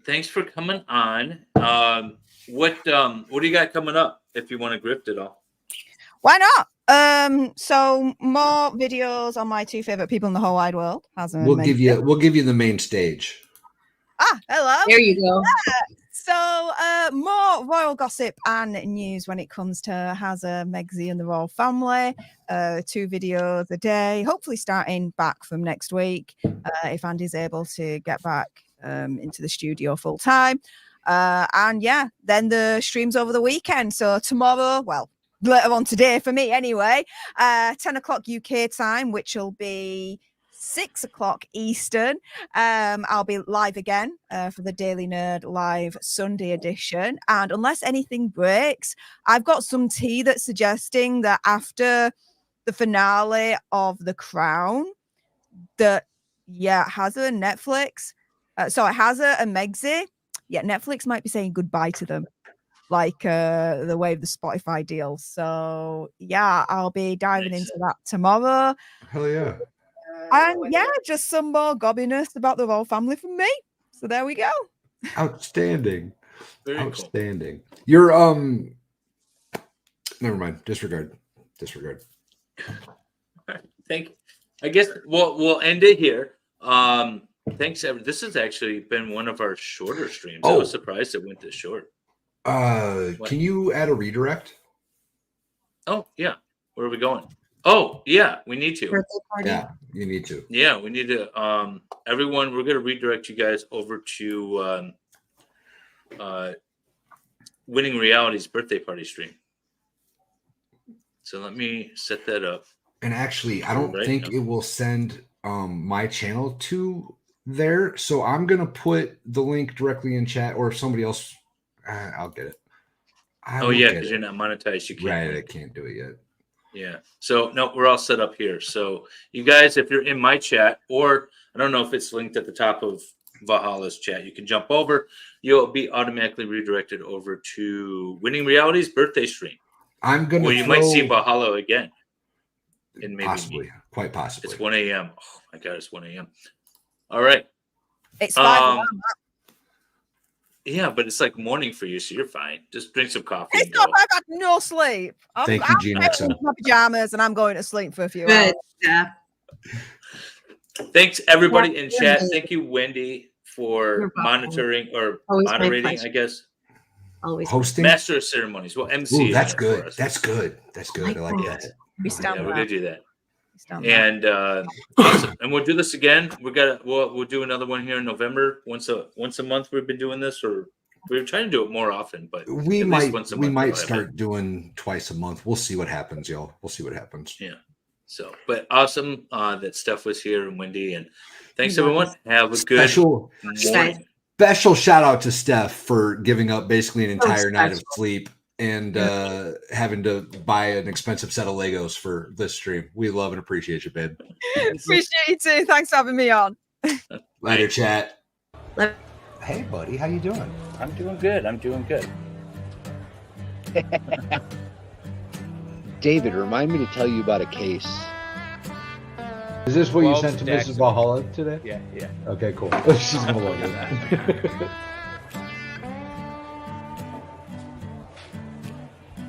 Thanks for coming on. What do you got coming up if you want to grift it all? Why not? So more videos on my two favorite people in the whole wide world. We'll give you the main stage. Hello. There you go. So more royal gossip and news when it comes to Hazza, Megzi, and the royal family. 2 videos a day, hopefully starting back from next week if Andy's able to get back into the studio full time. And yeah, then the streams over the weekend. So tomorrow, well, later on today for me anyway, 10 o'clock UK time, which will be 6 o'clock Eastern. I'll be live again for the Daily Nerd Live Sunday edition. And unless anything breaks, I've got some tea that's suggesting that after the finale of The Crown, that, yeah, Hazza and Netflix, Hazza and Megzi, yeah, Netflix might be saying goodbye to them, like the way of the Spotify deal. So yeah, I'll be diving into that tomorrow. Hell yeah. And yeah, just some more gobbiness about the royal family from me. So there we go. Outstanding. Very Outstanding. You're never mind. Disregard. I guess we'll end it here. Thanks, this has actually been one of our shorter streams. I was surprised it went this short. Can you add a redirect? Oh yeah, where are we going? Oh yeah, we need to. Birthday party. Yeah, you need to. Yeah, we need to. Everyone, we're gonna redirect you guys over to Winning Reality's birthday party stream. So let me set that up. And actually, I don't think it will send my channel to there. So I'm gonna put the link directly in chat, or if somebody else, I'll get it. Because you're not monetized, you can't. Right, I can't do it yet. Yeah. So no, we're all set up here. So you guys, if you're in my chat, or I don't know if it's linked at the top of Valhalla's chat, you can jump over. You'll be automatically redirected over to Winning Reality's birthday stream. I'm gonna. Well, you might see Valhalla again. And maybe quite possibly. It's 1 a.m. Oh my God, it's 1 a.m. All right. It's 5 Yeah, but it's like morning for you, so you're fine. Just drink some coffee. It's not. I got no sleep. Thank you, Gene. I'm in my pajamas and I'm going to sleep for a few Good. hours. Yeah. Thanks everybody in chat. Thank you, Wendy, for monitoring or Always my moderating, pleasure. I guess. Always. Hosting. Master of ceremonies. Well, MC. Ooh, that's good. That's good. That's good. I like that. We stand Yeah, we're by. gonna do that. Stand by. And awesome. And we'll do this again. We'll do another one here in November. Once a month we've been doing this, or we're trying to do it more often, but We at might least once a month we'll have start doing twice a month. We'll see what happens, y'all. We'll see what happens. Yeah. So, but awesome that Steph was here and Wendy, and thanks everyone. Have a good morning. Special shout out to Steph for giving up basically an entire night of sleep and having to buy an expensive set of Legos for this stream. We love and appreciate you, babe. Appreciate you too. Thanks for having me on. Later, chat. Hey, buddy, how you doing? I'm doing good. David, remind me to tell you about a case. Is this what you 12 sent to stacks Mrs. of- Valhalla today? Yeah. Okay, cool. She's gonna love it.